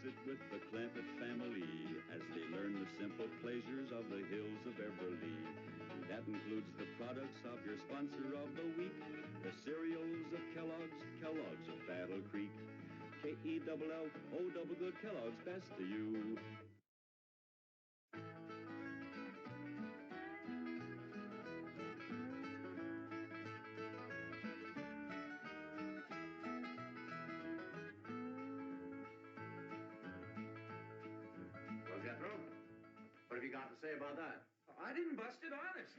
visit with the Clampett family as they learn the simple pleasures of the hills of Beverly. That includes the products of your sponsor of the week, the cereals of Kellogg's, Kellogg's of Battle Creek. K-E-double-L-O double good Kellogg's, best to you. Well, Jethro, what have you got to say about that? I didn't bust it, honest.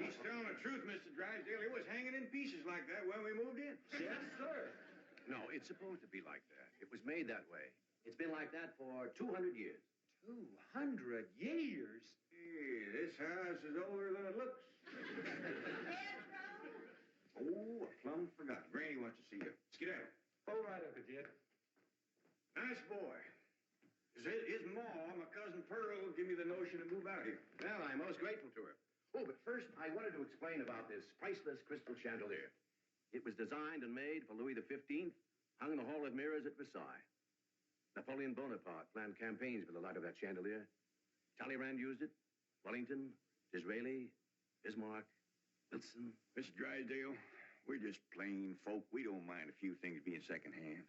He's telling the truth, Mr. Drysdale. It was hanging in pieces like that when we moved in. Yes, sir. No, it's supposed to be like that. It was made that way. It's been like that for 200 years. 200 years? Hey, this house is older than it looks. Jethro? Oh, I plumb forgot. Granny wants to see you. Skedaddle. All right, Uncle Jed. Nice boy. His ma, my cousin Pearl, gave me the notion to move out here. Well, I'm most grateful to her. Oh, but first, I wanted to explain about this priceless crystal chandelier. It was designed and made for Louis XV, hung in the Hall of Mirrors at Versailles. Napoleon Bonaparte planned campaigns with the light of that chandelier. Talleyrand used it. Wellington, Disraeli, Bismarck, Wilson. Mr. Drysdale, we're just plain folk. We don't mind a few things being secondhand.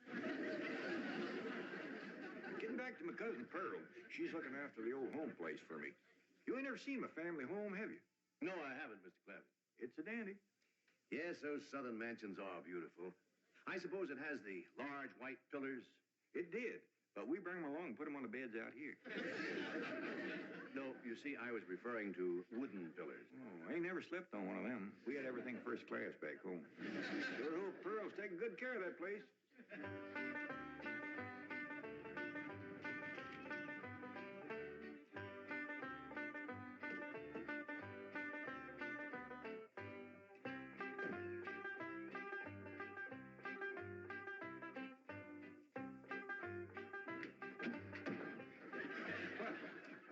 Getting back to my cousin Pearl, she's looking after the old home place for me. You ain't never seen my family home, have you? No, I haven't, Mr. Clampett. It's a dandy. Yes, those southern mansions are beautiful. I suppose it has the large white pillars. It did, but we bring them along and put them on the beds out here. No, you see, I was referring to wooden pillars. Oh, I ain't never slept on one of them. We had everything first class back home. Sure hope Pearl's taking good care of that place.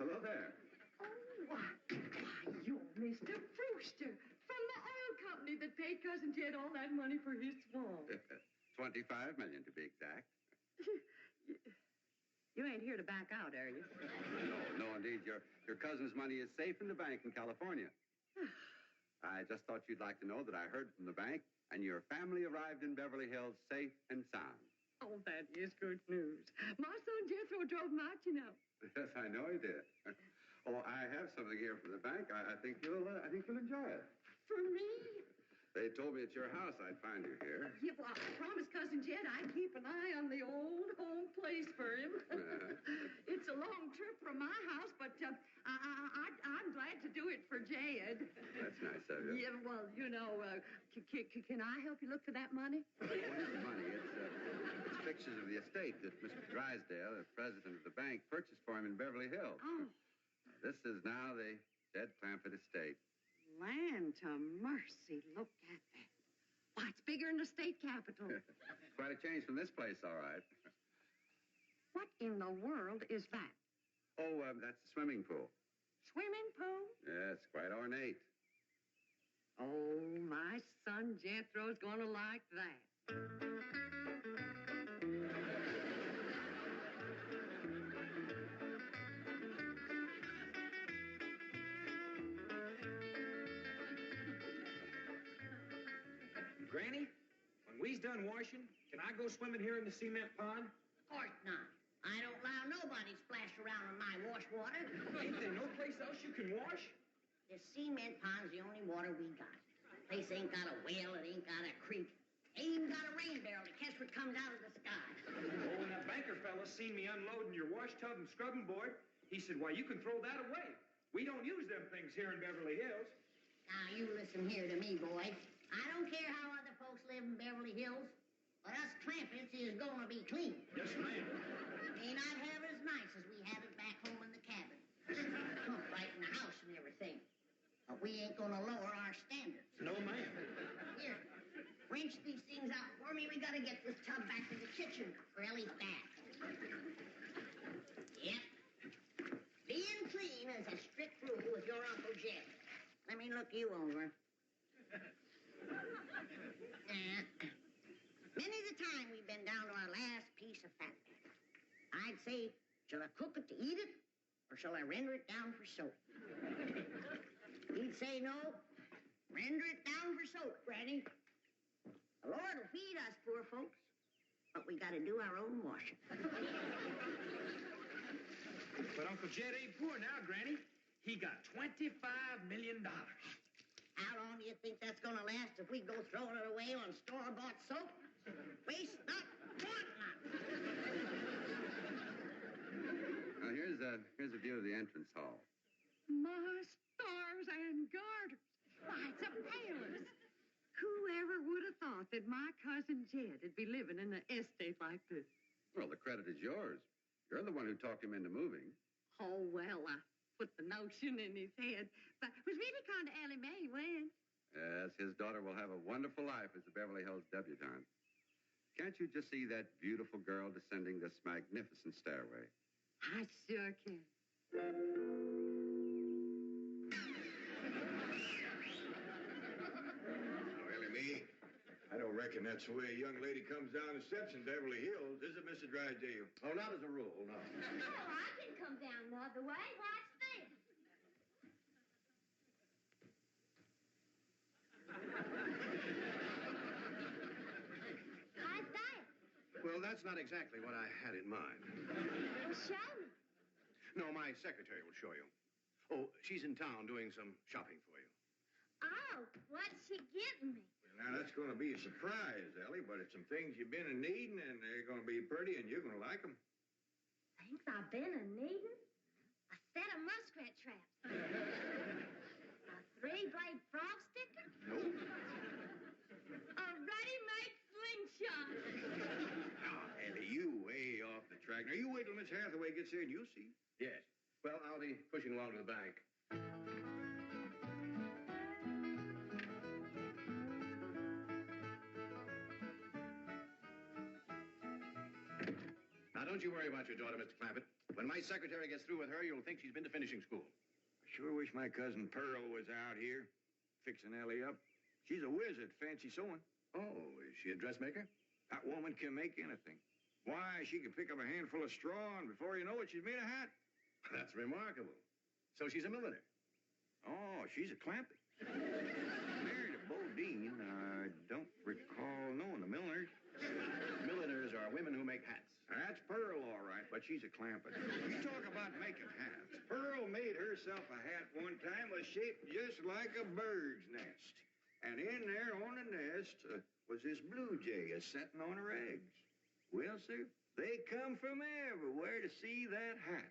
Hello there. Oh, why, you're Mr. Brewster from the oil company that paid Cousin Jed all that money for his swamp. 25 million to be exact. You ain't here to back out, are you? No, indeed. Your cousin's money is safe in the bank in California. I just thought you'd like to know that I heard from the bank and your family arrived in Beverly Hills safe and sound. Oh, that is good news. My son Jethro drove him out, you know. Yes, I know he did. Oh, I have something here from the bank. I think you'll enjoy it. For me? They told me at your house I'd find you here. Yeah, well, I promised Cousin Jed I'd keep an eye on the old home place for him. It's a long trip from my house, but I'm glad to do it for Jed. That's nice of you. Yeah, well, you know, can I help you look for that money? What is the money? It's pictures of the estate that Mr. Drysdale, the president of the bank, purchased for him in Beverly Hills. Oh. This is now the Jed Clampett estate. Land to mercy, look at that. Why, it's bigger than the state capitol. Quite a change from this place, all right. What in the world is that? Oh, that's the swimming pool. Swimming pool? Yes, quite ornate. Oh, my son Jethro's gonna like that. Granny, when we's done washing, can I go swimming here in the cement pond? Of course not. I don't allow nobody to splash around in my wash water. Ain't there no place else you can wash? This cement pond's the only water we got. Place ain't got a well, it ain't got a creek. Ain't even got a rain barrel to catch what comes out of the sky. Oh, when that banker fella seen me unloading your wash tub and scrubbing board, he said, why, you can throw that away. We don't use them things here in Beverly Hills. Now, you listen here to me, boy. I don't care how other folks live in Beverly Hills, but us Clampetts is gonna be clean. Yes, ma'am. May not have it as nice as we had it back home in the cabin. Right in the house and everything. But we ain't gonna lower our standards. No, ma'am. Here, wrench these things out for me. We gotta get this tub back to the kitchen for Elly's bath. Yep. Being clean is a strict rule with your Uncle Jed. Let me look you over. Many's the time we've been down to our last piece of fat. I'd I'd say, shall I cook it to eat it, or shall I render it down for soap? He'd say, no, render it down for soap, Granny. The Lord will feed us poor folks, but we got to do our own washing. But Uncle Jed ain't poor now, Granny. He got $25 million. How long do you think that's going to last if we go throwing it away on store-bought soap? Waste not, want not. Now, here's a view of the entrance hall. My stars and garters. Why, it's a palace. Whoever would have thought that my cousin Jed would be living in an estate like this? Well, the credit is yours. You're the one who talked him into moving. Oh, well, I put the notion in his head. But it was really kind of Elly May when. Yes, his daughter will have a wonderful life as a Beverly Hills debutante. Can't you just see that beautiful girl descending this magnificent stairway? I sure can. Elly May, I don't reckon that's the way a young lady comes down the steps in Beverly Hills, is it, Mr. Drysdale? Oh, not as a rule, no. Oh, I can come down the other way. Watch this. How's that? Well, that's not exactly what I had in mind. Well, show me. No, my secretary will show you. Oh, she's in town doing some shopping for you. Oh, what's she getting me? Now, that's going to be a surprise, Ellie, but it's some things you've been needing, and they're going to be pretty, and you're going to like them. Things I've been a-needing? A set of muskrat traps. A three-blade frog sticker? Nope. A ready-made slingshot. Now, Ellie, you way off the track. Now, you wait till Miss Hathaway gets here, and you'll see. Yes. Well, I'll be pushing along to the bank. Now, don't you worry about your daughter, Mr. Clampett. When my secretary gets through with her, you'll think she's been to finishing school. I sure wish my cousin Pearl was out here, fixing Ellie up. She's a whiz at fancy sewing. Oh, is she a dressmaker? That woman can make anything. Why, she can pick up a handful of straw, and before you know it, she's made a hat. That's remarkable. So she's a milliner. Oh, she's a Clampett. Married a Bodine. I don't recall knowing the milliners. Milliners are women who make hats. That's Pearl, all right, but she's a Clampett. You talk about making hats. Pearl made herself a hat one time that was shaped just like a bird's nest. And in there on the nest was this blue jay a-setting on her eggs. Well, sir, they come from everywhere to see that hat,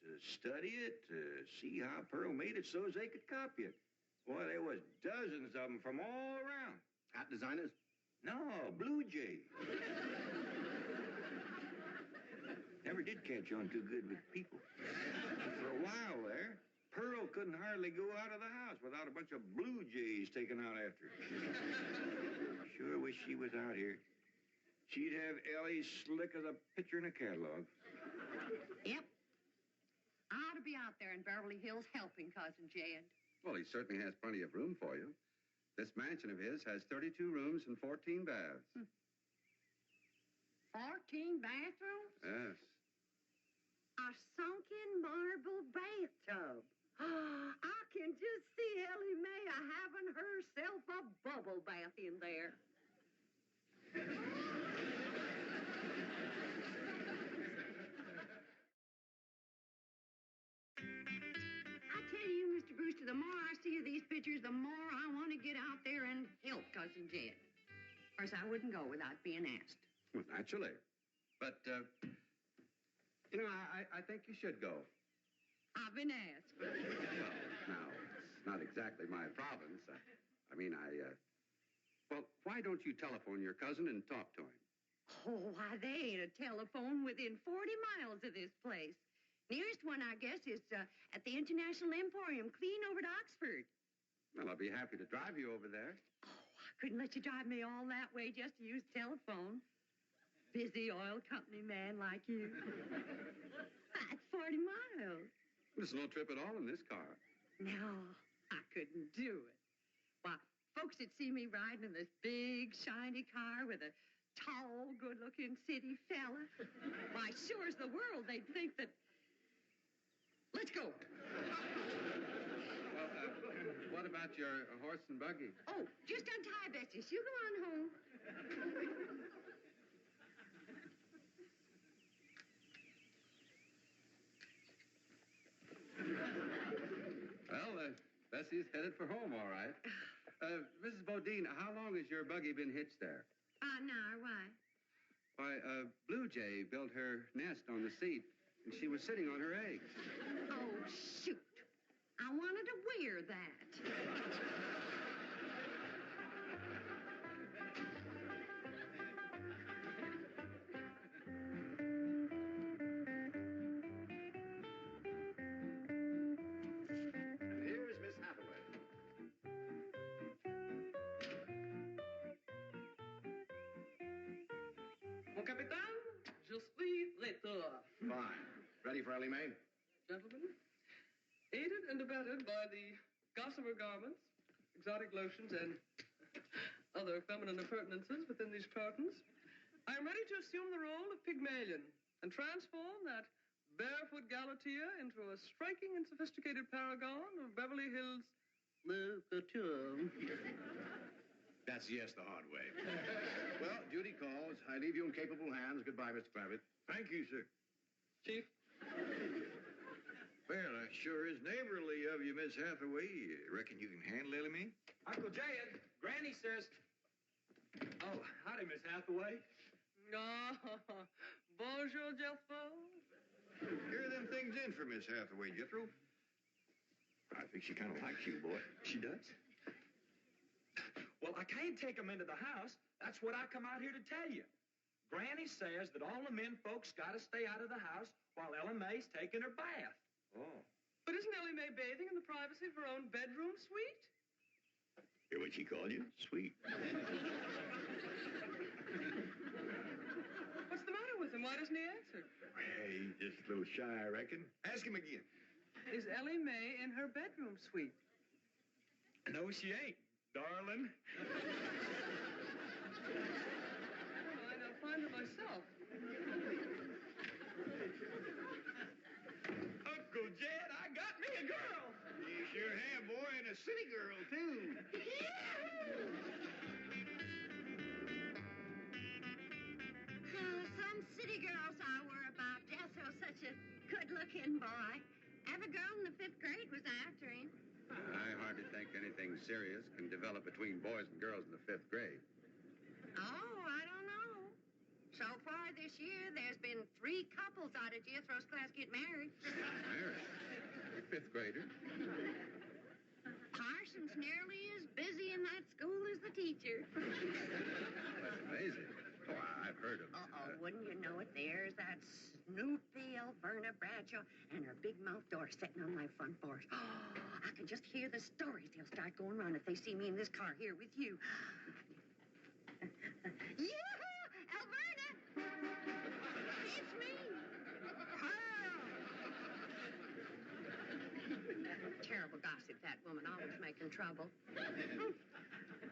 to study it, to see how Pearl made it so as they could copy it. Boy, there was dozens of them from all around. Hat designers? No, blue jay. Never did catch on too good with people. For a while there, Pearl couldn't hardly go out of the house without a bunch of blue jays taken out after her. Sure wish she was out here. She'd have Ellie slick as a picture in a catalog. Yep. I ought to be out there in Beverly Hills helping Cousin Jed. Well, he certainly has plenty of room for you. This mansion of his has 32 rooms and 14 baths. 14 bathrooms? Yes. A sunken marble bathtub. I can just see Elly May having herself a bubble bath in there. I tell you, Mr. Brewster, the more I see of these pictures, the more I want to get out there and help Cousin Jed. Of course, I wouldn't go without being asked. Well, naturally. But, I think you should go. I've been asked. Well, now, it's not exactly my province. Well, why don't you telephone your cousin and talk to him? Oh, why, there ain't a telephone within 40 miles of this place. Nearest one, I guess, is at the International Emporium, clean over to Oxford. Well, I'll be happy to drive you over there. Oh, I couldn't let you drive me all that way just to use telephone. Busy oil company man like you. That's 40 miles. There's no trip at all in this car. No, I couldn't do it. Why, folks would see me riding in this big, shiny car with a tall, good-looking city fella. Why, as sure as the world, they'd think that... Let's go. Well, what about your horse and buggy? Oh, just untie Betsy. You go on home. Well, Bessie's headed for home, all right. Mrs. Bodine, how long has your buggy been hitched there? An hour. Why? Why, Blue Jay built her nest on the seat, and she was sitting on her eggs. Oh, shoot. I wanted to wear that. And here's Miss Hathaway. Mon capitaine, je suis retour. Fine. Ready for Elly May? Gentlemen, aided and abetted by the gossamer garments, exotic lotions, and other feminine appurtenances within these curtains, I am ready to assume the role of Pygmalion and transform that barefoot Galatea into a striking and sophisticated paragon of Beverly Hills literature. That's yes the hard way. Well, duty calls. I leave you in capable hands. Goodbye, Mr. Clampett. Thank you, sir. Chief, Well, that sure is neighborly of you, Miss Hathaway. Reckon you can handle Elly May? Uncle Jed, Granny says... Oh, howdy, Miss Hathaway. bonjour, Jethro. Here are them things in for Miss Hathaway, Jethro. I think she kind of likes you, boy. She does? Well, I can't take them into the house. That's what I come out here to tell you. Granny says that all the men folks got to stay out of the house while Elly May's taking her bath. Oh. But isn't Elly May bathing in the privacy of her own bedroom suite? Hear what she called you? Sweet. What's the matter with him? Why doesn't he answer? Hey, he's just a little shy, I reckon. Ask him again. Is Elly May in her bedroom suite? No, she ain't, darling. All right, I'll find her myself. Uncle Jed, I got me a girl. You sure have, boy, and a city girl, too. Some city girls I were about. Jethro's such a good-looking boy. Every girl in the 5th grade was after him. I hardly think anything serious can develop between boys and girls in the 5th grade. Oh, I don't know. So far this year, there's been 3 couples out of Jethro's class get married. Married? A 5th grader? Parson's nearly as busy in that school as the teacher. That's amazing. Oh, I've heard of Wouldn't you know it? There's that Snoopy Alverna Bradshaw and her big mouth door sitting on my front porch. Oh, I can just hear the stories they'll start going around if they see me in this car here with you. Yoo-hoo! Alverna! It's me! Pearl! Terrible gossip, that woman, always making trouble.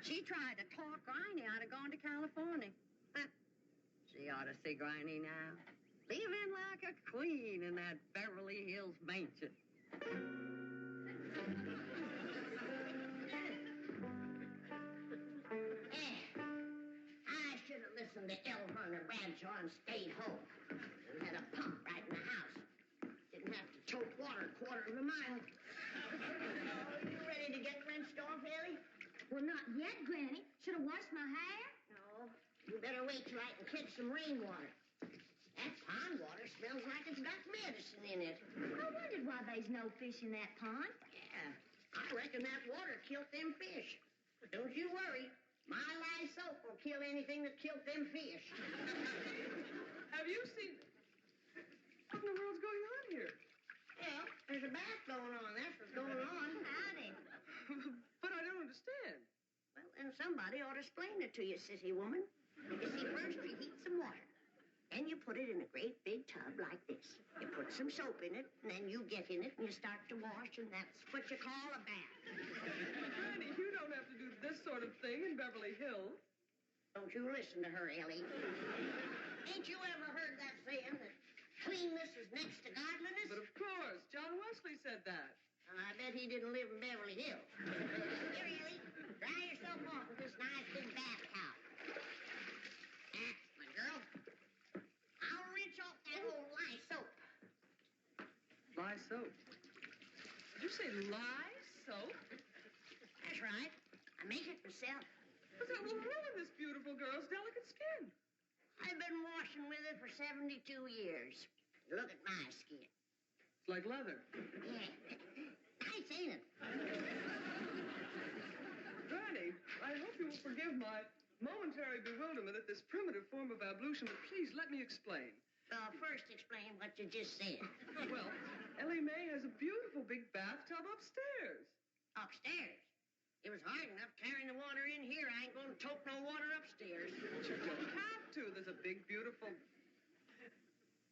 She tried to talk Granny out of going to California. She ought to see Granny now. Living like a queen in that Beverly Hills mansion. I should have listened to Elverna Bradshaw and stayed home. We had a pump right in the house. Didn't have to tote water a quarter of a mile. Oh, you ready to get rinsed off, Elly? Well, not yet, Granny. Should have washed my hair. No. You better wait till I can catch some rainwater. That pond water smells like it's got medicine in it. I wondered why there's no fish in that pond. Yeah, I reckon that water killed them fish. Don't you worry. My lye soap will kill anything that killed them fish. Have you seen... What in the world's going on here? Well, there's a bath going on. That's what's going on. Howdy. But I don't understand. Well, then somebody ought to explain it to you, sissy woman. You see, first you heat some water. Then you put it in a great big tub like this. You put some soap in it, and then you get in it, and you start to wash, and that's what you call a bath. Granny, you don't have to do this sort of thing in Beverly Hills. Don't you listen to her, Elly. Ain't you ever heard that saying that if he didn't live in Beverly Hills. Here, Ellie, dry yourself off with this nice big bath towel. My girl, I'll rinse off that old lye soap. Lye soap? Did you say lye soap? That's right. I make it myself. But that will ruin this beautiful girl's delicate skin. I've been washing with it for 72 years. Look at my skin. It's like leather. Yeah. Nice, ain't it? Granny, I hope you will forgive my momentary bewilderment at this primitive form of ablution, but please let me explain. First explain what you just said. Well, Elly May has a beautiful big bathtub upstairs. Upstairs? It was hard enough carrying the water in here. I ain't gonna tote no water upstairs. You don't have to. There's a big, beautiful...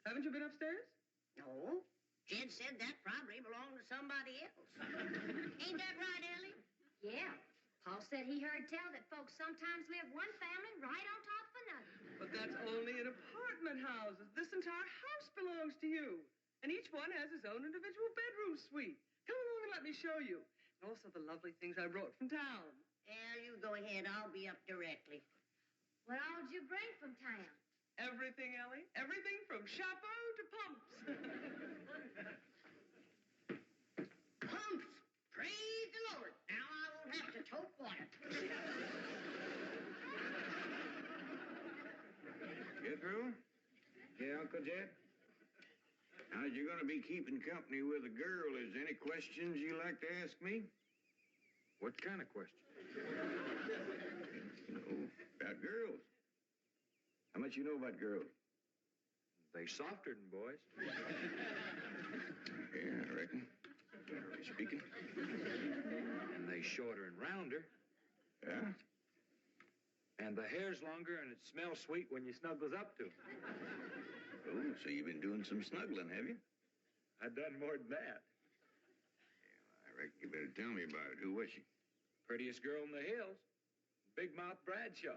Haven't you been upstairs? No. Jed said that probably belonged to somebody else. Ain't that right, Ellie? Yeah. Paul said he heard tell that folks sometimes live one family right on top of another. But that's only in apartment houses. This entire house belongs to you. And each one has his own individual bedroom suite. Come along and let me show you. And also the lovely things I brought from town. Yeah, you go ahead. I'll be up directly. What all did you bring from town? Everything, Ellie. Everything from chapeau to pumps. Pumps! Praise the Lord. Now I won't have to tote water. Jethro? Yeah, Uncle Jed? Now, you're going to be keeping company with a girl. Is there any questions you like to ask me? What kind of question? About girls. How much you know about girls? They softer than boys. Yeah, I reckon. Generally speaking. And they shorter and rounder. Yeah? And the hair's longer and it smells sweet when you snuggles up to 'em. Oh, so you've been doing some snuggling, have you? I've done more than that. I reckon you better tell me about it. Who was she? Prettiest girl in the hills. Big Mouth Bradshaw.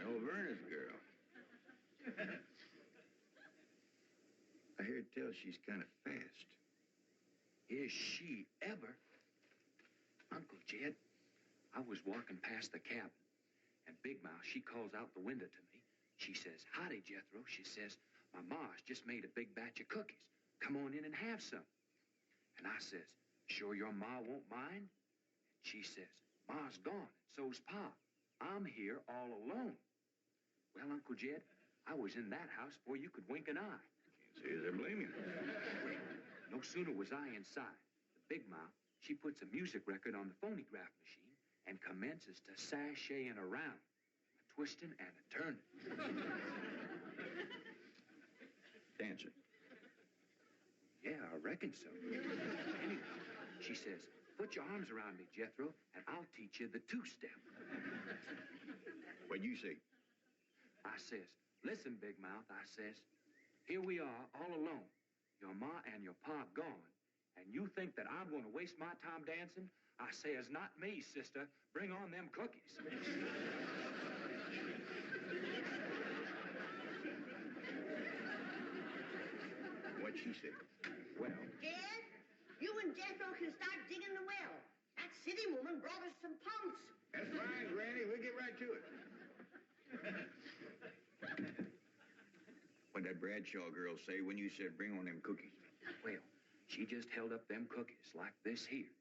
Old Verna's girl. I hear tell she's kind of fast. Is she ever? Uncle Jed, I was walking past the cabin, and Big Mouth, she calls out the window to me. She says, "Howdy, Jethro." She says, "My ma's just made a big batch of cookies. Come on in and have some." And I says, "Sure your ma won't mind?" And she says, "Ma's gone, and so's Pa. I'm here all alone." Well, Uncle Jed, I was in that house before you could wink an eye. Can't say as I blame you. No sooner was I inside, the Big Mouth, she puts a music record on the phonograph machine and commences to sashaying around, a twisting and a turning. Dancing. Yeah, I reckon so. Anyway, she says, "Put your arms around me, Jethro, and I'll teach you the two-step." What'd you say? I says, "Listen, Big Mouth," I says, "here we are all alone. Your ma and your pa gone, and you think that I'm going to waste my time dancing? I says, not me, sister. Bring on them cookies." What'd she say? Well, Jed, you and Jethro can start digging the well. That city woman brought us some pumps. That's fine, Granny. We'll get right to it. What'd that Bradshaw girl say when you said bring on them cookies? well, she just held up them cookies like this here,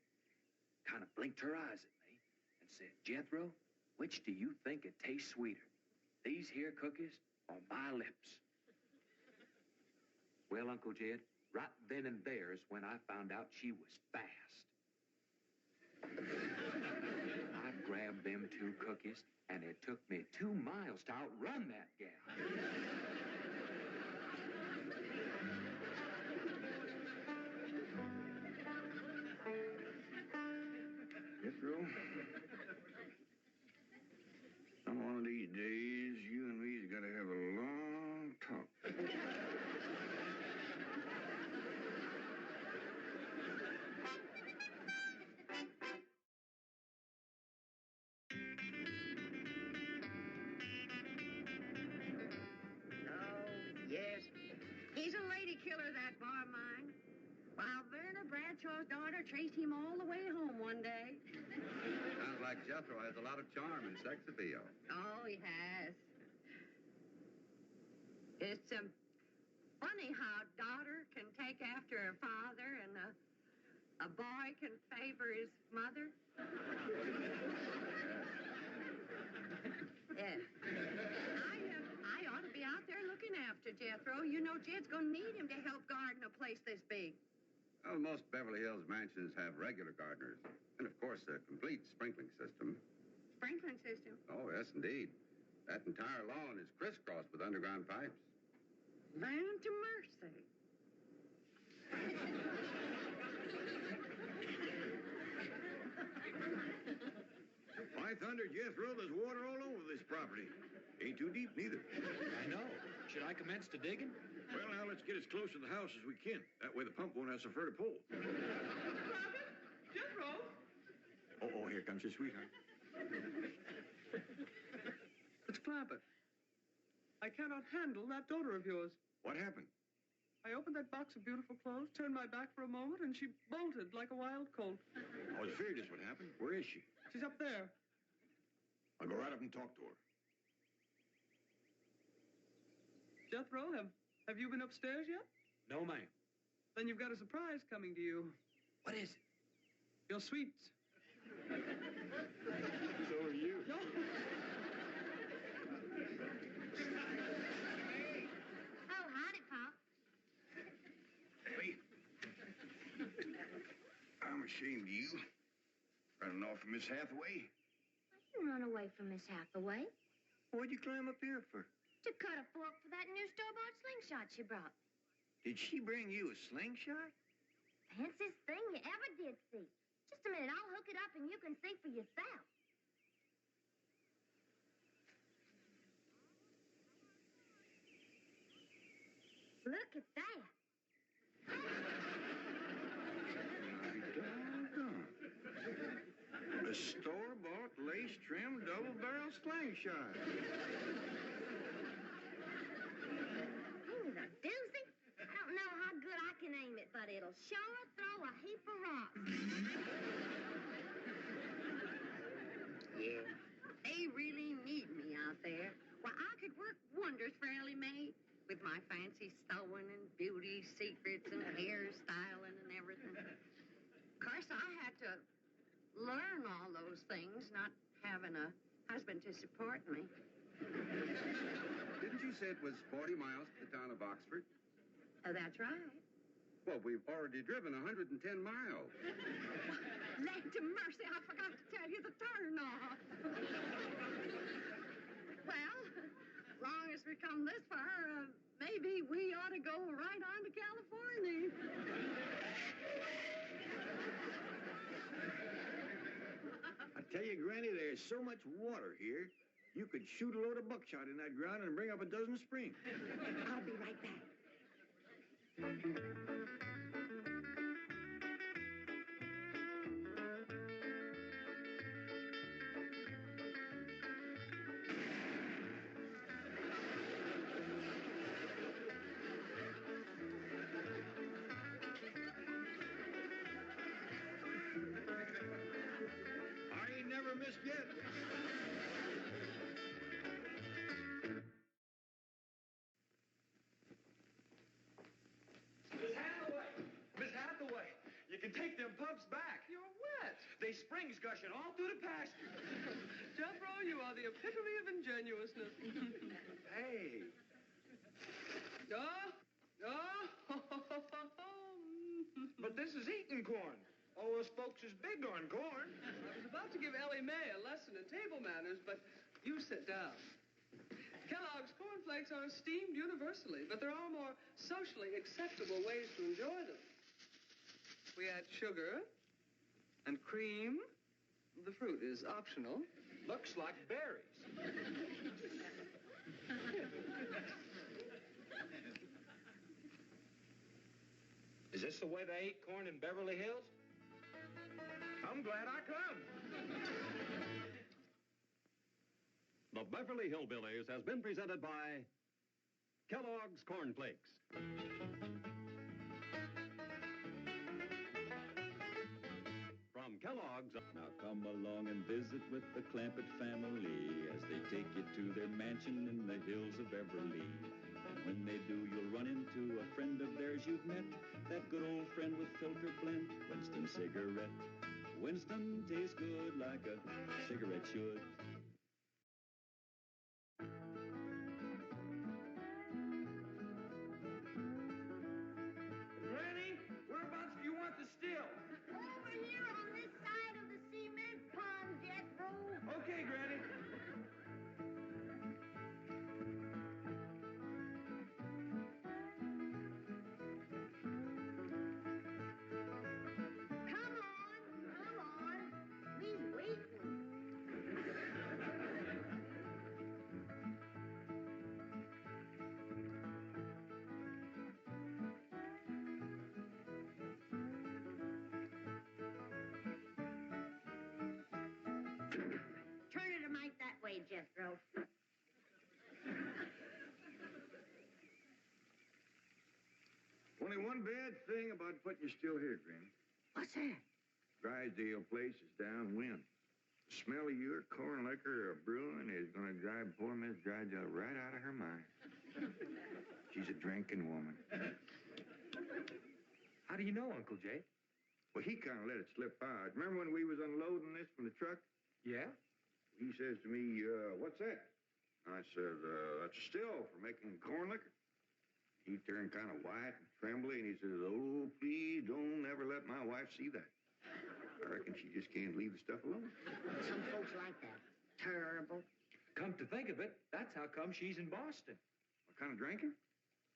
kind of blinked her eyes at me, and said, "Jethro, which do you think it tastes sweeter, these here cookies or my lips?" Well, Uncle Jed, right then and there is when I found out she was fast. I grabbed them two cookies, and it took me 2 miles to outrun that gal. Jethro, one of these days, you and me's got to have a long talk. Oh, yes. He's a lady killer, that bar mine. While Verna Bradshaw Groucho's daughter traced him all the way home one day. Sounds like Jethro has a lot of charm and sex appeal. Oh, he has. It's funny how a daughter can take after her father and a boy can favor his mother. Yeah. I ought to be out there looking after Jethro. You know, Jed's going to need him to help garden a place this big. Well, most Beverly Hills mansions have regular gardeners. And, of course, a complete sprinkling system. Sprinkling system? Oh, yes, indeed. That entire lawn is crisscrossed with underground pipes. Land to mercy. By thunder, Jethro, there's water all over this property. Ain't too deep, neither. I know. Should I commence to digging? Well, now, let's get as close to the house as we can. That way the pump won't have so far to pull. Clampett? Jethro? Oh, here comes your sweetheart. It's Clampett. I cannot handle that daughter of yours. What happened? I opened that box of beautiful clothes, turned my back for a moment, and she bolted like a wild colt. I was afraid this would happen. Where is she? She's up there. I'll go right up and talk to her. Jethro, have you been upstairs yet? No, ma'am. Then you've got a surprise coming to you. What is it? Your sweets. So are you. No. Oh, howdy, Pop. Elly. I'm ashamed of you. Running off from Miss Hathaway. You run away from Miss Hathaway What'd you climb up here for? to cut a fork for that new store-bought slingshot she brought. Did she bring you a slingshot? Fanciest thing you ever did see. Just a minute, I'll hook it up and you can see for yourself. Look at that. Doggone. A store-bought, lace-trimmed, double-barrel slingshot. Ain't it a doozy? I don't know how good I can aim it, but it'll sure throw a heap of rocks. Yeah. They really need me out there. Well, I could work wonders for Elly May with my fancy sewing and beauty secrets and hairstyling and everything. Of course, I had to learn all those things, not having a husband to support me. Didn't you say it was 40 miles to the town of Oxford? That's right. Well, we've already driven 110 miles. Land to mercy, I forgot to tell you the turn-off. Well, as long as we come this far, maybe we ought to go right on to California. I tell you, Granny, there's so much water here, you could shoot a load of buckshot in that ground and bring up a dozen springs. I'll be right back. I ain't never missed yet. Miss Hathaway, you can take them pumps back. You're wet. They springs gushing all through the pasture. Jethro, you are the epitome of ingenuousness. Hey. But this is eating corn. All us folks is big on corn. I was about to give Elly May a lesson in table manners, but you sit down. Kellogg's cornflakes are esteemed universally, but there are more socially acceptable ways to enjoy them. We add sugar and cream. The fruit is optional. Looks like berries. Is this the way they eat corn in Beverly Hills? I'm glad I come. The Beverly Hillbillies has been presented by Kellogg's Corn Flakes. Kellogg's. Now come along and visit with the Clampett family as they take you to their mansion in the hills of Beverly. And when they do, you'll run into a friend of theirs you've met, that good old friend with filter blend, Winston Cigarette. Winston tastes good like a cigarette should. Granny, whereabouts do you want the still? Over here on this side of the cement pond, Jethro. Okay, Granny. Come on. He's waiting. Turn it a mite that way, Jethro. Only one bad thing about putting you still here, Granny. What's that? Drysdale place is downwind. The smell of your corn liquor brewing is going to drive poor Miss Drysdale right out of her mind. She's a drinking woman. How do you know, Uncle Jay? Well, he kind of let it slip out. Remember when we was unloading this from the truck? Yeah? He says to me, what's that? I said, that's a still for making corn liquor. He turned kind of white and trembly, and he says, oh, please don't ever let my wife see that. I reckon she just can't leave the stuff alone. Some folks like that. Terrible. Come to think of it, that's how come she's in Boston. What kind of drinker?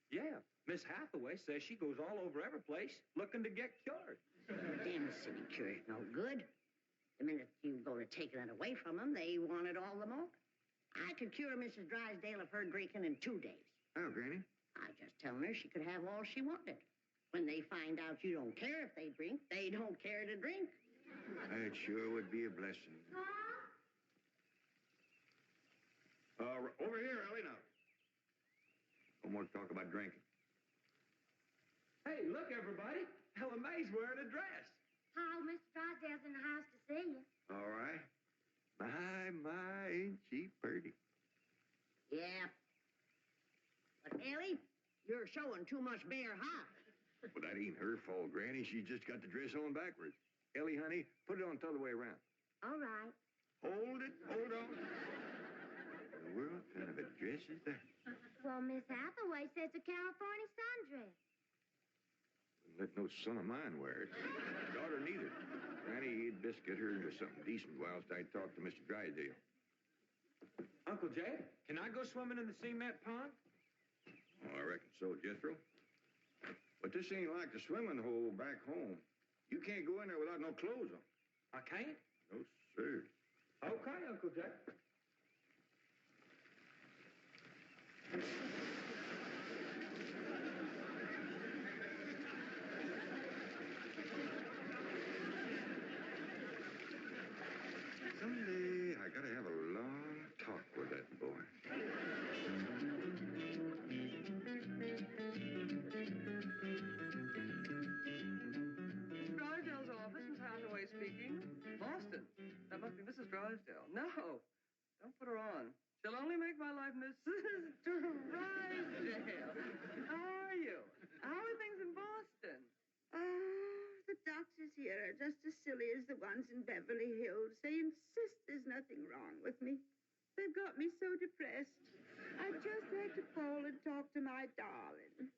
Yeah, Miss Hathaway says she goes all over every place looking to get cured. Them city cure's no good. The minute you go to taking it away from them, they want it all the more. I could cure Mrs. Drysdale of her drinking in 2 days. Oh, Granny. I just telling her she could have all she wanted. When they find out you don't care if they drink, they don't care to drink. That sure would be a blessing. Over here, Elly, now. No more talk about drinking. Hey, look, everybody. Elly May's wearing a dress. How Miss Drysdale's in the house to see you. All right. My, ain't she pretty? Yeah. But, Elly, you're showing too much bare hop. Well, that ain't her fault, Granny. She just got the dress on backwards. Elly, honey, put it on the other way around. All right. Hold it. Hold on. What in the world kind of a dress is that? Well, Miss Hathaway says it's a California sundress. Wouldn't let no son of mine wear it. Daughter neither. Granny, you'd best get her into something decent whilst I talk to Mr. Drysdale. Uncle Jay, can I go swimming in the cement pond? Oh, I reckon so, Jethro. But this ain't like the swimming hole back home. You can't go in there without no clothes on. I can't? No, sir. Okay, Uncle Jay. Someday I gotta have a long talk with that boy. Drysdale's office, Miss Hathaway speaking. Boston. That must be Mrs. Drysdale. No, don't put her on. She'll only make my life Mrs. Drysdale. How are you? How are things in Boston? The doctors here are just as silly as the ones in Beverly Hills. They insist there's nothing wrong with me. They've got me so depressed. I just had to call and talk to my darling.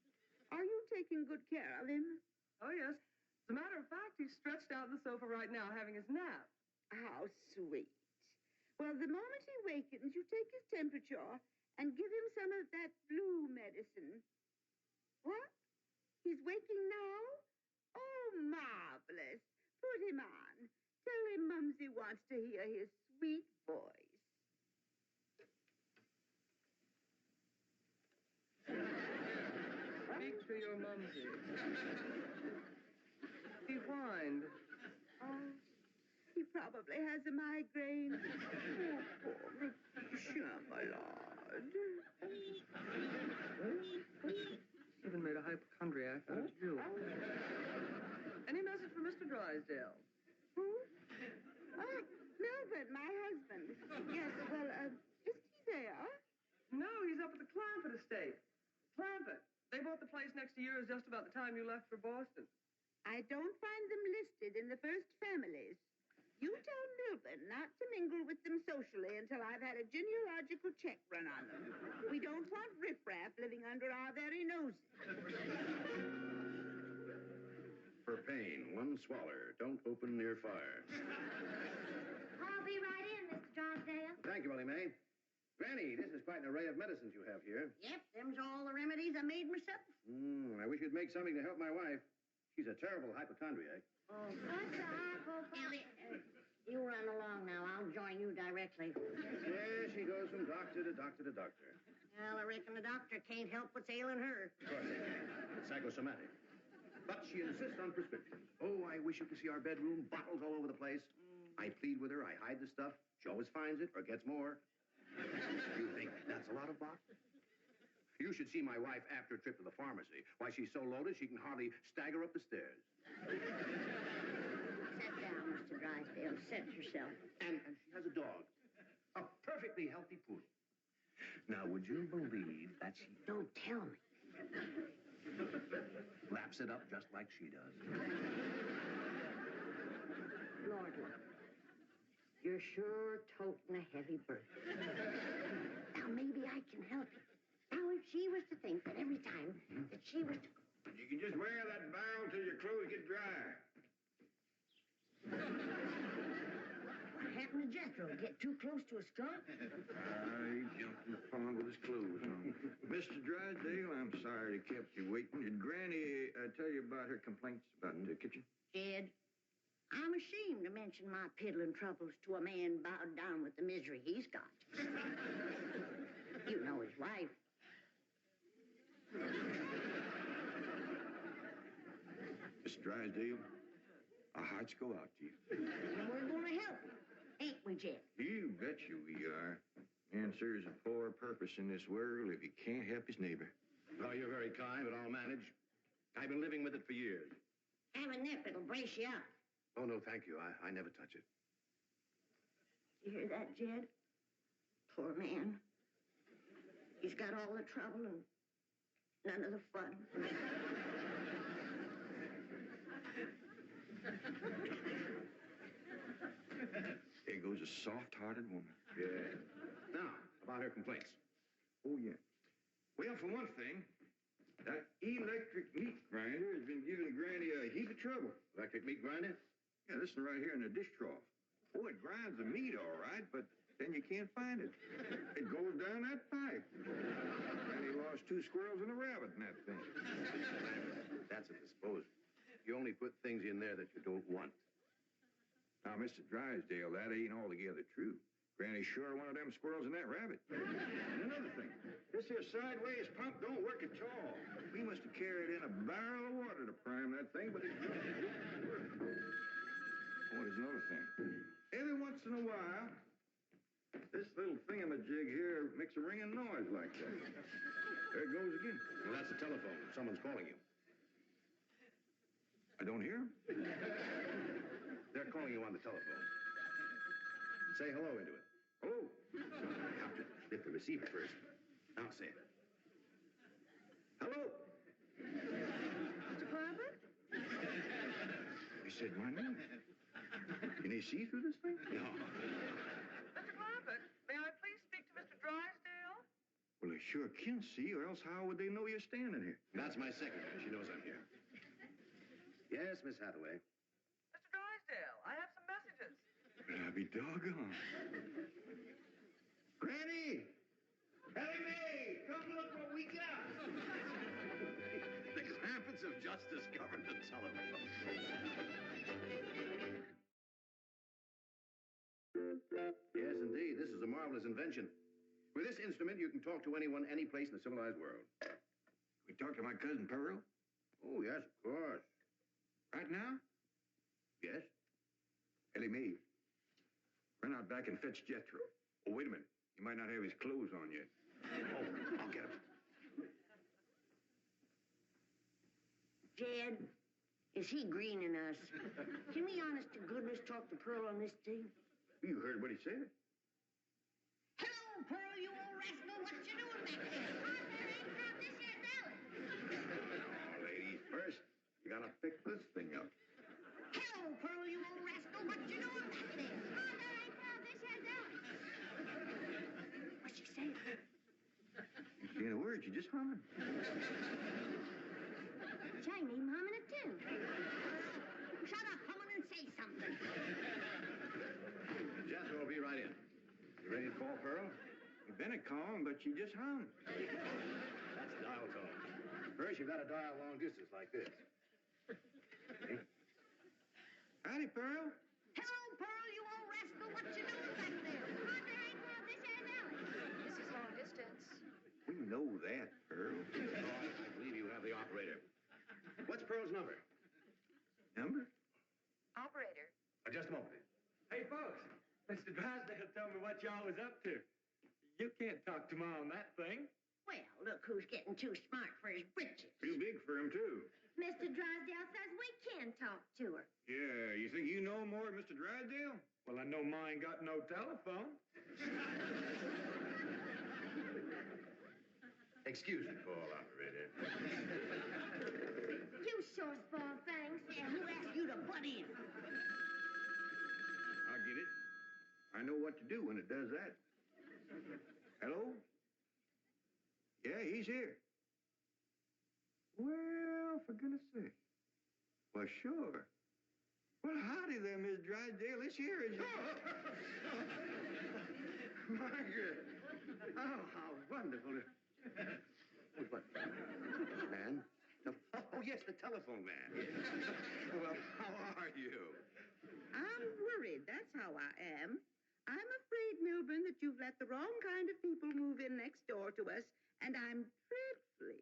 Are you taking good care of him? Oh, yes. As a matter of fact, he's stretched out on the sofa right now having his nap. How sweet. Well, the moment he wakens, you take his temperature and give him some of that blue medicine. What? He's waking now? Oh, marvelous. Put him on. Tell him Mumsy wants to hear his sweet voice. Speak to your mumsy. He whined. Oh, he probably has a migraine. Oh, poor Monsieur, my lord. Even made a hypochondriac out of you. Any message for Mr. Drysdale? Who? thought the place next to yours just about the time you left for Boston. I don't find them listed in the first families. You tell Milburn not to mingle with them socially until I've had a genealogical check run on them. We don't want riffraff living under our very noses. For pain, one swaller. Don't open near fire. I'll be right in, Mr. Drysdale. Thank you, Elly May. Granny, this is quite an array of medicines you have here. Yep, them's all the remedies I made myself. I wish you'd make something to help my wife. She's a terrible hypochondriac. Oh, what's the Ellie, you run along now. I'll join you directly. Yeah, she goes from doctor to doctor to doctor. Well, I reckon the doctor can't help what's ailing her. Of course they can. It's psychosomatic. But she insists on prescriptions. Oh, I wish you could see our bedroom. Bottles all over the place. I plead with her. I hide the stuff. She always finds it or gets more. You think that's a lot of bottles? You should see my wife after a trip to the pharmacy. Why, she's so loaded she can hardly stagger up the stairs. Sit down, Mr. Drysdale. Set yourself. And she has a dog. A perfectly healthy poodle. Now, would you believe that she Don't tell me. laps it up just like she does? Lord, look. You're sure toting a heavy burden. Now, maybe I can help you. Now, if she was to think that every time that she was to... You can just wear that barrel till your clothes get dry. What happened to Jethro? Get too close to a straw? He jumped in the pond with his clothes on. Mr. Drysdale, I'm sorry to kept you waiting. Did Granny tell you about her complaints about the kitchen? Jed, I'm ashamed to mention my piddling troubles to a man bowed down with the misery he's got. You know his wife. Mr. Drysdale, our hearts go out to you. And we're going to help you, ain't we, Jed? You betcha we are. Man serves a poor purpose in this world if he can't help his neighbor. Oh, you're very kind, but I'll manage. I've been living with it for years. Have a nip, it'll brace you up. Oh, no, thank you. I never touch it. You hear that, Jed? Poor man. He's got all the trouble and none of the fun. There goes a soft-hearted woman. Yeah. Now, about her complaints. Oh, yeah. Well, for one thing, that electric meat grinder has been giving Granny a heap of trouble. Electric meat grinder? Yeah, listen right here in the dish trough. Oh, it grinds the meat all right, but then you can't find it. It goes down that pipe. Granny lost 2 squirrels and a rabbit in that thing. That's a disposal. You only put things in there that you don't want. Now, Mr. Drysdale, that ain't altogether true. Granny's sure one of them squirrels and that rabbit. And another thing, this here sideways pump don't work at all. We must have carried in a barrel of water to prime that thing, but it don't work. Oh, there's another thing. Every once in a while, this little thingamajig here makes a ringing noise like that. There it goes again. Well, that's the telephone. Someone's calling you. I don't hear him. They're calling you on the telephone. Say hello into it. Hello. You have to lift the receiver first. Now say it. Hello. Mr. Clampett? He said my name. Can he see through this thing? No. Mr. Clampett, may I please speak to Mr. Drysdale? Well, they sure can see, or else how would they know you're standing here? That's my secretary. She knows I'm here. Yes, Miss Hathaway. Mr. Drysdale, I have some messages. I'll be doggone. Granny! Elly May! Come look what we got! The Clampetts have just discovered the telephone. Yes, indeed. This is a marvelous invention. With this instrument, you can talk to anyone, any place in the civilized world. We talk to my cousin Pearl? Oh, yes, of course. Right now? Yes? Elly May, run out back and fetch Jethro. Oh, wait a minute. He might not have his clothes on yet. Oh, I'll get him. Jed, is he greening us? Can we honest to goodness talk to Pearl on this thing? You heard what he said. Hello, Pearl, you old rascal. What you doing back there? This here's Ellie. this thing up. Hello, Pearl, you old rascal. What you doing back there? Oh, that ain't Pearl. This here's Elly. What's she saying? You saying a word, you just humming. She ain't even humming a tune. Shut up, humming, and say something. Jethro will be right in. You ready to call Pearl? You've been a calm, but you just hummed. That's dial tone. First, you've got to dial long distance like this. Okay. Howdy, Pearl. Hello, Pearl, you old rascal. What you doing back there? Oh, that ain't Pearl. This here's Elly. This is long distance. We know that, Pearl. Oh, I believe you have the operator. What's Pearl's number? Number? Operator. Just a moment. Hey, folks, Mr. Drysdale told me what y'all was up to. You can't talk to Ma on that thing. Well, look who's getting too smart for his britches. Too big for him, too. Mr. Drysdale says we can talk to her. Yeah, you think you know more than Mr. Drysdale? Well, I know Ma ain't got no telephone. Excuse me, call operator. You sure spoil things. Yeah, who asked you to butt in? I'll get it. I know what to do when it does that. Hello? Yeah, he's here. Well, for goodness sake. Well, sure. Well, howdy there, Miss Drysdale. This here is... Margaret! Oh, how wonderful. What? Man? Oh, yes, the telephone man. Well, how are you? I'm worried, that's how I am. I'm afraid, Milburn, that you've let the wrong kind of people move in next door to us, and I'm dreadfully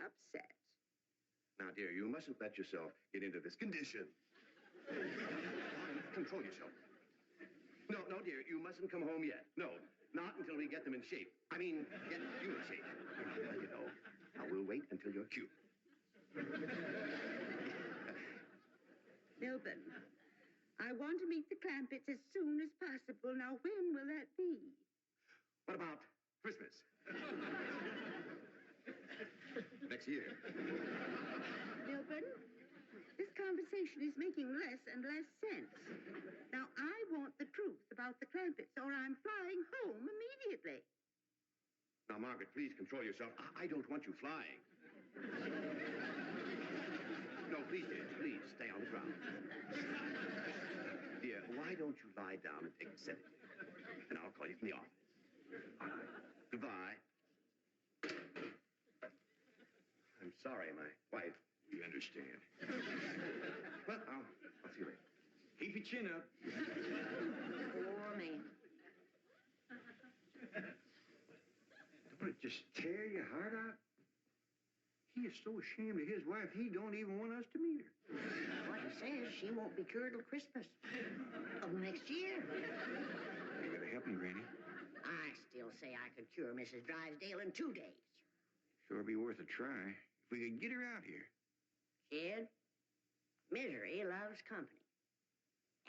upset. Now, dear, you mustn't let yourself get into this condition. Control yourself. No, dear, you mustn't come home yet. No, not until we get them in shape. I mean, get you in shape. You know, I will wait until you're cute. Milburn, I want to meet the Clampetts as soon as possible. Now, when will that be? What about Christmas? Next year. Milburn, this conversation is making less and less sense. Now, I want the truth about the Clampetts, or I'm flying home immediately. Now, Margaret, please control yourself. I don't want you flying. No, please, dear, please, stay on the ground. Dear, why don't you lie down and take a sedative? And I'll call you from the office. All right. Goodbye. I'm sorry, my wife. We understand. Well, I'll see you later. Keep your chin up. Poor man. Don't it just tear your heart out? He is so ashamed of his wife, he don't even want us to meet her. What he says, she won't be cured till Christmas of next year. You gotta help me, Granny. I still say I could cure Mrs. Drysdale in 2 days. Sure be worth a try. If we could get her out here. Kid, misery loves company.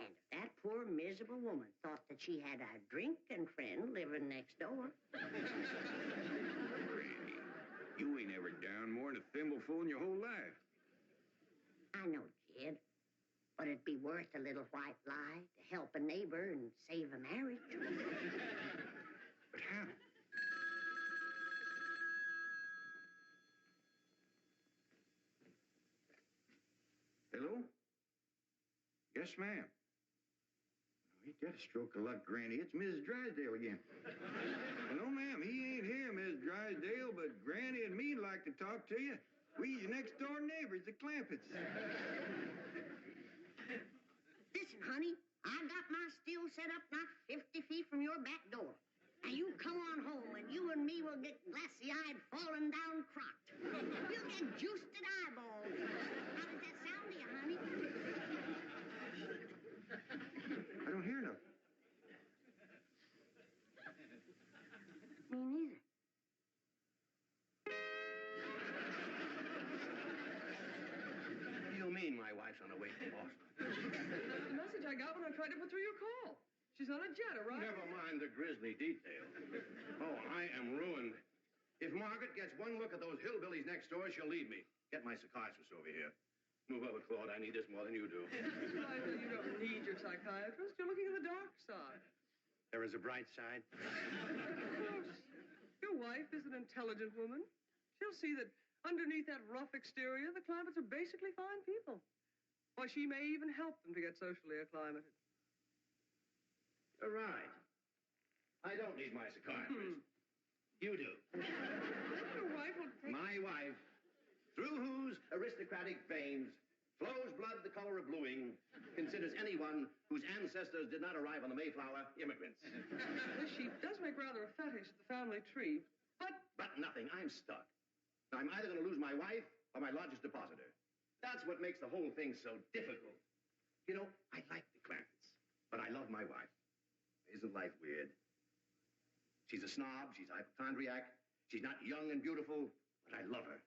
And if that poor, miserable woman thought that she had a drinking friend living next door... Granny, you ain't ever down more than a thimbleful in your whole life. I know, kid. But it'd be worth a little white lie to help a neighbor and save a marriage. But how? Hello? Yes, ma'am. Ain't that a stroke of luck, Granny? It's Mrs. Drysdale again. Well, no, ma'am, he ain't here, Mrs. Drysdale, but Granny and me'd like to talk to you. We your next-door neighbors, the Clampetts. Listen, honey, I got my still set up not 50 feet from your back door. Now, you come on home, and you and me will get glassy-eyed, falling down crocked. We'll get juiced at eyeballs. How does that sound to you, honey? I don't hear nothing. Me neither. What do you mean my wife's on her way from Boston? That's the message I got when I tried to put through your call. She's on a jet, right? Never mind the grisly details. Oh, I am ruined. If Margaret gets one look at those hillbillies next door, she'll leave me. Get my psychiatrist over here. Move over, Claude. I need this more than you do. Mr. Leitner, you don't need your psychiatrist. You're looking at the dark side. There is a bright side. Of course. Your wife is an intelligent woman. She'll see that underneath that rough exterior, the Clampetts are basically fine people. Why, she may even help them to get socially acclimated. You're right. I don't need my psychiatrist. You do. Your wife will take... My wife, through whose aristocratic veins flows blood the color of bluing, considers anyone whose ancestors did not arrive on the Mayflower immigrants. She does make rather a fetish at the family tree, but... But nothing. I'm stuck. I'm either going to lose my wife or my largest depositor. That's what makes the whole thing so difficult. You know, I like the Clampetts, but I love my wife. Isn't life weird? She's a snob. She's a hypochondriac. She's not young and beautiful, but I love her.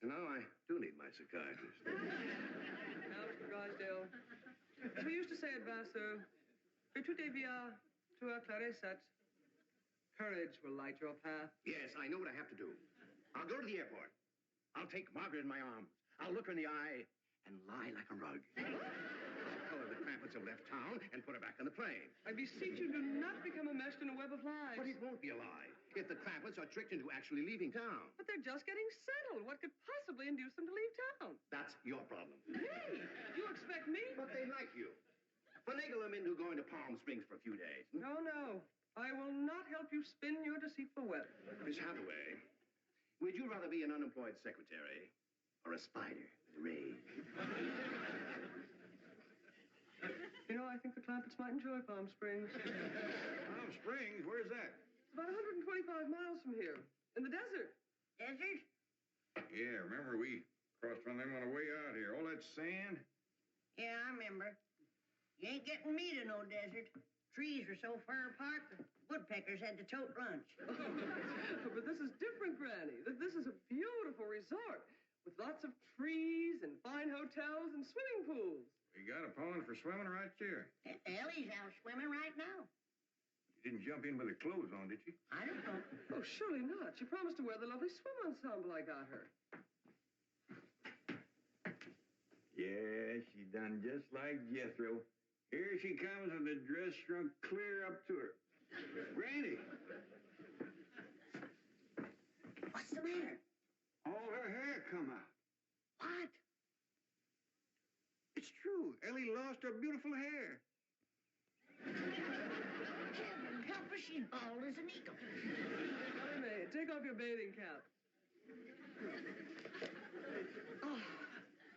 And now I do need my psychiatrist. Now, Mr. Drysdale, as we used to say at Vassar, que tout est bien, tout éclaircit. Courage will light your path. Yes, I know what I have to do. I'll go to the airport. I'll take Margaret in my arms. I'll look her in the eye and lie like a rug. I'll tell her the Clampetts have left town and put her back on the plane. I beseech you, do not become enmeshed in a web of lies. But it won't be a lie if the Clampetts are tricked into actually leaving town. But they're just getting settled. What could possibly induce them to leave town? That's your problem. Me? You expect me? But they like you. Finagle them into going to Palm Springs for a few days. No, no. I will not help you spin your deceitful web. Miss Hathaway, would you rather be an unemployed secretary or a spider with a raid? You know, I think the Clampetts might enjoy Palm Springs. Palm Springs? Where's that? It's about 125 miles from here. In the desert. Desert? Yeah, remember we crossed one of them on the way out here. All that sand? Yeah, I remember. You ain't getting me to no desert. Trees were so far apart, the woodpeckers had to tote lunch. But this is different, Granny. This is a beautiful resort with lots of trees and fine hotels and swimming pools. We got a pond for swimming right there. Ellie's out swimming right now. You didn't jump in with her clothes on, did you? I don't know. Oh, surely not. She promised to wear the lovely swim ensemble I got her. Yeah, she done just like Jethro. Here she comes with the dress shrunk clear up to her. Granny! What's the matter? All her hair come out. What? It's true. Ellie lost her beautiful hair. Heaven help her, she's bald as an eagle. Elly May, take off your bathing cap. Oh,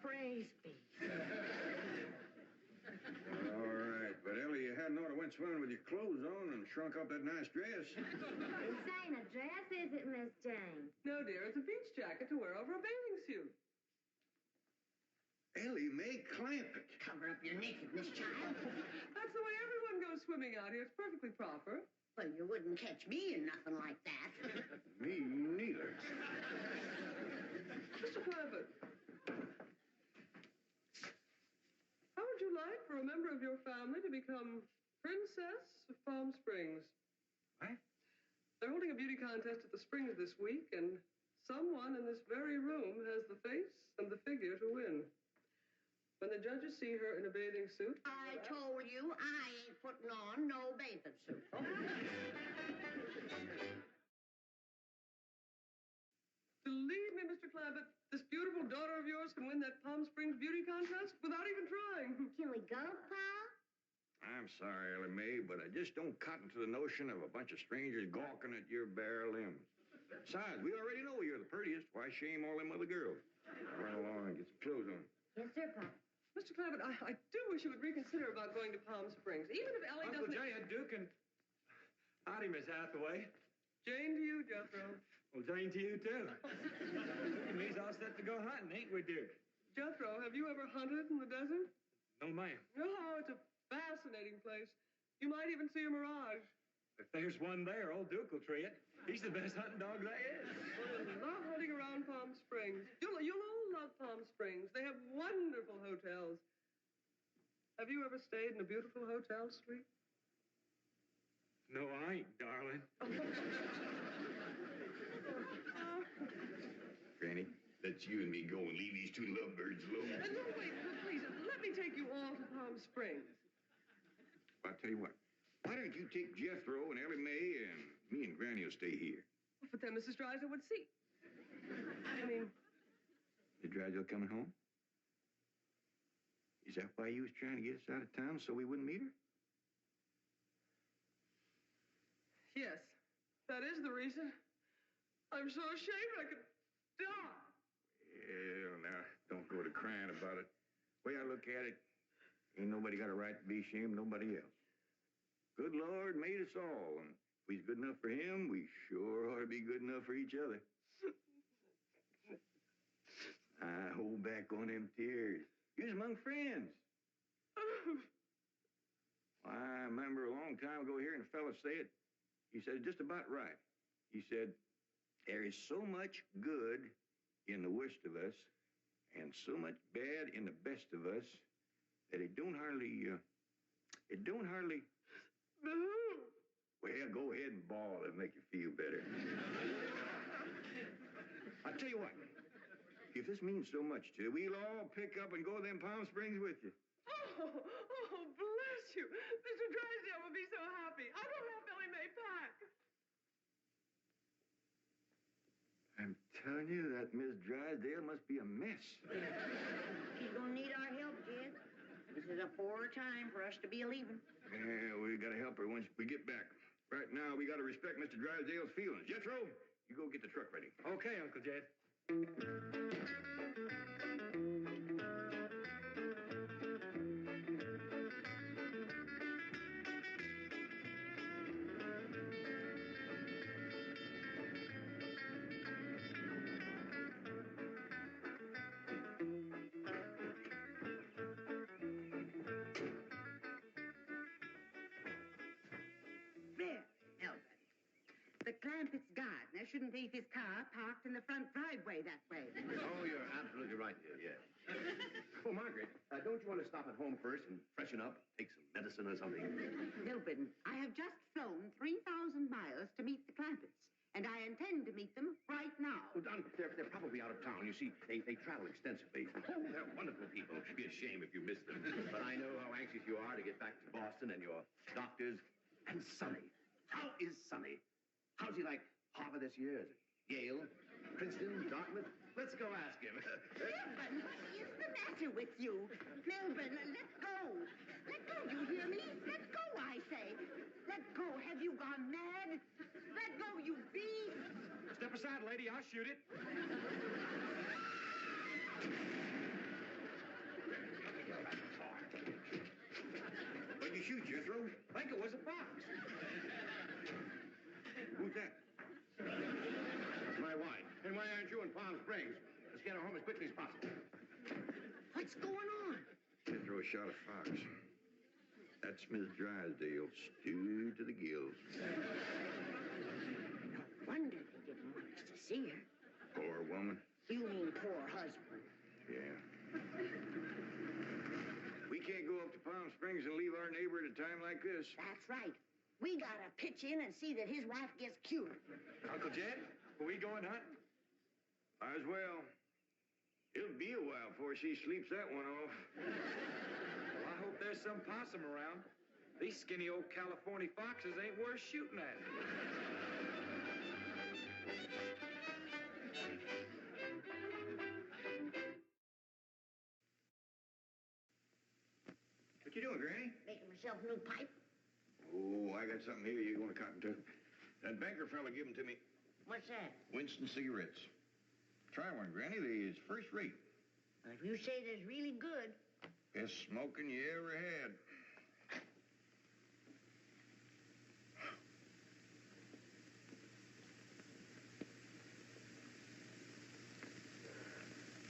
praise be. All right, but Ellie, you hadn't ought to went swimming with your clothes on and shrunk up that nice dress. This ain't a dress, is it, Miss Jane? No, dear, it's a beach jacket to wear over a bathing suit. Elly May Clampett. Cover up your nakedness, child. That's the way everyone goes swimming out here. It's perfectly proper. Well, you wouldn't catch me in nothing like that. Me neither. Mr. Clampett, how would you like for a member of your family to become Princess of Palm Springs? What? They're holding a beauty contest at the Springs this week, and someone in this very room has the face and the figure to win. When the judges see her in a bathing suit... I told you I ain't putting on no bathing suit. Believe me, Mr. Clampett, this beautiful daughter of yours can win that Palm Springs beauty contest without even trying. Can we go, Pa? I'm sorry, Elly May, but I just don't cotton to the notion of a bunch of strangers gawking at your bare limbs. Besides, we already know you're the prettiest. Why shame all them other girls? Run along and get some clothes on. Yes, sir, Pa. Mr. Clampett, I do wish you would reconsider about going to Palm Springs, even if Ellie Uncle doesn't... Jay and Duke and... Howdy, Miss Hathaway. Jane to you, Jethro. Well, Jane to you, too. Duke and me's all set to go hunting, ain't we, Duke? Jethro, have you ever hunted in the desert? No, ma'am. Oh, it's a fascinating place. You might even see a mirage. If there's one there, old Duke will tree it. He's the best hunting dog there is. Well, I love hunting around Palm Springs. You'll all love Palm Springs. They have wonderful hotels. Have you ever stayed in a beautiful hotel suite? No, I ain't, darling. Granny, the let you and me go and leave these two lovebirds alone. No, wait, please, let me take you all to Palm Springs. I'll tell you what. Why don't you take Jethro and Elly May, and me and Granny will stay here? But then Mrs. Drysdale would see. I mean... Is Drysdale coming home? Is that why you was trying to get us out of town, so we wouldn't meet her? Yes, that is the reason. I'm so ashamed I could die. Well, now, don't go to crying about it. The way I look at it, ain't nobody got a right to be ashamed of nobody else. Good Lord made us all, and if we's good enough for him, we sure ought to be good enough for each other. I hold back on them tears. You're among friends. I remember a long time ago hearing a fella say it. He said it just about right. He said, there is so much good in the worst of us and so much bad in the best of us that it don't hardly... Well, go ahead and bawl. It'll make you feel better. I'll tell you what. If this means so much to you, we'll all pick up and go to them Palm Springs with you. Oh, bless you. Mr. Drysdale would be so happy. I don't have Elly May back. I'm telling you, that Miss Drysdale must be a mess. She's gonna need our help, Jed. This is a poor time for us to be leaving. Yeah, we gotta help her once we get back. Right now, we gotta respect Mr. Drysdale's feelings. Jethro, you go get the truck ready. Okay, Uncle Jed. The Clampett's gardener shouldn't leave his car parked in the front driveway that way. Oh, you're absolutely right, dear, yes. Well, Margaret, don't you want to stop at home first and freshen up, take some medicine or something? Milburn, I have just flown 3,000 miles to meet the Clampetts, and I intend to meet them right now. Well, Don, they're probably out of town. You see, they travel extensively. Oh, they're wonderful people. It'd be a shame if you missed them. But I know how anxious you are to get back to Boston and your doctors. And Sonny. How is Sonny? How's he like Harvard this year? Is it Yale? Princeton? Dartmouth? Let's go ask him. Milburn, what is the matter with you? Milburn, let go. Let go, you hear me? Let go, I say. Let go. Have you gone mad? Let go, you beast. Step aside, lady. I'll shoot it. What'd you shoot, Jethro? I think it was a fox. Who's that? My wife. And why aren't you in Palm Springs? Let's get her home as quickly as possible. What's going on? Jethro shot a fox. That's Miss Drysdale, stewed to the gills. No wonder they didn't want us to see her. Poor woman. You mean poor husband. Yeah. We can't go up to Palm Springs and leave our neighbor at a time like this. That's right. We gotta pitch in and see that his wife gets cured. Uncle Jed, are we going hunting? Might as well. It'll be a while before she sleeps that one off. Well, I hope there's some possum around. These skinny old California foxes ain't worth shooting at. What you doing, Granny? Making myself a new pipe. Oh, I got something here you're going to cotton to. That banker fella gave them to me. What's that? Winston cigarettes. Try one, Granny. They's first rate. If you say they're really good. Best smoking you ever had.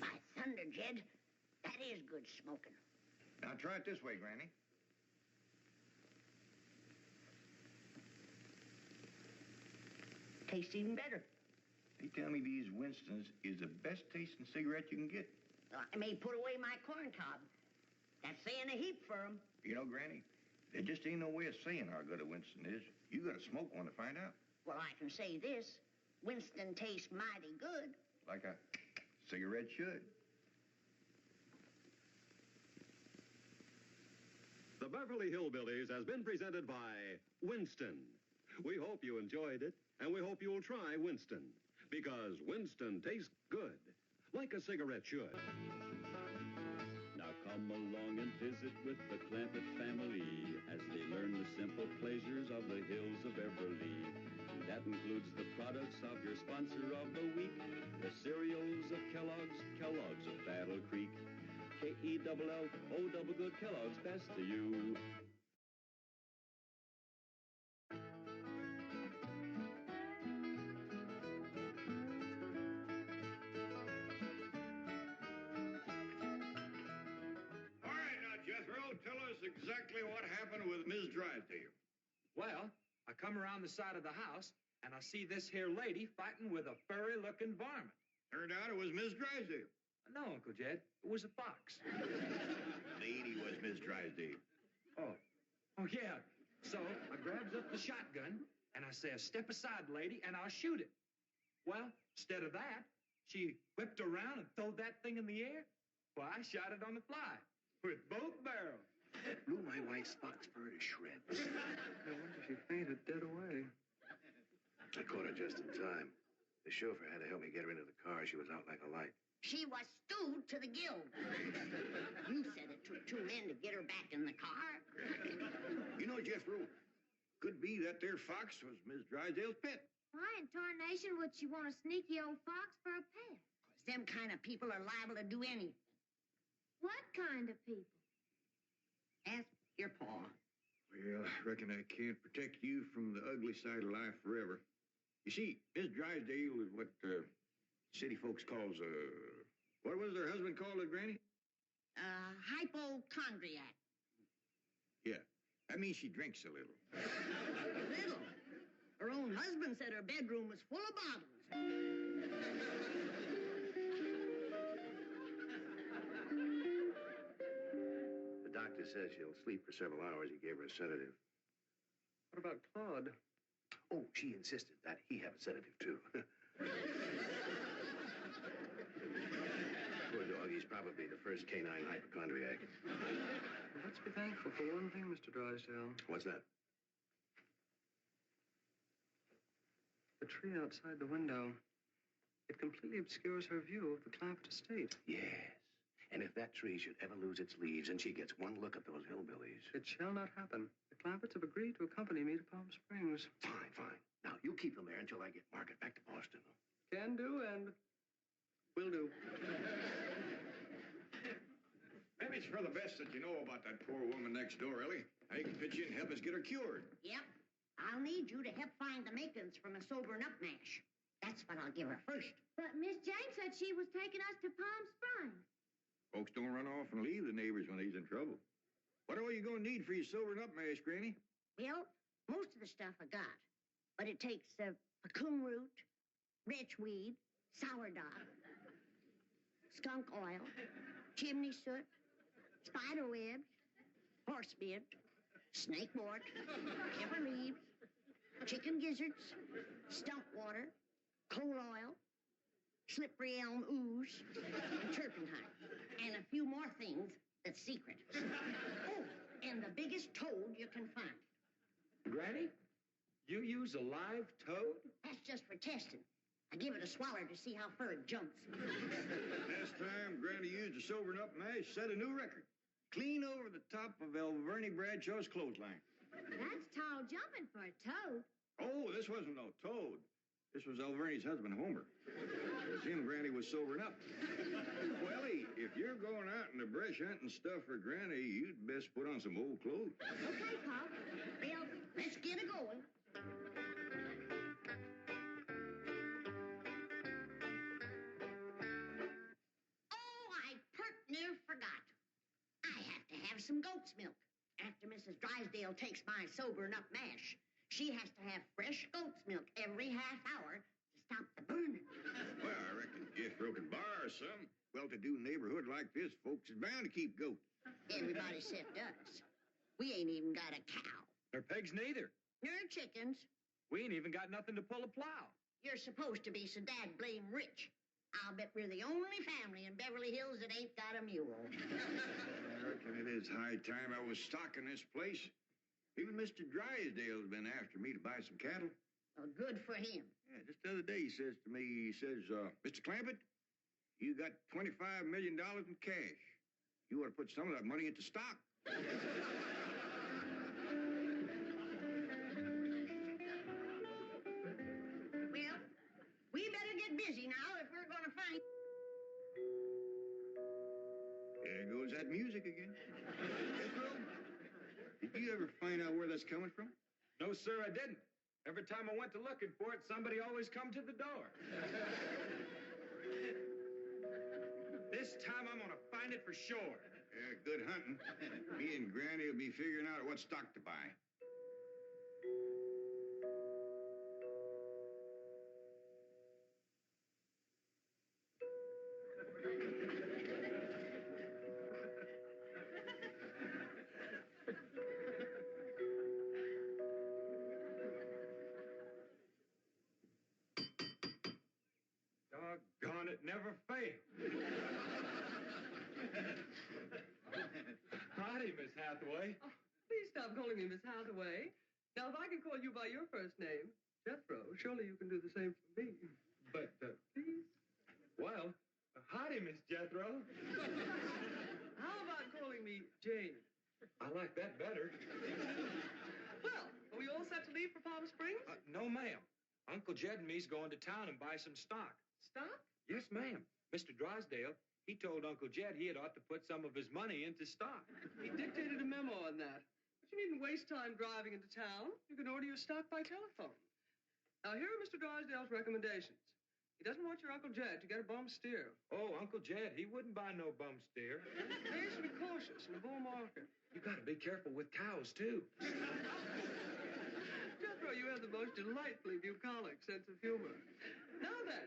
By thunder, Jed, that is good smoking. Now try it this way, Granny. Tastes even better. They tell me these Winstons is the best tasting cigarette you can get. I may put away my corn cob. That's saying a heap for 'em. You know, Granny, there just ain't no way of saying how good a Winston is. You gotta smoke one to find out. Well, I can say this. Winston tastes mighty good. Like a Cigarette should. The Beverly Hillbillies has been presented by Winston. We hope you enjoyed it, and we hope you'll try Winston, because Winston tastes good, like a cigarette should. Now come along and visit with the Clampett family as they learn the simple pleasures of the hills of Beverly. That includes the products of your sponsor of the week, the cereals of Kellogg's, Kellogg's of Battle Creek. K-E-double-L-O double good Kellogg's, best to you. All right, now, Jethro, tell us exactly what happened with Miss Drysdale. Well, I come around the side of the house, and I see this here lady fighting with a furry-looking varmint. Turned out it was Miss Drysdale. No, Uncle Jed, it was a fox. Lady was Miss Drysdale. Oh, yeah. So I grabs up the shotgun, and I says, "Step aside, lady, and I'll shoot it." Well, instead of that, she whipped around and threw that thing in the air. Well, I shot it on the fly with both barrels. Blew my wife's fox fur to shreds. I wonder if she fainted dead away. I caught her just in time. The chauffeur had to help me get her into the car. She was out like a light. She was stewed to the gills. You said it took 2 men to get her back in the car. You know, Jethro, could be that there fox was Miss Drysdale's pet. Why in tarnation would she want a sneaky old fox for a pet? Them kind of people are liable to do anything. What kind of people? Ask your pa. Well, I reckon I can't protect you from the ugly side of life forever. You see, Miss Drysdale is what city folks calls what was her husband called it, Granny? Hypochondriac. Yeah, that means she drinks a little. Little. Her own husband said her bedroom was full of bottles. The doctor says she'll sleep for several hours. He gave her a sedative. What about Claude? Oh, she insisted that he have a sedative, too. Poor dog, he's probably the first canine hypochondriac. Well, let's be thankful for one thing, Mr. Drysdale. What's that? The tree outside the window. It completely obscures her view of the Clampett estate. Yes. And if that tree should ever lose its leaves and she gets one look at those hillbillies... It shall not happen. The Clampetts have agreed to accompany me to Palm Springs. Fine, fine. Now, you keep them there until I get Margaret back to Boston. Can do and will do. Maybe it's for the best that you know about that poor woman next door, Ellie. Now you can pitch in and help us get her cured. Yep. I'll need you to help find the makings from a sobering up mash. That's what I'll give her first. But Miss Jane said she was taking us to Palm Springs. Folks don't run off and leave the neighbors when he's in trouble. What are you going to need for your sobering up mash, Granny? Well, most of the stuff I got. But it takes pecan root, wretchweed, sourdough, skunk oil, chimney soot, spider webs, horsebeard, snake wort, pepper leaves, chicken gizzards, stump water, coal oil, slippery elm ooze, and turpentine, and a few more things that's secret. Oh, and the biggest toad you can find. Granny, you use a live toad? That's just for testing. I give it a swaller to see how far it jumps. Last time Granny used a sobering up mash, set a new record. Clean over the top of Alverny Bradshaw's clothesline. That's tall jumping for a toad. Oh, this wasn't no toad. This was Alverny's husband, Homer. It was him Granny was sobering up. Welly, if you're going out in the brush hunting stuff for Granny, you'd best put on some old clothes. Okay, Pop. Well, let's get it going. Oh, I pert near forgot. I have to have some goat's milk. After Mrs. Drysdale takes my sobering up mash, she has to have fresh goat's milk every half hour to stop the burning. Well, I reckon Jethro can borrow some. Well-to-do neighborhood like this, folks is bound to keep goats. Everybody except us. We ain't even got a cow. Or pigs neither. Nor chickens. We ain't even got nothing to pull a plow. You're supposed to be so dad blame rich. I'll bet we're the only family in Beverly Hills that ain't got a mule. I reckon it is high time I was stocking this place. Even Mr. Drysdale's been after me to buy some cattle. Well, good for him. Yeah, just the other day he says to me, Mr. Clampett, you got $25 million in cash. You ought to put some of that money into stock. Well, we better get busy now if we're going to find... There goes that music again. Jethro, did you ever find out where that's coming from? No, sir, I didn't. Every time I went to looking for it, somebody always come to the door. This time I'm gonna find it for sure. Yeah, good hunting. Me and Granny will be figuring out what stock to buy. Doggone it, never failed. Howdy, Miss Hathaway. Oh, please stop calling me Miss Hathaway. Now, if I can call you by your first name, Jethro, surely you can do the same for me. But, Please? well, howdy, Miss Jethro. How about calling me Jane? I like that better. Well, are we all set to leave for Palm Springs? No, ma'am. Uncle Jed and me's going to town and buy some stock. Stock? Yes, ma'am. Mr. Drysdale, he told Uncle Jed he had ought to put some of his money into stock. He dictated a memo on that. But you needn't waste time driving into town. You can order your stock by telephone. Now, here are Mr. Drysdale's recommendations. He doesn't want your Uncle Jed to get a bum steer. Oh, Uncle Jed, he wouldn't buy no bum steer. He should be cautious in the bull market. You gotta be careful with cows, too. Jethro, you have the most delightfully bucolic sense of humor. Now then,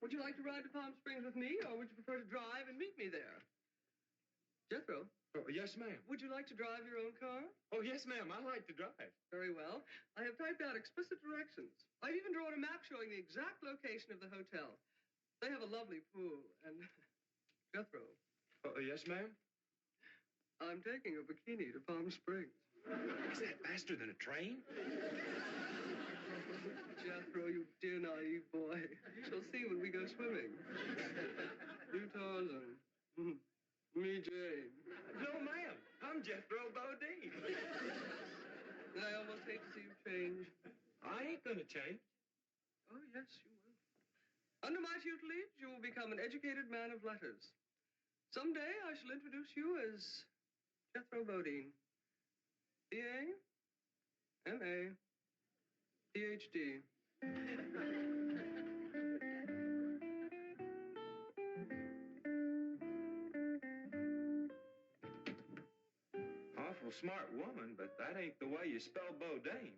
would you like to ride to Palm Springs with me, or would you prefer to drive and meet me there? Jethro? Oh, yes, ma'am. Would you like to drive your own car? Oh, yes, ma'am. I like to drive. Very well. I have typed out explicit directions. I've even drawn a map showing the exact location of the hotel. They have a lovely pool, and... Jethro. Oh, yes, ma'am? I'm taking a bikini to Palm Springs. Is that faster than a train? Jethro, you dear naive boy. You shall see when we go swimming. You Tarzan. Me Jane. No, ma'am. I'm Jethro Bodine. I almost hate to see you change. I ain't gonna change. Oh, yes, you will. Under my tutelage, you will become an educated man of letters. Someday I shall introduce you as Jethro Bodine. B.A., M.A., Ph.D. Awful smart woman, but that ain't the way you spell Bodine.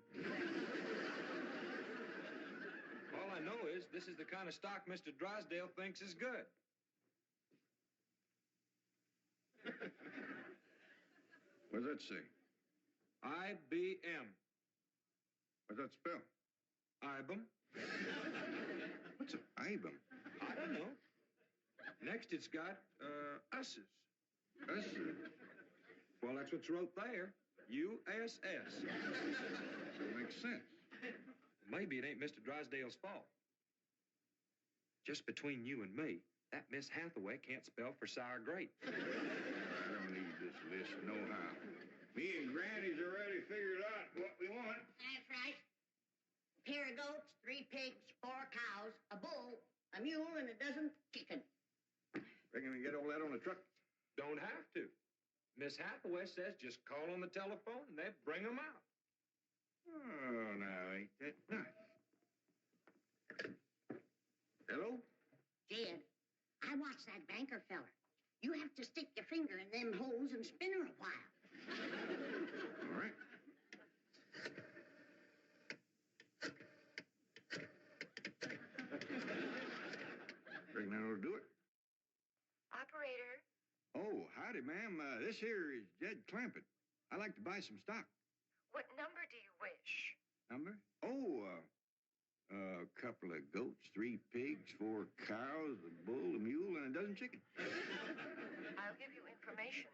All I know is this is the kind of stock Mr. Drysdale thinks is good. What does that say? IBM. What's that spell? IBM. What's an IBM? I don't know. Next, it's got, S's. Us's. Well, that's what's wrote there. U-S-S. That makes sense. Maybe it ain't Mr. Drysdale's fault. Just between you and me, that Miss Hathaway can't spell for sour grape. I don't need this list nohow. Me and Granny's already figured out what we want. That's right. A pair of goats, 3 pigs, 4 cows, a bull, a mule, and a dozen chickens. Reckon we can get all that on the truck? Don't have to. Miss Hathaway says just call on the telephone and they bring them out. Oh, now, ain't that nice? Hello? Jed, I watched that banker feller. You have to stick your finger in them holes and spin her a while. All right. Reckon that ought to do it. Operator. Oh, howdy, ma'am. This here is Jed Clampett. I'd like to buy some stock. What number do you wish? Number? Oh, A couple of goats, 3 pigs, 4 cows, a bull, a mule, and a dozen chickens. I'll give you information.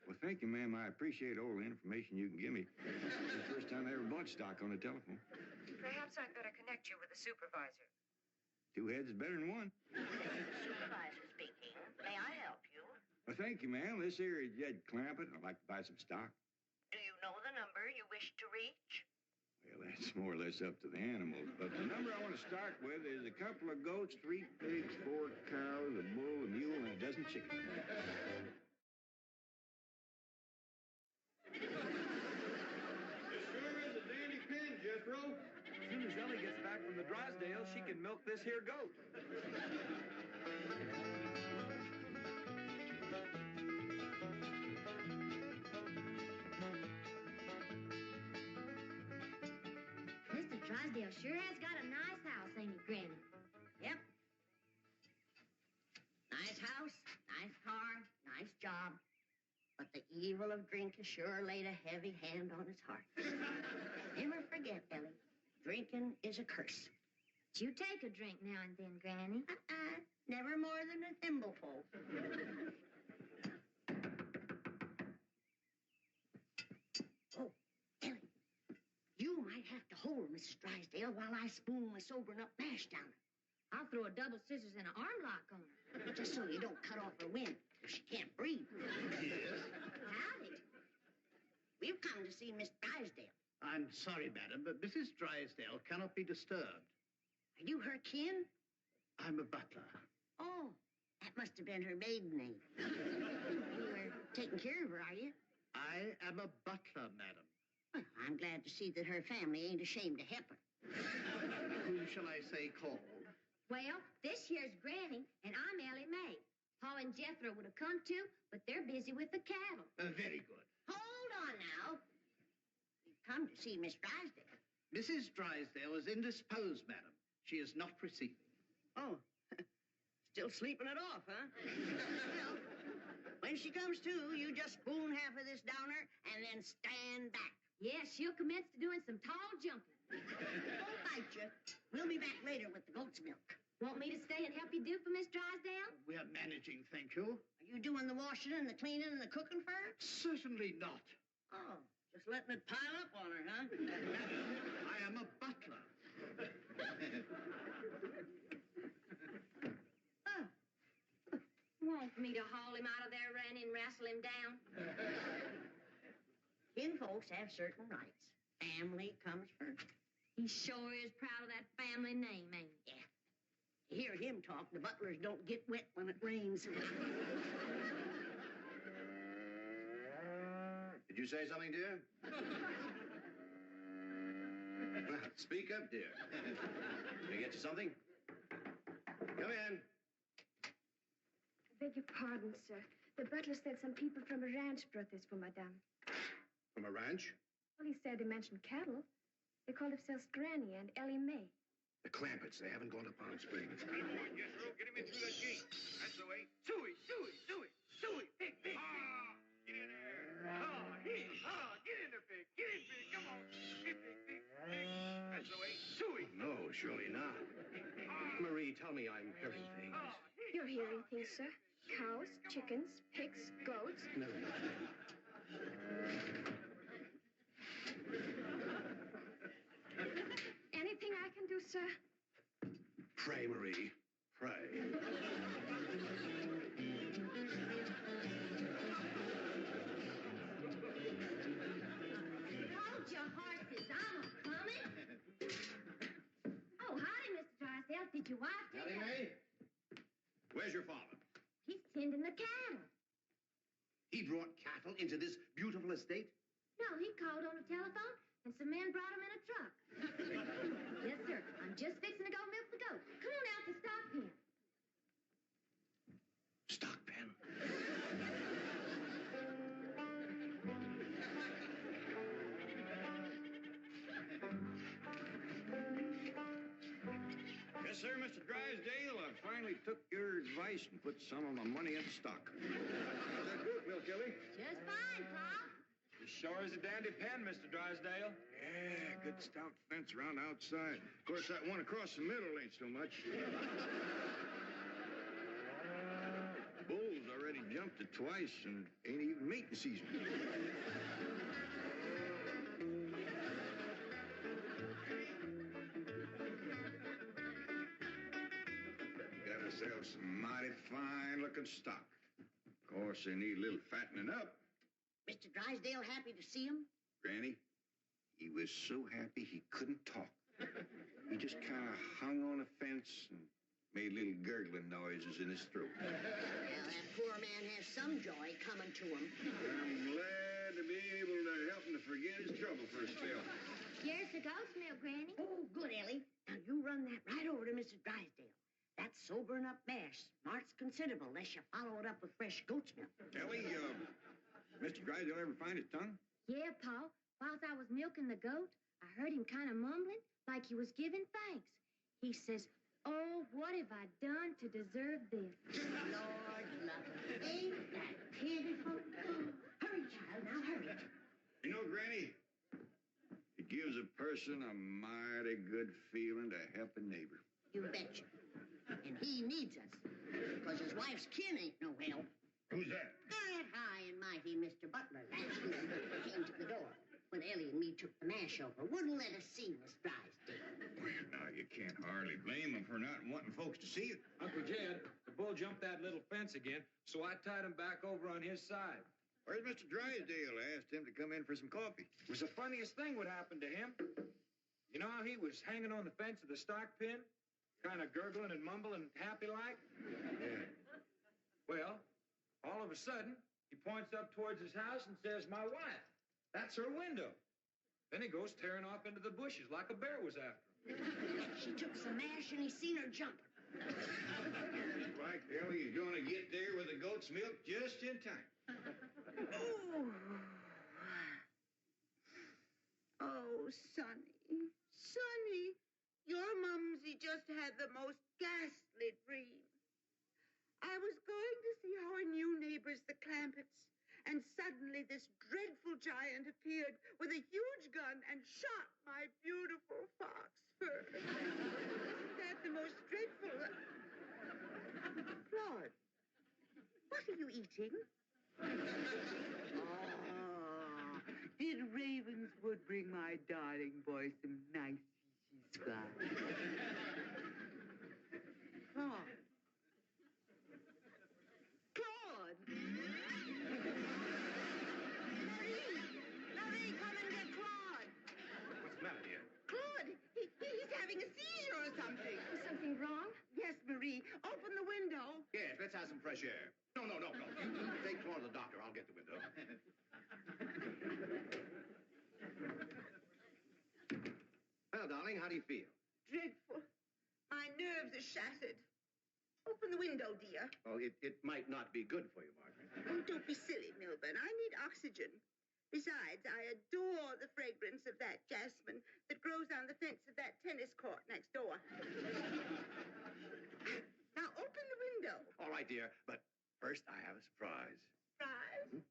Well, thank you, ma'am. I appreciate all the information you can give me. It's the first time I ever bought stock on the telephone. Perhaps I'd better connect you with the supervisor. 2 heads is better than 1. Supervisor speaking. May I help you? Well, thank you, ma'am. This here is Jed Clampett. I'd like to buy some stock. Do you know the number you wish to reach? Well, that's more or less up to the animals. But the number I want to start with is a couple of goats, 3 pigs, 4 cows, a bull, a mule, and a dozen chickens. This sure is a dandy pen, Jethro. As soon as Elly gets back from the Drysdale, she can milk this here goat. Mr. Drysdale sure has got a nice house, ain't he, Granny? Yep. Nice house, nice car, nice job. But the evil of drink has sure laid a heavy hand on his heart. Never forget, Elly. Drinking is a curse. But you take a drink now and then, Granny. Never more than a thimbleful. Oh, Elly. You might have to hold Mrs. Drysdale while I spoon my sobering up mash down her. I'll throw a double scissors and an arm lock on her. Just so you don't cut off her wind, if she can't breathe. Yes? Howdy. We've come to see Miss Drysdale. I'm sorry, madam, but Mrs. Drysdale cannot be disturbed. Are you her kin? I'm a butler. Oh, that must have been her maiden name. You were taking care of her, are you? I am a butler, madam. Well, I'm glad to see that her family ain't ashamed to help her. Who shall I say called? Well, this here's Granny, and I'm Elly May. Pa and Jethro would have come too, but they're busy with the cattle. Very good. Hold on now. We've come to see Miss Drysdale. Mrs. Drysdale is indisposed, madam. She is not receiving. Oh, still sleeping it off, huh? Well, when she comes to, you just spoon half of this down her and then stand back. Yeah, she'll commence to doing some tall jumping. Don't bite you. We'll be back later with the goat's milk. Want me to stay and help you do for Miss Drysdale? We are managing, thank you. Are you doing the washing and the cleaning and the cooking for her? Certainly not. Oh, just letting it pile up on her, huh? I am a butler. Oh. Want me to haul him out of there, Randy, and wrestle him down? Kin folks have certain rights. Family comes first. He sure is proud of that family name, ain't he? Yeah. To hear him talk, the butlers don't get wet when it rains. Did you say something, dear? Speak up, dear. Can I get you something? Come in. I beg your pardon, sir. The butler said some people from a ranch brought this for Madame. From a ranch? Well, he said they mentioned cattle. They call themselves Granny and Elly May. The Clampetts. They haven't gone to Palm Springs. Come on, Jethro. Get him in through that gate. That's the way. Suey, pig, pig. Ah! Get in there. Get in there, pig. Get in, pig. Come on. Pig. That's the way. Suey. No, surely not. Marie, tell me I'm hearing things. You're hearing things, sir. Cows, chickens, pigs, goats. No. Anything I can do, sir? Pray, Marie. Pray. Hold your horses, I'm a-coming. Oh, howdy, Mr. Drysdale. Did your wife take Elly May? Where's your father? He's tending the cattle. He brought cattle into this beautiful estate? No, he called on the telephone, and some men brought him in a truck. Yes, sir. I'm just fixing to go milk the goat. Come on out to stock pen. Stock pen? Yes, sir, Mr. Drysdale. I finally took your advice and put some of my money in stock. How's that goat milk, Elly? Just fine, Pa. It sure is a dandy pen, Mr. Drysdale. Yeah, good stout fence around outside. Of course, that one across the middle ain't so much. Bulls already jumped it twice and ain't even mating season. Got ourselves some mighty fine-looking stock. Of course, they need a little fattening up. Mr. Drysdale happy to see him? Granny, he was so happy he couldn't talk. He just kind of hung on a fence and made little gurgling noises in his throat. Well, that poor man has some joy coming to him. I'm glad to be able to help him to forget his trouble for a spell. Here's the goat's milk, Granny. Oh, good, Ellie. Now, you run that right over to Mrs. Drysdale. That sobering up mash smarts considerable unless you follow it up with fresh goat's milk. Ellie, Mr. Drysdale ever find his tongue? Yeah, Pa. Whilst I was milking the goat, I heard him kind of mumbling like he was giving thanks. He says, "Oh, what have I done to deserve this?" Lord love him. Ain't that pitiful? Hurry, child, now hurry. You know, Granny, it gives a person a mighty good feeling to help a neighbor. You betcha. And he needs us, because his wife's kin ain't no help. Who's that? That high and mighty Mr. Butler last night came to the door when Ellie and me took the mash over. Wouldn't let us see Miss Drysdale. Well, now, you can't hardly blame him for not wanting folks to see it. Uncle Jed, the bull jumped that little fence again, so I tied him back over on his side. Where's Mr. Drysdale? I asked him to come in for some coffee. It was the funniest thing what happened to him. You know how he was hanging on the fence of the stock pen, kind of gurgling and mumbling happy-like? Yeah. Well, all of a sudden, he points up towards his house and says, "My wife, that's her window." Then he goes tearing off into the bushes like a bear was after him. She took some mash and he seen her jumping. Looks like Ellie is going to get there with the goat's milk just in time. Oh, Sonny, Sonny, your mumsy just had the most ghastly dream. I was going to see our new neighbors, the Clampetts, and suddenly this dreadful giant appeared with a huge gun and shot my beautiful fox fur. Isn't that the most dreadful... Claude, what are you eating? Did Ravenswood bring my darling boy some nice scraps? Claude. Claude! Marie, come and get Claude. What's the matter, dear? Claude, he's having a seizure or something. Is something wrong? Yes, Marie. Open the window. Yes, let's have some fresh air. No. You take Claude to the doctor. I'll get the window. Well, darling, how do you feel? Dreadful. My nerves are shattered. Open the window, dear. Well, it might not be good for you, Margaret. Oh, don't be silly, Milburn. I need oxygen. Besides, I adore the fragrance of that jasmine that grows on the fence of that tennis court next door. Now, open the window. All right, dear, but first I have a surprise. Surprise?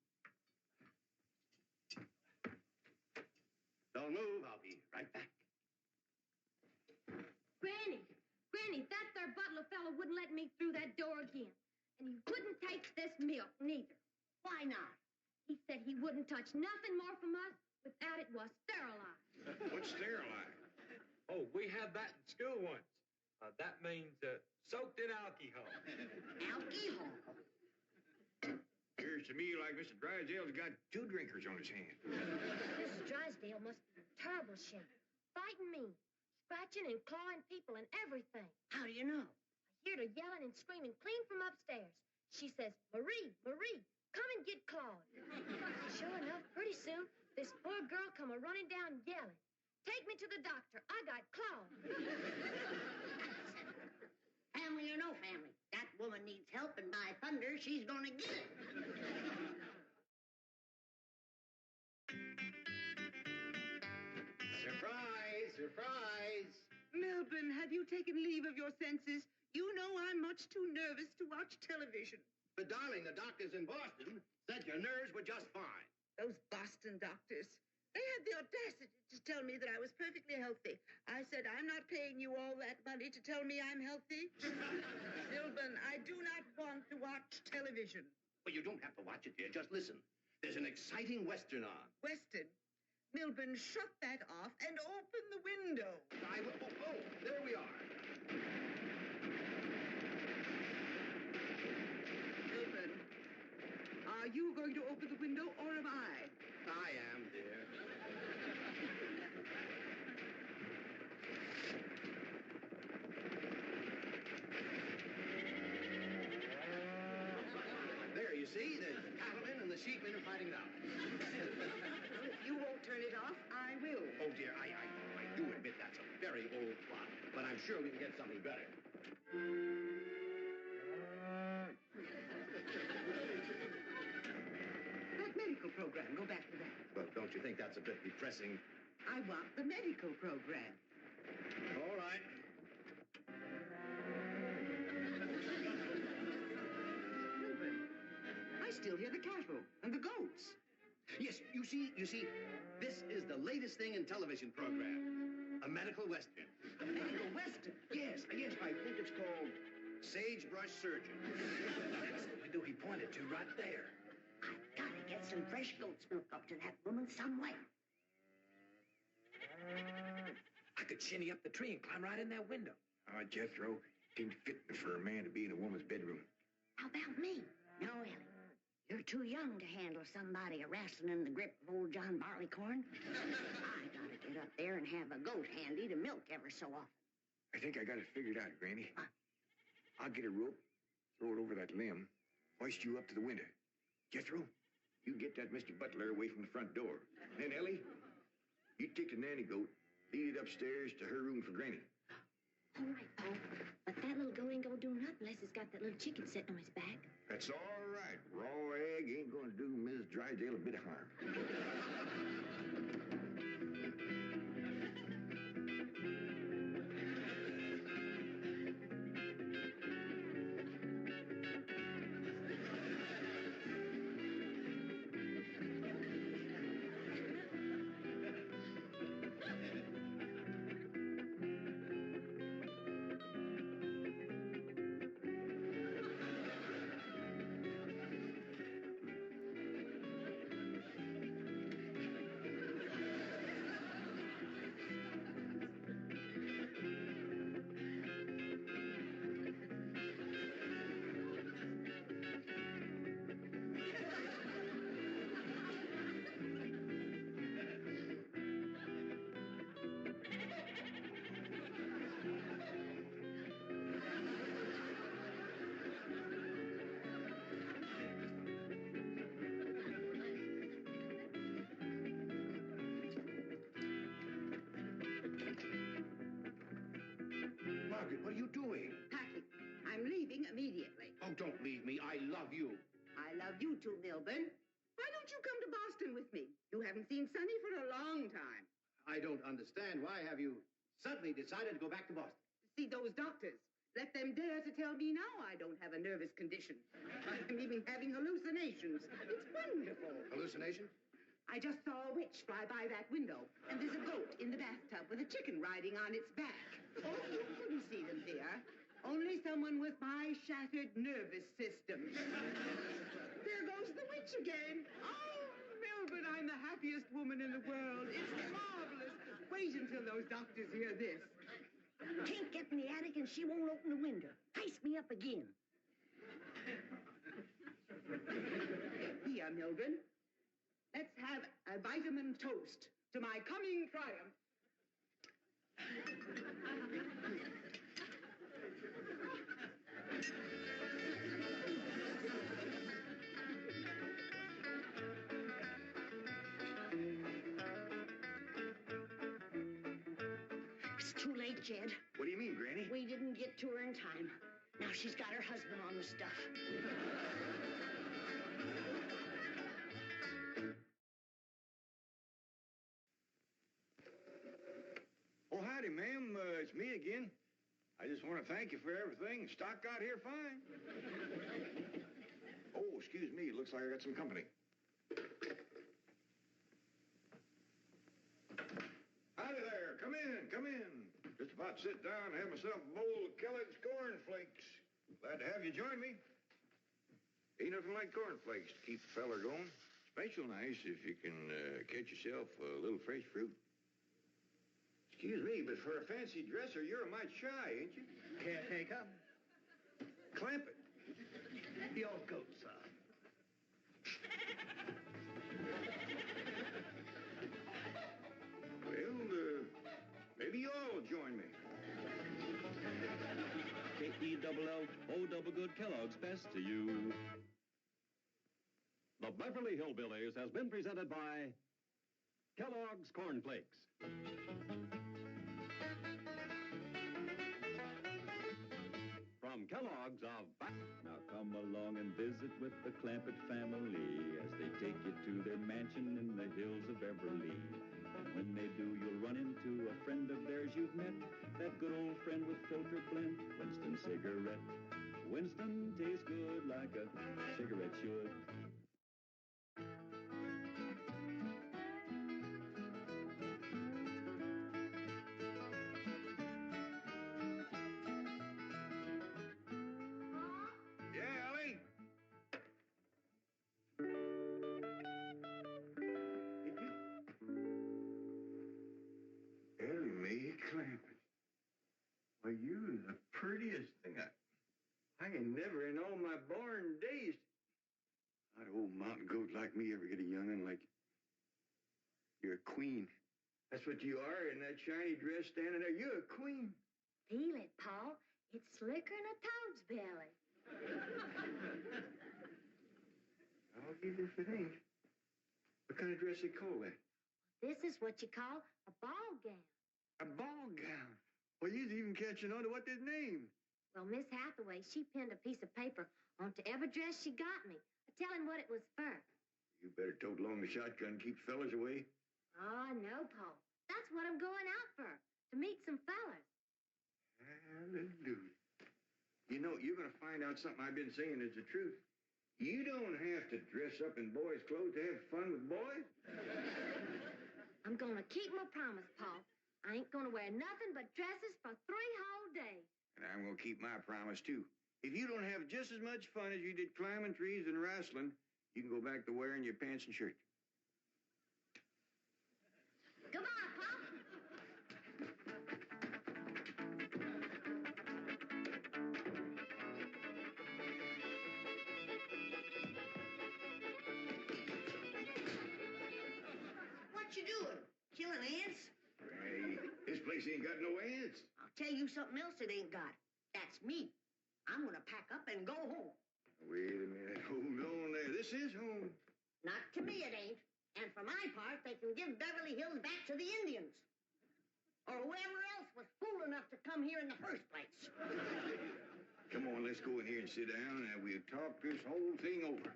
Don't move. I'll be right back. Granny, that there butler fellow wouldn't let me through that door again. And he wouldn't take this milk, neither. Why not? He said he wouldn't touch nothing more from us without it was sterilized. What's sterilized? Oh, we had that in school once. That means soaked in alcohol. Alcohol? Appears to me like Mr. Drysdale's got two drinkers on his hands. Mrs. Drysdale must be in terrible shape. Fighting me, scratching and clawing people and everything. How do you know? I heard her yelling and screaming clean from upstairs. She says, Marie, come and get Claude. Sure enough, pretty soon, this poor girl come a-running down yelling. Take me to the doctor. I got Claude. Family or no family, that woman needs help, and by thunder, she's gonna get it. Surprise! Milburn, have you taken leave of your senses? You know I'm much too nervous to watch television. But, darling, the doctors in Boston said your nerves were just fine. Those Boston doctors. They had the audacity to tell me that I was perfectly healthy. I said, I'm not paying you all that money to tell me I'm healthy. Milburn, I do not want to watch television. Well, you don't have to watch it, dear. Just listen. There's an exciting Western on. Weston, Milburn, shut that off and open the window. There we are. Milburn, are you going to open the window or am I? I am, dear. There, you see? The cattlemen and the sheepmen are fighting it out. Well, if you won't turn it off, I will. Oh, dear, I do admit that's a very old clock, but I'm sure we can get something better. That medical program, go back to that. Well, don't you think that's a bit depressing? I want the medical program. All right. Milburn, I still hear the cattle and the goats. Yes, you see, this is the latest thing in television program. A medical western. A medical western? Yes, I think it's called Sagebrush Surgeon. That's the window he pointed to right there. I've got to get some fresh goat's milk up to that woman somewhere. I could shinny up the tree and climb right in that window. Jethro, it ain't fitting for a man to be in a woman's bedroom. How about me? No, Ellie. You're too young to handle somebody wrestling in the grip of old John Barleycorn. I gotta get up there and have a goat handy to milk ever so often. I think I got it figured out, Granny. I'll get a rope, throw it over that limb, hoist you up to the window. Jethro, you get that Mr. Butler away from the front door. Then, Ellie, you take the nanny goat, lead it upstairs to her room for Granny. All right, Pa. But that little goat ain't gonna do nothing unless it's got that little chicken sitting on his back. That's all right. Raw egg ain't gonna do Mrs. Drysdale a bit of harm. Margaret, what are you doing? Packing. I'm leaving immediately. Oh, don't leave me. I love you. I love you too, Milburn. Why don't you come to Boston with me? You haven't seen Sonny for a long time. I don't understand. Why have you suddenly decided to go back to Boston? See those doctors. Let them dare to tell me now I don't have a nervous condition. I'm even having hallucinations. It's wonderful. Hallucination? I just saw a witch fly by that window, and there's a goat in the bathtub with a chicken riding on its back. Oh, you couldn't see them, dear. Only someone with my shattered nervous system. There goes the witch again. Oh, Milburn, I'm the happiest woman in the world. It's marvelous. Wait until those doctors hear this. Can't get in the attic and she won't open the window. Ice me up again. Here, Milburn. Let's have a vitamin toast to my coming triumph. It's too late, Jed. What do you mean, Granny? We didn't get to her in time. Now she's got her husband on the stuff. Oh, howdy, ma'am. It's me again. I just want to thank you for everything. Stock got here fine. Oh, excuse me. Looks like I got some company. sit down and have myself a bowl of Kellogg's cornflakes. Glad to have you join me. Ain't nothing like cornflakes to keep a feller going. Special nice if you can catch yourself a little fresh fruit. Excuse me, but for a fancy dresser, you're a mite shy, ain't you? Caretaker, Clampett. your goat, sir. Well, maybe you all will join me. K-E-double-L-O double good Kellogg's best to you. The Beverly Hillbillies has been presented by Kellogg's Corn Flakes. From Kellogg's of... Now come along and visit with the Clampett family as they take you to their mansion in the hills of Beverly. And when they do, you'll run into a friend of theirs you've met, that good old friend with filter blend, Winston Cigarette. Winston tastes good like a cigarette should. Yeah, Ellie? Elly May Clampett. Why, you the prettiest thing I ain't never in all my born days. How'd an old mountain goat like me ever get a young'un like you? You're a queen. That's what you are in that shiny dress standing there. You're a queen. Feel it, Paul. It's slicker than a toad's belly. I'll give you if it ain't. What kind of dress they call that? This is what you call a ball gown. A ball gown. Well, you's even catching on to what they's named. Well, Miss Hathaway, she pinned a piece of paper onto every dress she got me, telling what it was for. You better tote along the shotgun and keep fellas away. Oh, no, Paul. That's what I'm going out for, to meet some fellas. Hallelujah. You know, you're going to find out something I've been saying is the truth. You don't have to dress up in boys' clothes to have fun with boys. I'm going to keep my promise, Paul. I ain't going to wear nothing but dresses for 3 whole days. And I'm going to keep my promise, too. If you don't have just as much fun as you did climbing trees and wrestling, you can go back to wearing your pants and shirt. Goodbye, Paul. What you doing? Killing ants? Hey, this place ain't got no ants. I'll tell you something else it ain't got. That's me. I'm gonna pack up and go home. Wait a minute. Hold on there. This is home. Not to me it ain't. And for my part, they can give Beverly Hills back to the Indians. Or whoever else was fool enough to come here in the first place. Come on, let's go in here and sit down and we'll talk this whole thing over.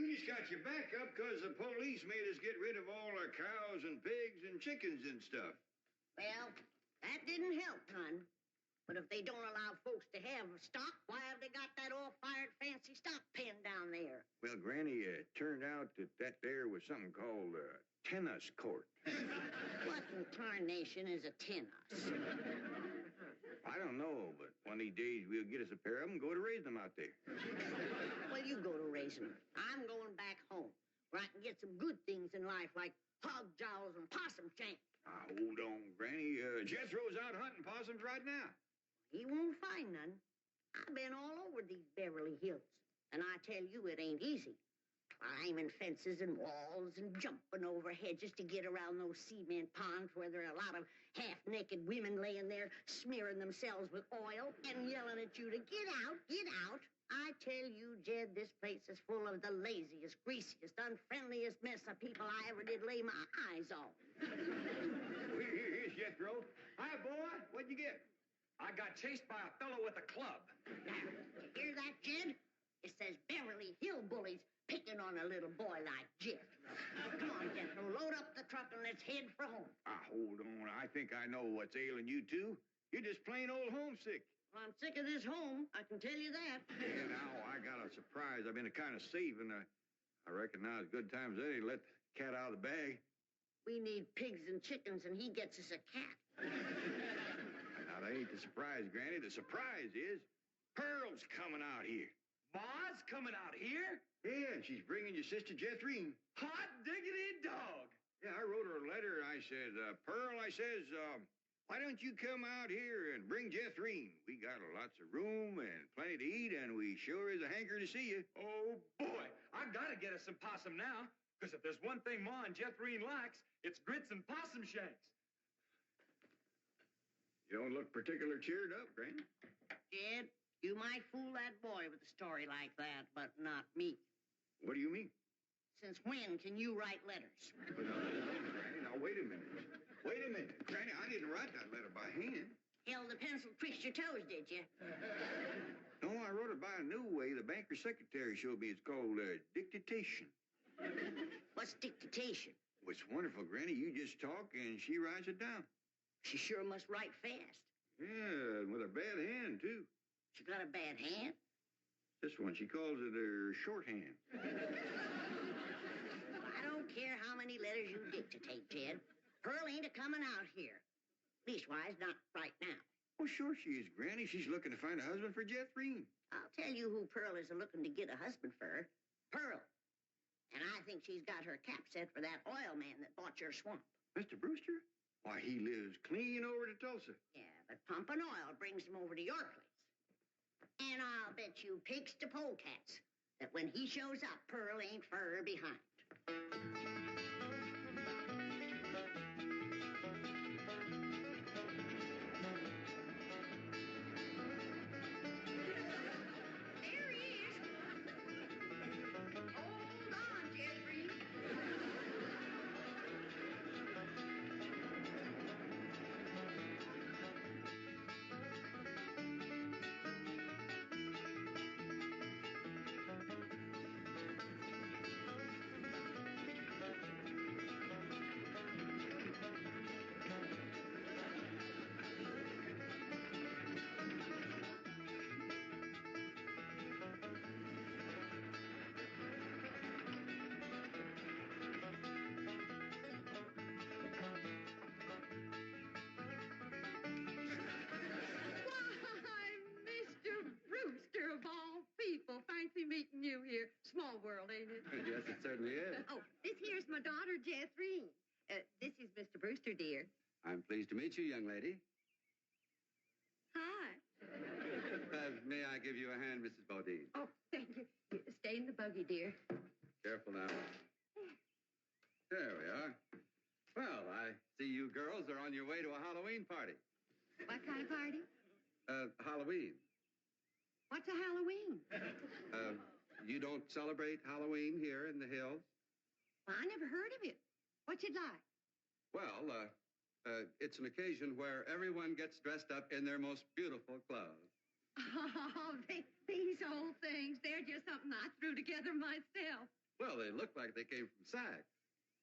You just got your back up because the police made us get rid of all our cows and pigs and chickens and stuff. Well, that didn't help, hon. But if they don't allow folks to have stock, why have they got that all-fired fancy stock pen down there? Well, Granny, it turned out that there was something called a tennis court. What in tarnation is a tennis? I don't know, but one of these days we'll get us a pair of them and go to raise them out there. Well, you go to raising them. I'm going back home, where I can get some good things in life, like hog jowls and possum shanks. Hold on, Granny. Jethro's out hunting possums right now. He won't find none. I've been all over these Beverly Hills, and I tell you it ain't easy. Climbing fences and walls and jumping over hedges to get around those cement ponds where there are a lot of half-naked women laying there smearing themselves with oil and yelling at you to get out, get out. I tell you, Jed, this place is full of the laziest, greasiest, unfriendliest mess of people I ever did lay my eyes on. Here's Jethro. Hi, boy. What'd you get? I got chased by a fellow with a club. Now, you hear that, Jed? It says Beverly Hillbillies picking on a little boy like Jethro. Come on, Jethro, load up the truck and let's head for home. Hold on. I think I know what's ailing you two. You're just plain old homesick. Well, I'm sick of this home, I can tell you that. Yeah, now, I got a surprise. I've been kind of saving. I reckon now's good times any to let the cat out of the bag. We need pigs and chickens, and he gets us a cat. Now, there ain't the surprise, Granny. The surprise is Pearl's coming out here. Ma's coming out here? Yeah, and she's bringing your sister Jethrine. Hot diggity dog. Yeah, I wrote her a letter. I said, Pearl, I says, why don't you come out here and bring Jethrine? We got lots of room and plenty to eat, and we sure is a hanker to see you. Oh, boy. I gotta get us some possum now, because if there's one thing Ma and Jethrine likes, it's grits and possum shanks. You don't look particular cheered up, Granny. Jed, you might fool that boy with a story like that, but not me. What do you mean? Since when can you write letters? Granny, now wait a minute. Wait a minute. Granny, I didn't write that letter by hand. Held the pencil twist your toes, did you? No, I wrote it by a new way. The banker's secretary showed me. It's called dictation. What's dictation? Well, it's wonderful, Granny. You just talk and she writes it down. She sure must write fast. Yeah, with a bad hand, too. She got a bad hand? This one, she calls it her shorthand. I don't care how many letters you dictate, Jed. Pearl ain't a-coming out here. Leastwise, not right now. Oh, sure she is, Granny. She's looking to find a husband for Jethrine. I'll tell you who Pearl is looking to get a husband for. Pearl. And I think she's got her cap set for that oil man that bought your swamp. Mr. Brewster? Why, he lives clean over to Tulsa. Yeah, but pumping oil brings him over to your place. And I'll bet you pigs to polecats that when he shows up, Pearl ain't far behind. There he is. Hold on, Jeffrey. Fancy meeting you here. Small world, ain't it? Yes, it certainly is. Oh, this here's my daughter, Jethrine. This is Mr. Brewster, dear. I'm pleased to meet you, young lady. Hi. May I give you a hand, Mrs. Bodine? Oh, thank you. Stay in the buggy, dear. Careful now. There we are. Well, I see you girls are on your way to a Halloween party. What kind of party? Halloween. What's a Halloween? You don't celebrate Halloween here in the hills? I never heard of it. What's it like? Well, it's an occasion where everyone gets dressed up in their most beautiful clothes. Oh, these old things, they're just something I threw together myself. Well, they look like they came from Saks.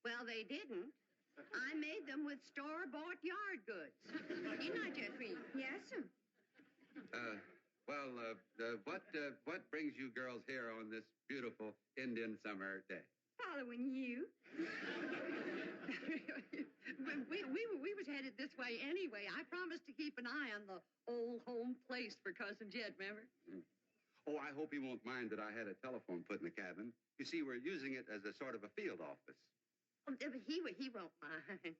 Well, they didn't. I made them with store-bought yard goods. Didn't I, Jeffrey? Yes, sir. What brings you girls here on this beautiful Indian summer day? Following you. we was headed this way anyway. I promised to keep an eye on the old home place for Cousin Jed, remember? Mm. Oh, I hope he won't mind that I had a telephone put in the cabin. You see, we're using it as a sort of a field office. Oh, he won't mind.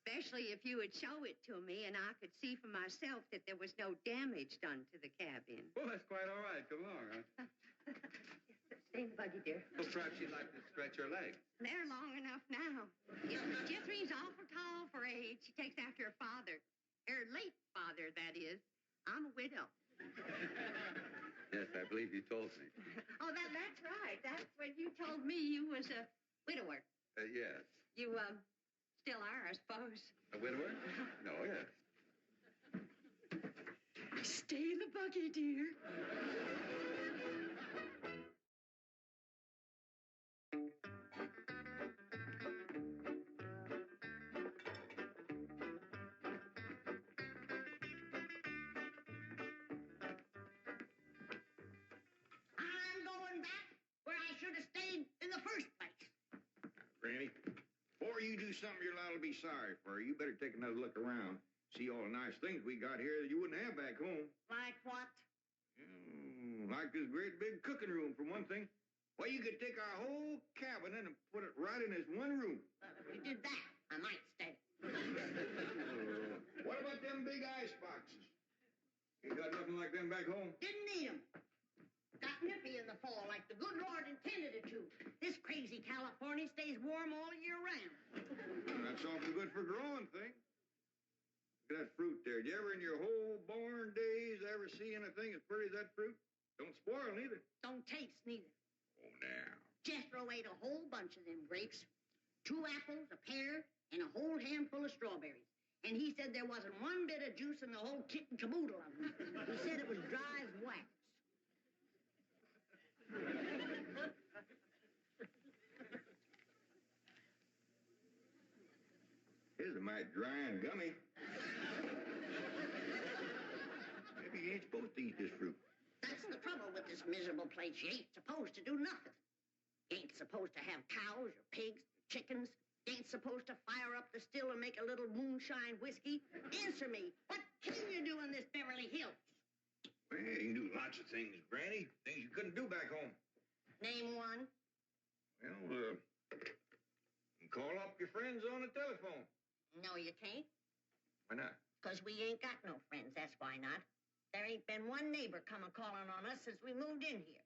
Especially if you would show it to me and I could see for myself that there was no damage done to the cabin. Well, that's quite all right. Come along, huh? Stay in the buggy, dear. Well, perhaps you'd like to stretch your legs. They're long enough now. Jethrine's awful tall for age. She takes after her father. Her late father, that is. I'm a widow. Yes, I believe you told me. Oh, that's right. That's when you told me you was a widower. Yes. You, still are, I suppose. A widower? No, yes. Stay in the buggy, dear. I'm going back where I should have stayed in the first place. Granny, before you do something you're liable to be sorry for, you better take another look around. see all the nice things we got here that you wouldn't have back home. Like what? Like this great big cooking room, for one thing. Well, you could take our whole cabin and put it right in this one room. If you did that, I might stay. What about them big ice boxes? You got nothing like them back home? Didn't need 'em. Got nippy in the fall like the good Lord intended it to. This crazy California stays warm all year round. Well, that's awful good for growing things. Look at that fruit there. Did you ever in your whole born days ever see anything as pretty as that fruit? Don't spoil neither. Don't taste neither. Oh, now. Jethro ate a whole bunch of them grapes. 2 apples, a pear, and a whole handful of strawberries. And he said there wasn't one bit of juice in the whole kit and caboodle of them. He said it was dry as wax. Here's a mite dry and gummy. Maybe you ain't supposed to eat this fruit. That's the trouble with this miserable place. You ain't supposed to do nothing. You ain't supposed to have cows or pigs or chickens. You ain't supposed to fire up the still and make a little moonshine whiskey. Answer me. What can you do in this Beverly Hills? Well, you can do lots of things, Granny. Things you couldn't do back home. Name one. Well, you can call up your friends on the telephone. No, you can't. Why not? Because we ain't got no friends, that's why not. There ain't been one neighbor come a-calling on us since we moved in here.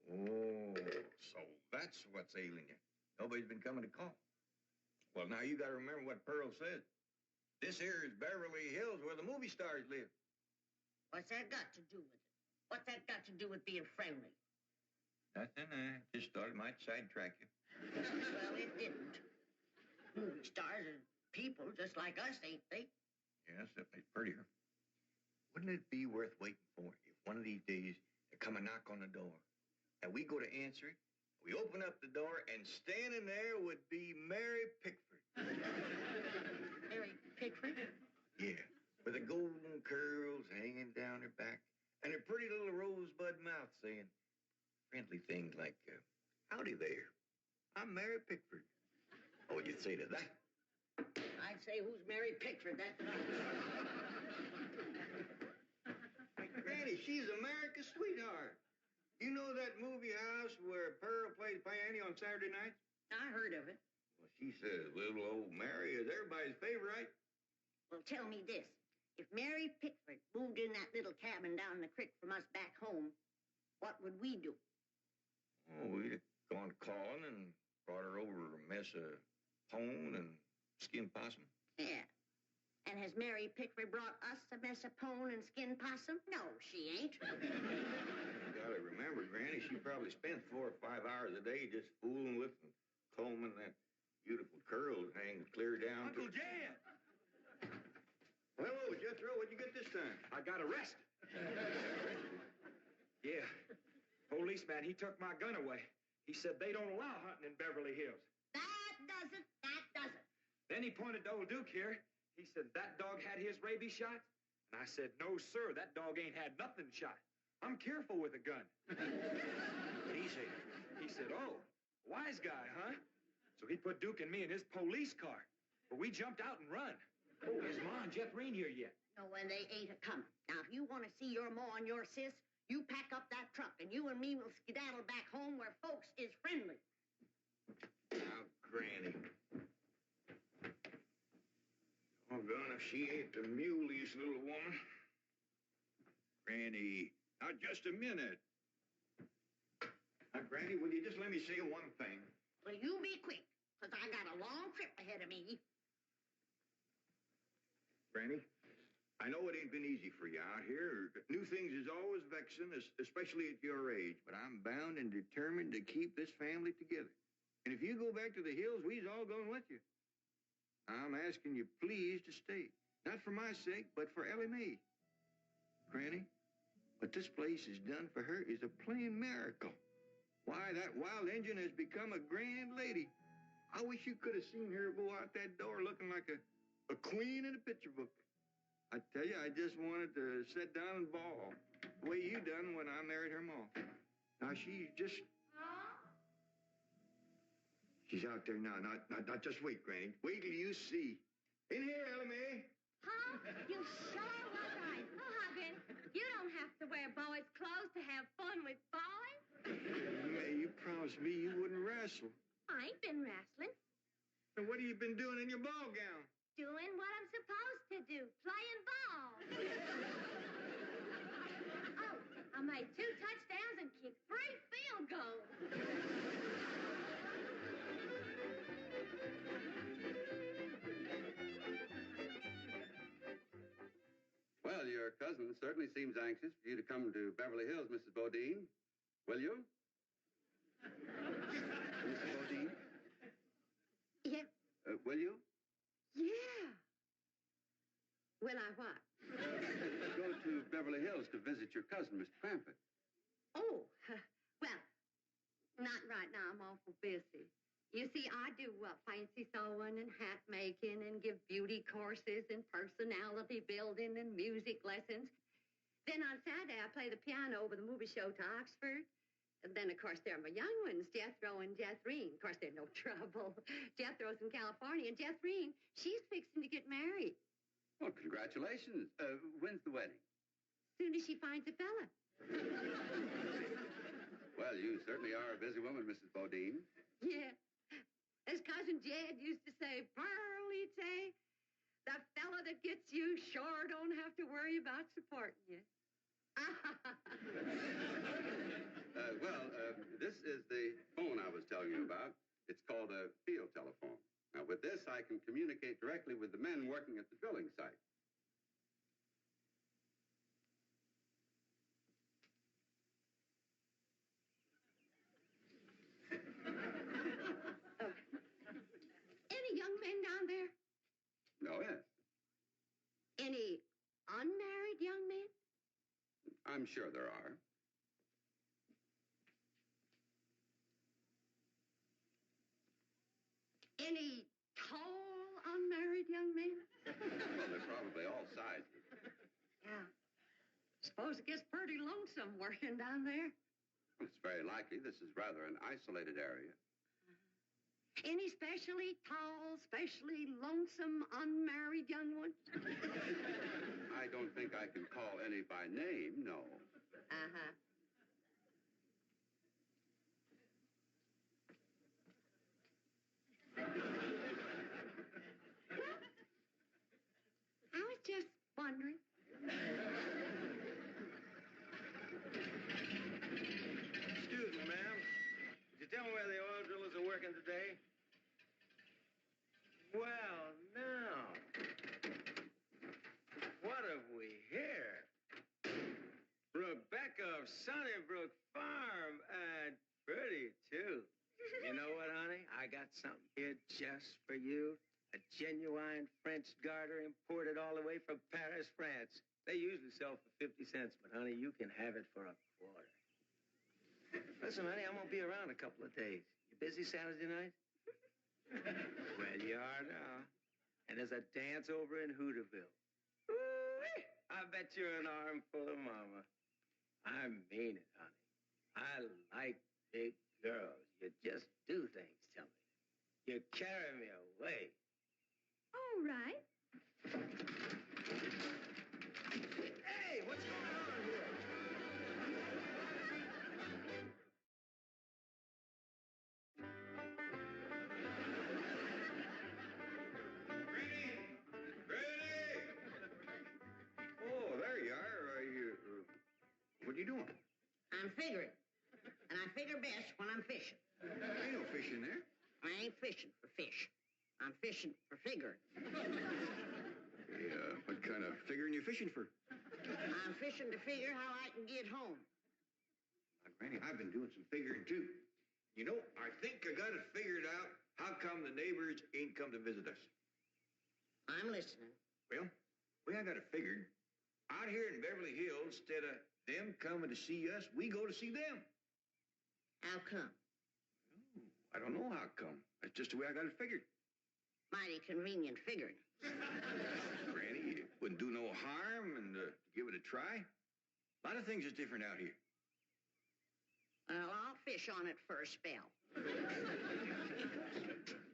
Oh, so that's what's ailing you. Nobody's been coming to call. Well, now you got to remember what Pearl said. This here is Beverly Hills, where the movie stars live. What's that got to do with it? What's that got to do with being friendly? Nothing. I just thought it might sidetrack you. Well, it didn't. Movie stars are people just like us, ain't they? Yes, it's prettier. Wouldn't it be worth waiting for if one of these days they come a knock on the door and we go to answer it, we open up the door and standing there would be Mary Pickford. Mary Pickford? Yeah, with the golden curls hanging down her back and her pretty little rosebud mouth saying friendly things like, howdy there, I'm Mary Pickford. Oh, you'd say to that? I'd say, who's Mary Pickford? That's right. Granny, she's America's sweetheart. You know that movie house where Pearl plays piano on Saturday nights? I heard of it. Well, she says little old Mary is everybody's favorite. Well, tell me this. If Mary Pickford moved in that little cabin down the creek from us back home, what would we do? Oh, we'd have gone calling and brought her over a mess of pone and skinned possum. Yeah. And has Mary Pickford brought us a mess of pone and skinned possum? No, she ain't. You gotta remember, Granny, she probably spent 4 or 5 hours a day just fooling with and combing that beautiful curl that hangs clear down Uncle to... Jan! Hello, Jethro. What'd you get this time? I got arrested. Yeah. Policeman, he took my gun away. He said they don't allow hunting in Beverly Hills. That doesn't. Then he pointed to old Duke here. He said that dog had his rabies shot. And I said, no, sir, that dog ain't had nothing shot. I'm careful with a gun. What'd he say? He said, oh, wise guy, huh? So he put Duke and me in his police car. But we jumped out and run. Oh, his ma and Jethro ain't here yet. No, and they ain't a-coming. Now, if you want to see your ma and your sis, you pack up that truck, and you and me will skedaddle back home where folks is friendly. Now, Granny. Oh, God, if she ain't the muliest little woman. Granny, now, just a minute. Now, Granny, will you just let me say one thing? Well, you be quick, because I got a long trip ahead of me. Granny, I know it ain't been easy for you out here. New things is always vexing, especially at your age. But I'm bound and determined to keep this family together. And if you go back to the hills, we's all going with you. I'm asking you, please, to stay. Not for my sake, but for Elly May. Granny, what this place has done for her is a plain miracle. Why, that wild Injun has become a grand lady. I wish you could have seen her go out that door looking like a queen in a picture book. I tell you, I just wanted to sit down and bawl, the way you done when I married her ma. Now, she's just... She's out there now. Not just wait, Granny. Wait till you see. In here, Elly May. Huh? You sure was right. Oh, Granny, you don't have to wear boys' clothes to have fun with boys. May, you promised me you wouldn't wrestle. I ain't been wrestling. And what have you been doing in your ball gown? Doing what I'm supposed to do, playing ball. Oh, I made 2 touchdowns and kicked 3 field goals. Well, your cousin certainly seems anxious for you to come to Beverly Hills, Mrs. Bodine. Will you? Mrs. Bodine? Yeah. Will you? Yeah. Will I what? Go to Beverly Hills to visit your cousin, Mr. Clampett. Oh, well, not right now. I'm awful busy. You see, I do fancy sewing and hat making and give beauty courses and personality building and music lessons. Then on Saturday, I play the piano over the movie show to Oxford. And then, of course, there are my young ones, Jethro and Jethrine. Of course, they're no trouble. Jethro's in California, and Jethrine, she's fixing to get married. Well, congratulations. When's the wedding? Soon as she finds a fella. Well, you certainly are a busy woman, Mrs. Bodine. Yeah. As Cousin Jed used to say, Pearl, he'd say, the fella that gets you sure don't have to worry about supporting you. This is the phone I was telling you about. It's called a field telephone. Now, with this, I can communicate directly with the men working at the drilling site. Any young men down there? Oh, yes. Any unmarried young men? I'm sure there are. Any tall unmarried young men? Well, they're probably all sizes. Yeah. Suppose it gets pretty lonesome working down there. It's very likely. This is rather an isolated area. Any specially tall, specially lonesome, unmarried young ones? I don't think I can call any by name, no. Uh-huh. I was just wondering. Excuse me, ma'am. Could you tell me where the oil drillers are working today? Well, now. What have we here? Rebecca of Sunnybrook Farm. And pretty, too. You know what, honey? I got something here just for you. A genuine French garter imported all the way from Paris, France. They usually sell for 50 cents, but, honey, you can have it for a quarter. Listen, honey, I'm going to be around a couple of days. You busy Saturday night? Well, you are now. And there's a dance over in Hooterville. Ooh-wee! I bet you're an armful of mama. I mean it, honey. I like big girls. You just do things to me. You carry me away. All right. Hey, what's going on here? Oh, there you are. What are you doing? I'm figuring. And I figure best when I'm fishing. Ain't no fish in there. I ain't fishing for fish. I'm fishing for figuring. Yeah, what kind of figuring you fishing for? I'm fishing to figure how I can get home. Now, Granny, I've been doing some figuring, too. You know, I think I got it figured out how come the neighbors ain't come to visit us. I'm listening. Well, I got it figured. Out here in Beverly Hills, instead of them coming to see us, we go to see them. How come? Oh, I don't know how come. That's just the way I got it figured. Mighty convenient figuring. Granny, it wouldn't do no harm and give it a try. A lot of things is different out here. Well, I'll fish on it for a spell.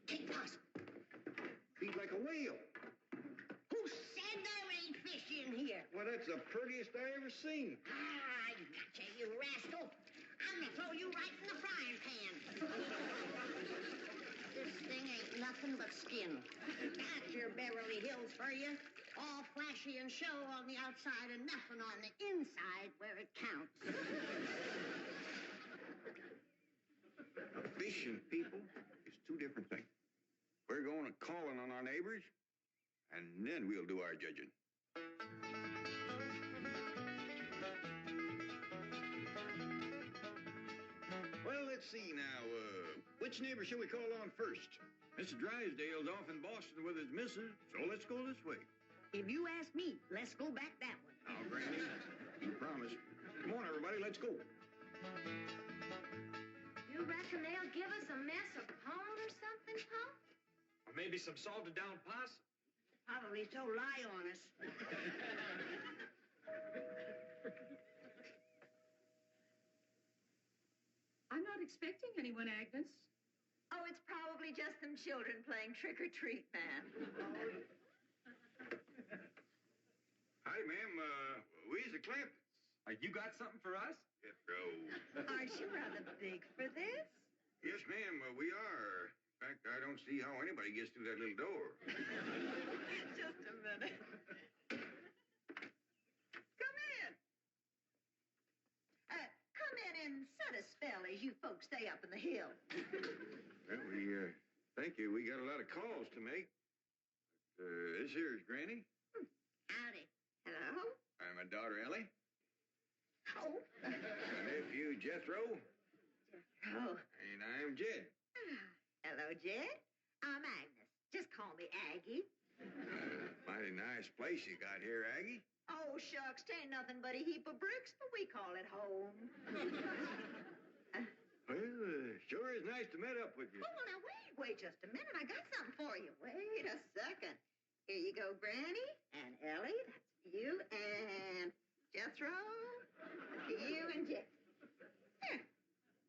Take possum. Feed like a whale. Who said here. Well, that's the prettiest I ever seen. I gotcha, you rascal. I'm gonna throw you right in the frying pan. This thing ain't nothing but skin. That's your Beverly Hills for you. All flashy and show on the outside and nothing on the inside where it counts. A fish and people is two different things. We're going to calling on our neighbors, and then we'll do our judging. Well, let's see now. Which neighbor shall we call on first? Mr. Drysdale's off in Boston with his missus, so let's go this way. If you ask me, let's go back that way. Now, Granny, you promised. Come on, everybody, let's go. You reckon they'll give us a mess of corn or something, Pa? Or maybe some salted down pasta. Probably so lie on us. I'm not expecting anyone, Agnes. Oh, it's probably just some children playing trick-or-treat, man. Hi, ma'am. We's the Clampetts. You got something for us? Jethro. Aren't you rather big for this? Yes, ma'am, we are. In fact, I don't see how anybody gets through that little door. Just a minute. Come in. Come in and set a spell as you folks stay up in the hill. Well, thank you. We got a lot of calls to make. This here is Granny. Howdy. Hello? I'm my daughter, Elly. Oh. My nephew, Jethro. Oh. And I'm Jed. Hello, Jed. I'm Agnes. Just call me Aggie. Mighty nice place you got here, Aggie. Oh, shucks, 'tain't nothing but a heap of bricks, but we call it home. Well, sure is nice to meet up with you. Oh, well, now, wait just a minute. I got something for you. Wait a second. Here you go, Granny, and Elly, that's you, and Jethro, you and Jed. Here.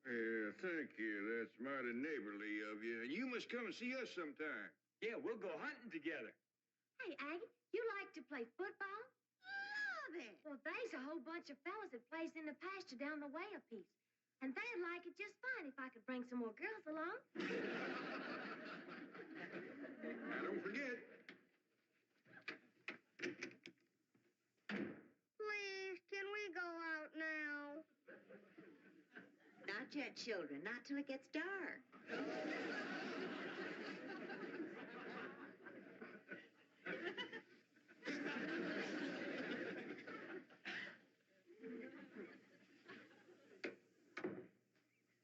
Yeah, thank you. That's mighty neighborly of you. And you must come and see us sometime. Yeah, we'll go hunting together. Hey, Aggie, you like to play football? Love it. Well, there's a whole bunch of fellas that plays in the pasture down the way a piece. And they'd like it just fine if I could bring some more girls along. Now, don't forget. Please, can we go out now? Not yet, children. Not till it gets dark.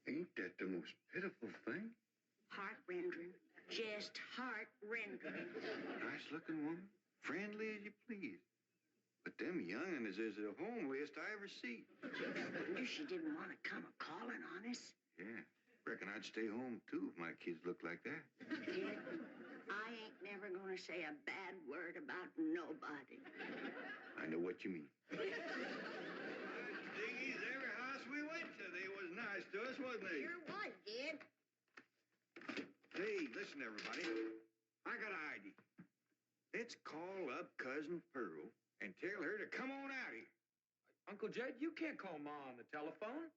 Ain't that the most pitiful thing? Heart-rending. Just heart-rending. Nice-looking woman. Friendly as you please. But them young'uns is the homeliest I ever see. Wonder she didn't want to come a-calling on us. Yeah. Reckon I'd stay home, too, if my kids looked like that. Kid, I ain't never gonna say a bad word about nobody. I know what you mean. Diggies, every house we went to, they was nice to us, wasn't they? Sure was, Dad. Hey, listen, everybody. I got an idea. Let's call up Cousin Pearl and tell her to come on out here. Uncle Jed, you can't call Ma on the telephone.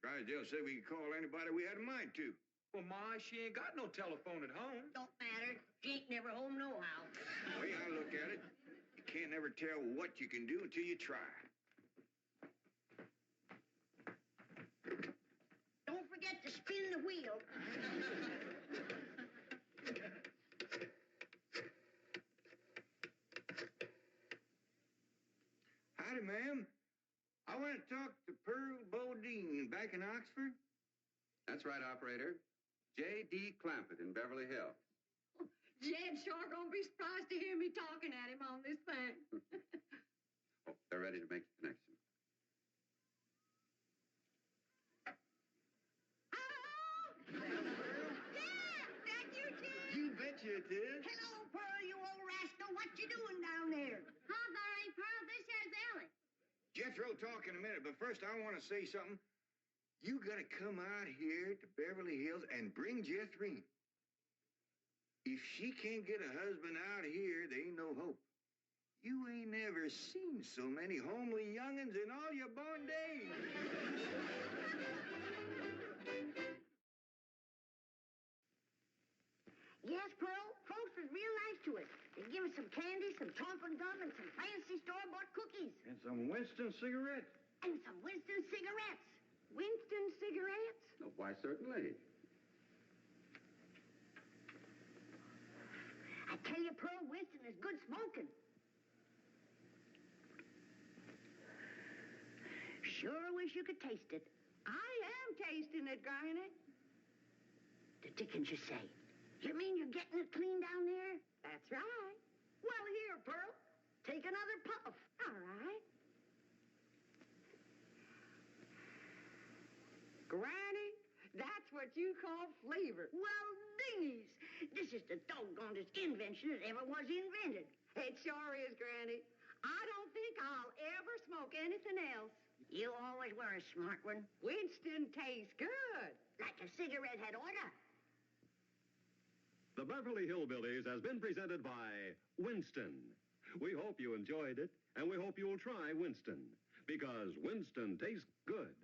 Drysdale said we could call anybody we had a mind to. Well, Ma, she ain't got no telephone at home. Don't matter. She ain't never home nohow. The way I look at it, you can't never tell what you can do until you try. Don't forget to spin the wheel. Howdy, ma'am. I want to talk to Pearl Bodine back in Oxford. That's right, operator. J.D. Clampett in Beverly Hills. Jed's sure gonna be surprised to hear me talking at him on this thing. Oh, they're ready to make the connection. That you, Jed? You betcha it is. Hello, Pearl, you old rascal. What you doing down there? Huh, there ain't Pearl. This here's Elly. Jethro talk in a minute, but first I want to say something. You gotta come out here to Beverly Hills and bring Jethro. If she can't get a husband out here, there ain't no hope. You ain't never seen so many homely young'uns in all your born days. Yes, Pearl, folks was real nice to us. They give us some candy, some talcum gum, and some fancy store-bought cookies. And some Winston cigarettes. And some Winston cigarettes. Winston cigarettes? Oh, why, certainly. I tell you, Pearl, Winston is good smoking. Sure wish you could taste it. I am tasting it, Granny. The dickens you say? You mean you're getting it clean down there? That's right. Well, here, Pearl. Take another puff. All right. Granny, that's what you call flavor. Well, dingies. This is the doggonest invention that ever was invented. It sure is, Granny. I don't think I'll ever smoke anything else. You always were a smart one. Winston tastes good. Like a cigarette had order. The Beverly Hillbillies has been presented by Winston. We hope you enjoyed it, and we hope you'll try Winston, because Winston tastes good,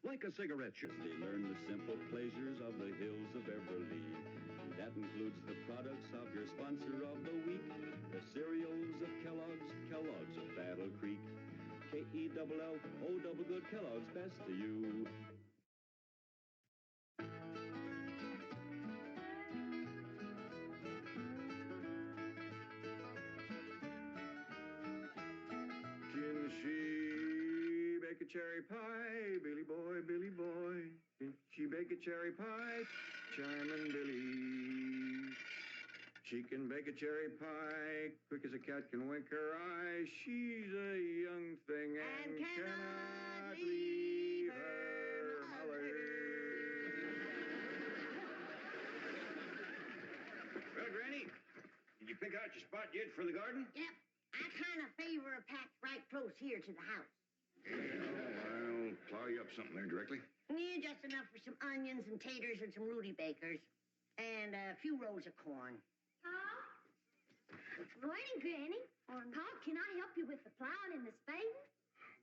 like a cigarette should. They learn the simple pleasures of the hills of Beverly. That includes the products of your sponsor of the week, the cereals of Kellogg's, Kellogg's of Battle Creek. K-E-double-L-O double good Kellogg's, best to you. Can she bake a cherry pie, Billy boy, Billy boy? Can she bake a cherry pie, Charmin' Billy? She can bake a cherry pie, quick as a cat can wink her eye. She's a young thing and cannot leave her mother. Well, Granny, did you pick out your spot yet for the garden? Yep. I kind of favor a patch right close here to the house. Yeah, I'll plow you up something there directly. Yeah, just enough for some onions and taters and some rudibakers. And a few rows of corn. Morning, Granny. Pa, can I help you with the plowing and the spading?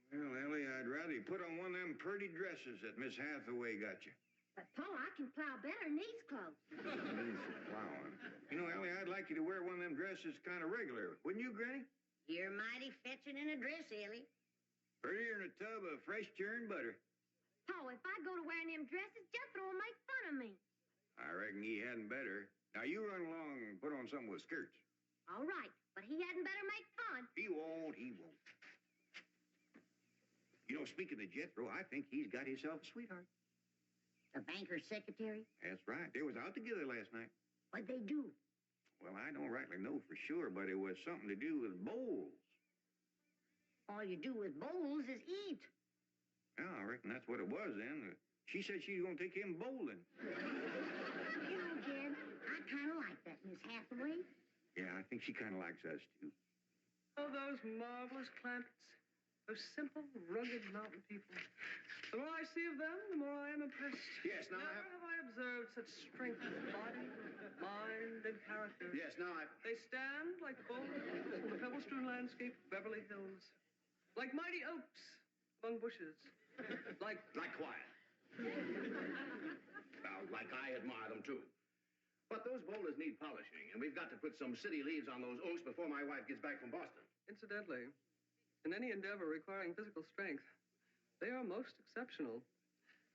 Well, Ellie, I'd rather you put on one of them pretty dresses that Miss Hathaway got you. But, Pa, I can plow better in these clothes. Need for plowing. You know, Ellie, I'd like you to wear one of them dresses kind of regular. Wouldn't you, Granny? You're mighty fetching in a dress, Ellie. Prettier than a tub of fresh churned butter. Pa, if I go to wearing them dresses, Jethro will make fun of me. I reckon he hadn't better. Now, you run along and put on something with skirts. All right, but he hadn't better make fun. He won't, he won't. You know, speaking of Jethro, I think he's got himself a sweetheart. The banker's secretary? That's right. They was out together last night. What'd they do? Well, I don't rightly know for sure, but it was something to do with bowls. All you do with bowls is eat. Yeah, I reckon that's what it was then. She said she was going to take him bowling. You know, Jed, I kind of like that Miss Hathaway. Yeah, I think she kind of likes us, too. Oh, those marvelous Clampetts. Those simple, rugged mountain people. The more I see of them, the more I am impressed. Yes, now Never have I observed such strength of body, mind, and character. Yes, now They stand like boulders in the pebble-strewn landscape of Beverly Hills. Like mighty oaks among bushes. Like quiet. Now, like I admire them, too. But those boulders need polishing, and we've got to put some city leaves on those oaks before my wife gets back from Boston. Incidentally, in any endeavor requiring physical strength, they are most exceptional.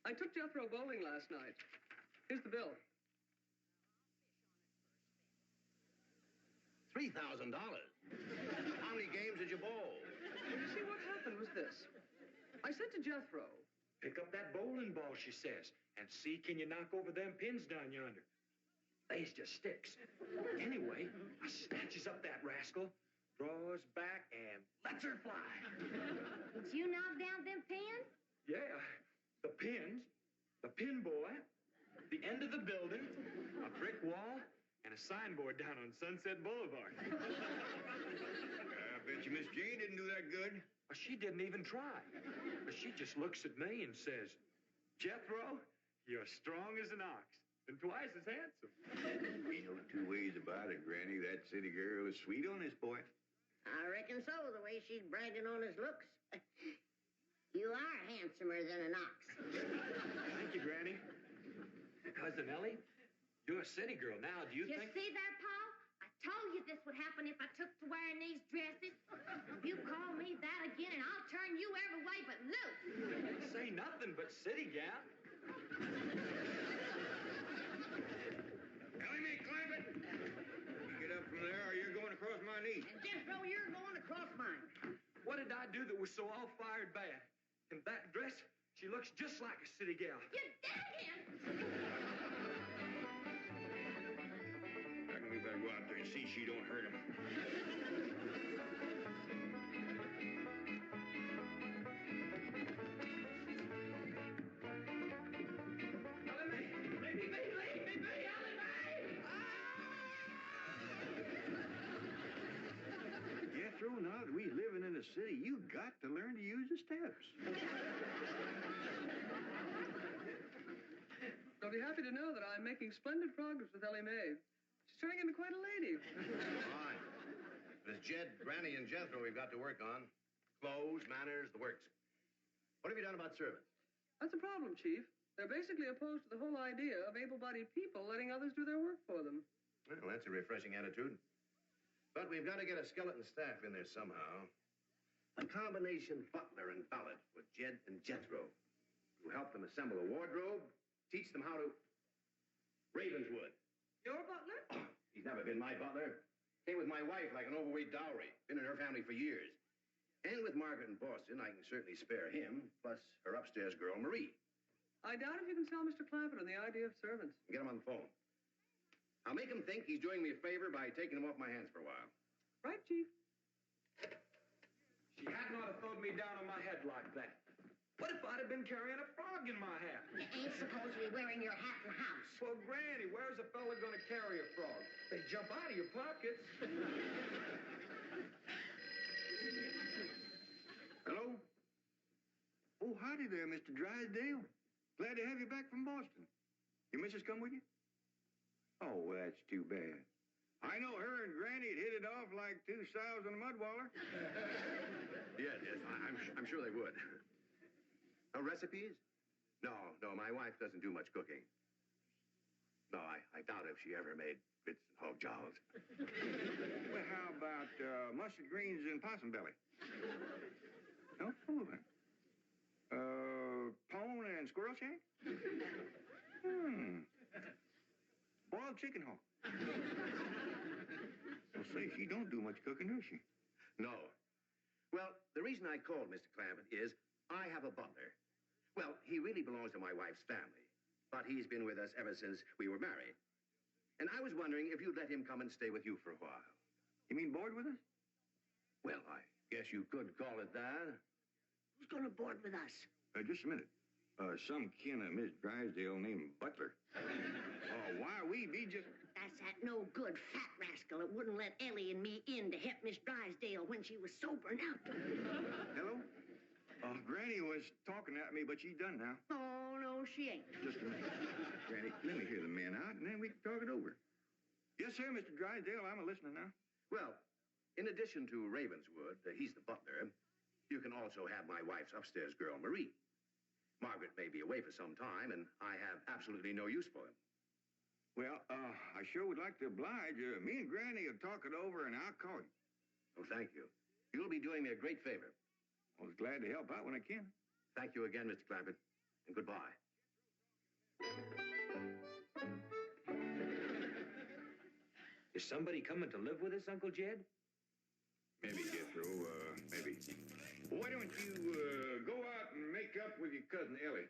I took Jethro bowling last night. Here's the bill. $3,000. How many games did you bowl? You see, what happened was this. I said to Jethro, Pick up that bowling ball, she says, and see can you knock over them pins down yonder. They's just sticks. Anyway, I snatches up that rascal, draws back, and lets her fly. Did you knock down them pins? Yeah, the pins, the pin boy, the end of the building, a brick wall, and a signboard down on Sunset Boulevard. I bet you Miss Jane didn't do that good. She didn't even try. She just looks at me and says, Jethro, you're strong as an ox and twice as handsome. Ain't no two ways about it, Granny. That city girl is sweet on this boy. I reckon so, the way she's bragging on his looks. You are handsomer than an ox. Thank you, Granny. Cousin Ellie, you're a city girl now. Do you You think... see there, Paul? I told you this would happen if I took to wearing these dresses. You call me that again, and I'll turn you every way but loose. Say nothing but city gal. Elly May, Clampett. Get up from there or you're going across my knee. And Jethro, you're going across mine. What did I do that was so all-fired bad? In that dress, she looks just like a city gal. You did again! I reckon we better go out there and see she don't hurt him. Jethro, now that we living in the city, you got to learn to use the steps. I'll be happy to know that I'm making splendid progress with Elly May. She's turning into quite a lady. Fine. There's Jed, Granny, and Jethro we've got to work on. Clothes, manners, the works. What have you done about servants? That's a problem, Chief. They're basically opposed to the whole idea of able-bodied people letting others do their work for them. Well, that's a refreshing attitude. But we've got to get a skeleton staff in there somehow. A combination butler and valet with Jed and Jethro, who help them assemble a wardrobe, teach them how to... Ravenswood. Your butler? Oh, he's never been my butler. Came with my wife like an overweight dowry. Been in her family for years. And with Margaret in Boston, I can certainly spare him, plus her upstairs girl, Marie. I doubt if you can sell Mr. Clampett on the idea of servants. Get him on the phone. I'll make him think he's doing me a favor by taking him off my hands for a while. Right, Chief? She had not have thrown me down on my head like that. What if I'd have been carrying a frog in my hat? You ain't supposed to be wearing your hat in the house. Well, Granny, where's a fella going to carry a frog? They jump out of your pockets. Hello? Oh, howdy there, Mr. Drysdale. Glad to have you back from Boston. Your missus come with you? Oh, well, that's too bad. I know her and Granny had hit it off like two sows in a mud waller. Yes, I'm sure they would. No recipes? No, my wife doesn't do much cooking. No, I doubt if she ever made grits and hog jolls. Well, how about mustard greens and possum belly? No? Oh, then. Pone and squirrel shank? Boiled chicken hawk. Well, say, she don't do much cooking, does she? No. Well, the reason I called Mr. Clampett is I have a butler. Well, he really belongs to my wife's family, but he's been with us ever since we were married. And I was wondering if you'd let him come and stay with you for a while. You mean board with us? Well, I guess you could call it that. Who's going to board with us? Just a minute. Some kin of Miss Drysdale named Butler. Why, we be just... That's that no-good fat rascal that wouldn't let Ellie and me in to help Miss Drysdale when she was sobering up. Hello? Granny was talking at me, but she's done now. Oh, no, she ain't. Just a minute. Granny, let me hear the men out, and then we can talk it over. Yes, sir, Mr. Drysdale, I'm listening now. Well, in addition to Ravenswood, he's the butler, you can also have my wife's upstairs girl, Marie. Margaret may be away for some time, and I have absolutely no use for him. Well, I sure would like to oblige. Me and Granny will talk it over, and I'll call you. Oh, thank you. You'll be doing me a great favor. I was glad to help out when I can. Thank you again, Mr. Clampett, and goodbye. Is somebody coming to live with us, Uncle Jed? Maybe, Jethro, maybe. Why don't you, go out and make up with your cousin Ellie?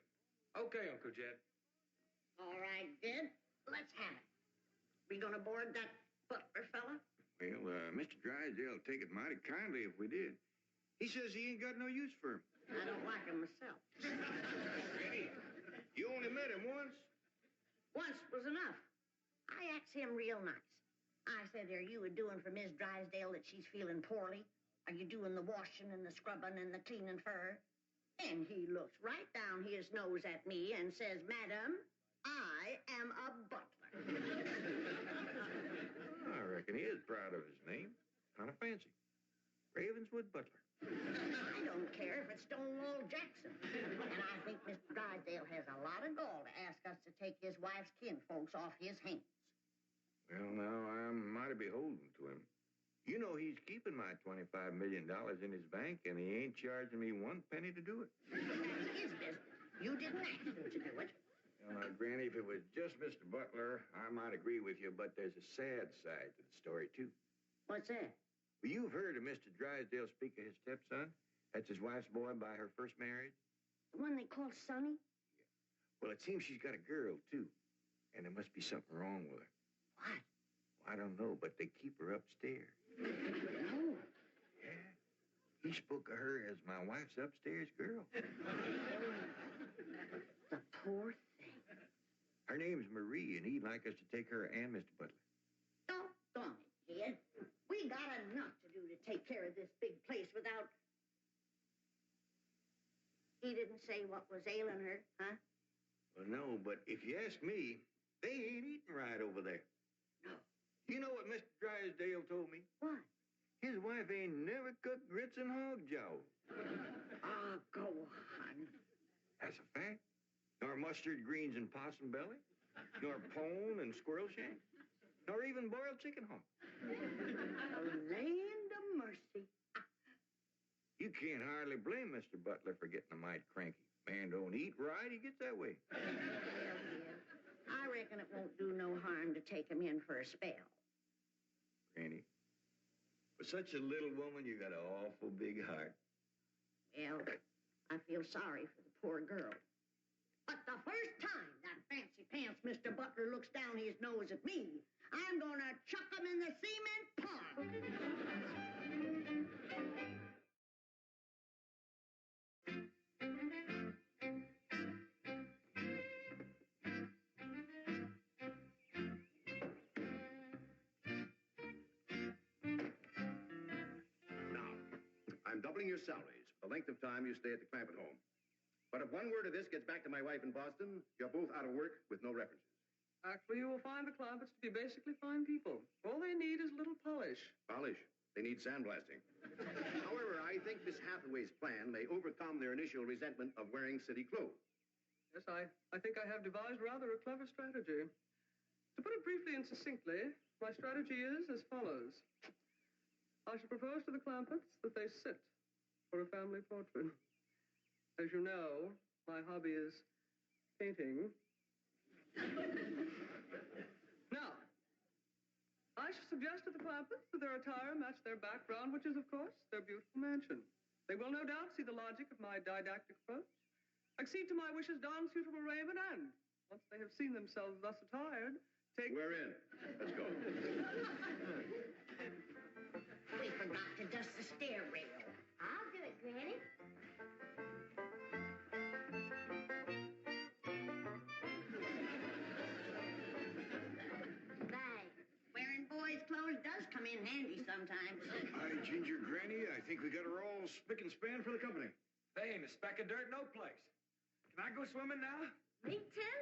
Okay, Uncle Jed. All right, Jed, let's have it. We gonna board that butler fella? Well, Mr. Drysdale will take it mighty kindly if we did. He says he ain't got no use for him. I don't like him myself. Granny, you only met him once? Once was enough. I asked him real nice. I said, are you doing for Miss Drysdale that she's feeling poorly? Are you doing the washing and the scrubbing and the cleaning for her? And he looks right down his nose at me and says, Madam, I am a butler. I reckon he is proud of his name. Kind of fancy. Ravenswood butler. I don't care if it's Stonewall Jackson. And I think Mr. Drysdale has a lot of gall to ask us to take his wife's kinfolks off his hands. Well, now, I'm mighty beholden to him. You know he's keeping my $25 million in his bank, and he ain't charging me 1 penny to do it. That's his business. You didn't ask him to do it. Well, now, Granny, if it was just Mr. Butler, I might agree with you, but there's a sad side to the story, too. What's that? Well, you've heard of Mr. Drysdale speak of his stepson. That's his wife's boy by her first marriage. The one they call Sonny? Well, it seems she's got a girl, too. And there must be something wrong with her. What? Well, I don't know, but they keep her upstairs. No. Yeah. He spoke of her as my wife's upstairs girl. The poor thing. Her name's Marie, and he'd like us to take her and Mr. Butler. Doggone it, kid. We got enough to do to take care of this big place without... He didn't say what was ailing her, huh? Well, no, but if you ask me, they ain't eating right over there. No. You know what Mr. Drysdale told me? What? His wife ain't never cooked grits and hog jaws. Ah, go on. That's a fact. Nor mustard greens and possum belly. Nor pone and squirrel shank. Nor even boiled chicken hawk. Land of mercy. You can't hardly blame Mr. Butler for getting a mite cranky. Man don't eat right, he gets that way. Well, dear, I reckon it won't do no harm to take him in for a spell. Granny, for such a little woman, you got an awful big heart. Well, I feel sorry for the poor girl. But the first time that fancy pants Mr. Butler looks down his nose at me, I'm gonna chuck him in the cement pond. Now, I'm doubling your salaries for the length of time you stay at the Clampett home. But if one word of this gets back to my wife in Boston, you're both out of work with no references. Actually, you will find the Clampetts to be basically fine people. All they need is a little polish. Polish. They need sandblasting. However, I think Miss Hathaway's plan may overcome their initial resentment of wearing city clothes. Yes, I think I have devised rather a clever strategy. To put it briefly and succinctly, my strategy is as follows. I shall propose to the Clampetts that they sit for a family portrait. As you know, my hobby is painting. Now, I shall suggest to the Clampetts that their attire match their background, which is, of course, their beautiful mansion. They will no doubt see the logic of my didactic approach, accede to my wishes, don suitable raiment, and, once they have seen themselves thus attired, take... We're in. Let's go. We forgot to dust the stair rail. I'll do it, Granny. Wearing boys' clothes does come in handy sometimes. Hi, Ginger Granny. I think we got her all spick and span for the company. They ain't a speck of dirt no place. Can I go swimming now? Me too?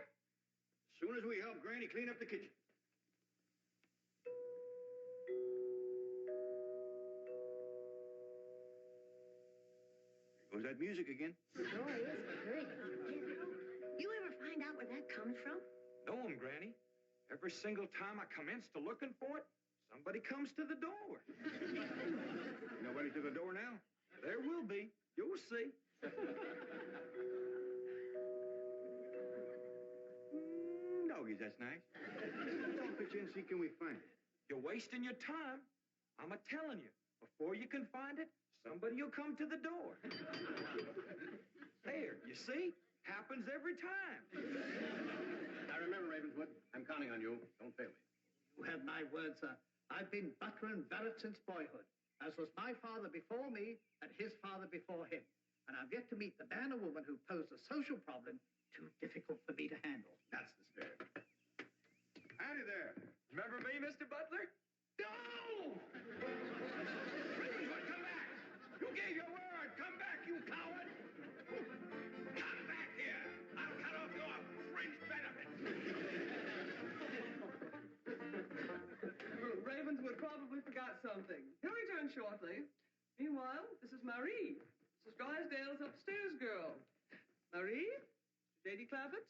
As soon as we help Granny clean up the kitchen. There goes that music again. Sure is pretty. You ever find out where that comes from? Know 'em, Granny. Every single time I commence to looking for it, somebody comes to the door. Nobody to the door now? There will be. You'll see. Doggies, that's nice. Don't pitch in, see, can we find it? You're wasting your time. I'm a-telling you. Before you can find it, somebody will come to the door. There, you see? Happens every time. Now remember, Ravenswood, I'm counting on you. Don't fail me. You have my word, sir. I've been butler and valet since boyhood, as was my father before me and his father before him. And I've yet to meet the man or woman who posed a social problem too difficult for me to handle. That's the spirit. Howdy there. Remember me, Mr. Butler? No! Ravenswood, come back! You gave your word! Come back, you coward! Come back here! I'll cut off your fringe benefit! Ravenswood probably forgot something. He'll return shortly. Meanwhile, this is Marie, Mrs. Drysdale's upstairs girl. Marie, J.D. Clampett.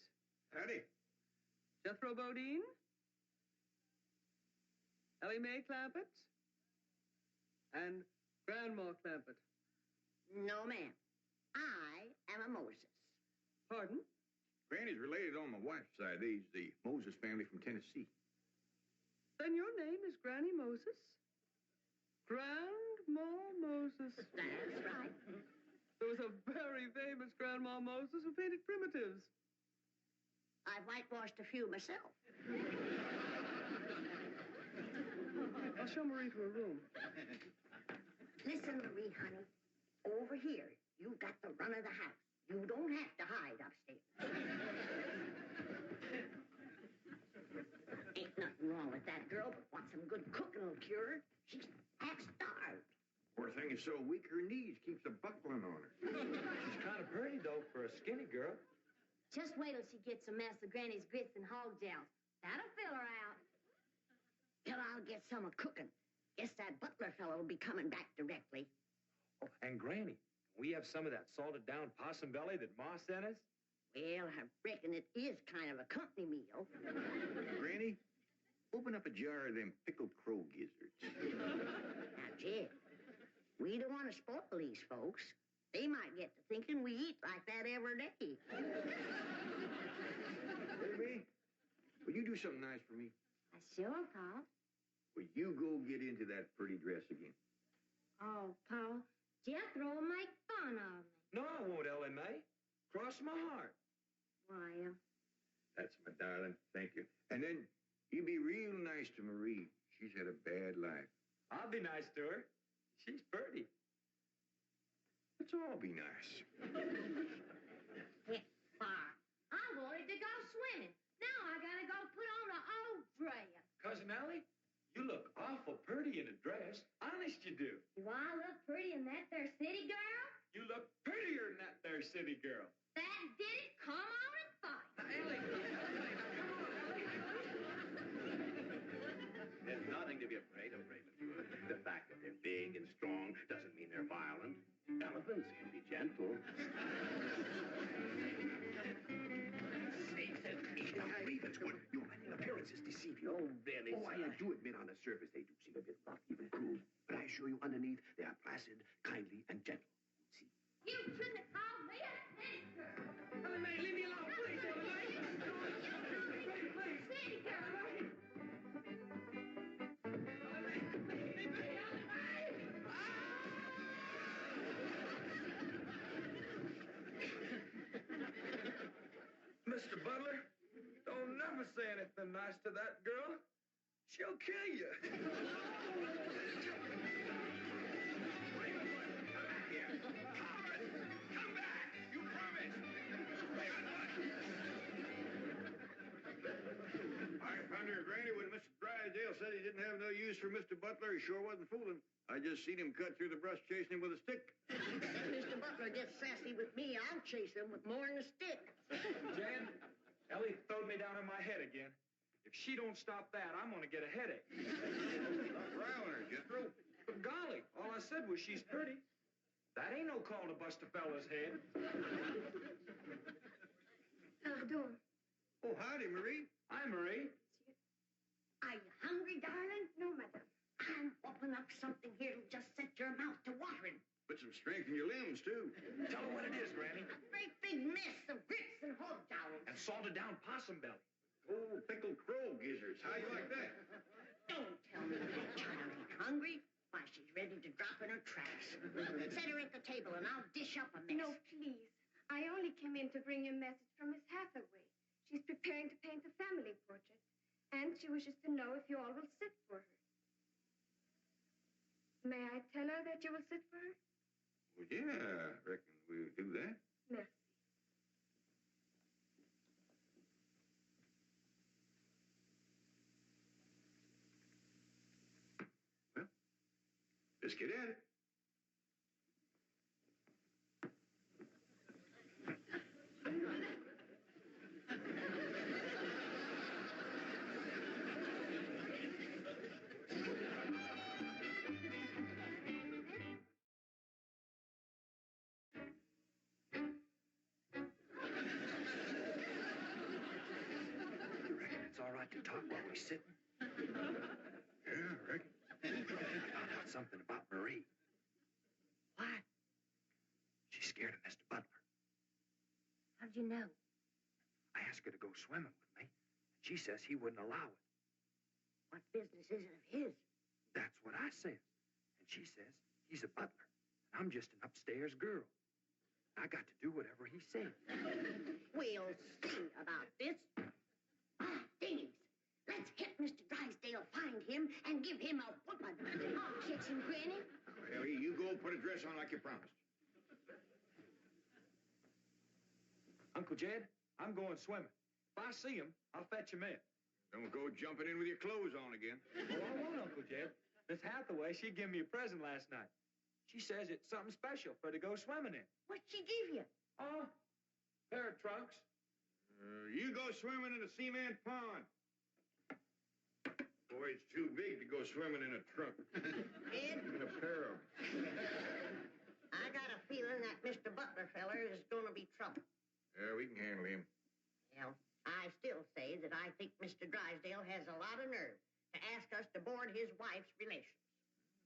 Howdy. Jethro Bodine. Elly May Clampett. And Grandma Clampett. No, ma'am. I am a Moses. Pardon? Granny's related on my wife's side. They's the Moses family from Tennessee. Then your name is Granny Moses? Grandma Moses. That's right. There was a very famous Grandma Moses who painted primitives. I've whitewashed a few myself. I'll show Marie to her room. Listen, Marie, honey. Over here, you've got the run of the house. You don't have to hide upstairs. Ain't nothing wrong with that girl, but what some good cooking will cure her. She's half starved. Poor thing is so weak her knees keeps a buckling on her. She's kind of pretty, though, for a skinny girl. Just wait till she gets a mess of Granny's grits and hog jowls. That'll fill her out. Till I'll get some of cooking. Guess that butler fellow will be coming back directly. Oh, and Granny, we have some of that salted down possum belly that Ma sent us? Well, I reckon it is kind of a company meal. Granny, open up a jar of them pickled crow gizzards. Now, Jed, we don't want to spoil these folks. They might get to thinking we eat like that every day. Elly May, will you do something nice for me? Sure, Paul. Will you go get into that pretty dress again? Oh, Paul, Jethro will make fun of me. No, I won't, Elly May. Cross my heart. Why, That's my darling. Thank you. And then you be real nice to Marie. She's had a bad life. I'll be nice to her. She's pretty. Let's all be nice. yeah, far. I wanted to go swimming. Now I gotta go put on an old dress. Cousin Elly, you look awful pretty in a dress. Honest you do. Do I look pretty in that there city girl? You look prettier than that there city girl. That did it. Come on and fight. Elly, There's nothing to be afraid of, Ravenwood. The fact that they're big and strong doesn't mean they're violent. Elephants can be gentle. Now, Ravenswood, your appearances deceive you. Oh, really, Oh, I sir? do admit on the surface they do seem a bit rough, even cruel. But I assure you underneath they are placid, kindly, and gentle. See? You shouldn't have called me a city girl. Elly May, leave me alone, please, Elly May. City girl. Mr. Butler, don't never say anything nice to that girl. She'll kill you. Come back! You promised! I found her Granny when Mr. Drysdale said he didn't have no use for Mr. Butler. He sure wasn't fooling. I just seen him cut through the brush chasing him with a stick. Mr. Butler gets sassy with me, I'll chase him with more than a stick. Jan, Elly throwed me down on my head again. If she don't stop that, I'm gonna get a headache. Stop riling her, Jethro. But golly, all I said was she's pretty. That ain't no call to bust a fella's head. Pardon. Oh, howdy, Marie. Hi, Marie. Are you hungry, darling? No, madame. I'm opening up something here that'll just set your mouth to watering. Put some strength in your limbs, too. Tell her what it is, Granny. A great big mess of grits and hog jowls. And salted down possum belly. Oh, pickled crow gizzards. How you like that? Don't tell me that child ain't hungry. Why, she's ready to drop in her tracks. Set her at the table and I'll dish up a mess. No, please. I only came in to bring you a message from Miss Hathaway. She's preparing to paint a family portrait. And she wishes to know if you all will sit for her. May I tell her that you will sit for her? Well, yeah, I reckon we'll do that. Merci. Well, let's get at it. like to talk while we're sitting? Yeah, I reckon. I found out something about Marie. What? She's scared of Mr. Butler. How'd you know? I asked her to go swimming with me. She says he wouldn't allow it. What business is it of his? That's what I said. And she says he's a butler. I'm just an upstairs girl. I got to do whatever he said. We'll see about this. Ah, Dingies. Let's get Mr. Drysdale, find him, and give him a whooping. I'll catch him, Granny. Ellie, you go put a dress on like you promised. Uncle Jed, I'm going swimming. If I see him, I'll fetch him in. Don't go jumping in with your clothes on again. Oh, I won't, Uncle Jed. Miss Hathaway, she gave me a present last night. She says it's something special for to go swimming in. What'd she give you? Oh, pair of trunks. You go swimming in the cement pond. Boy, it's too big to go swimming in a trunk. Ed? In a pair of them. I got a feeling that Mr. Butler feller is going to be trouble. Yeah, we can handle him. Well, I still say that I think Mr. Drysdale has a lot of nerve to ask us to board his wife's relations.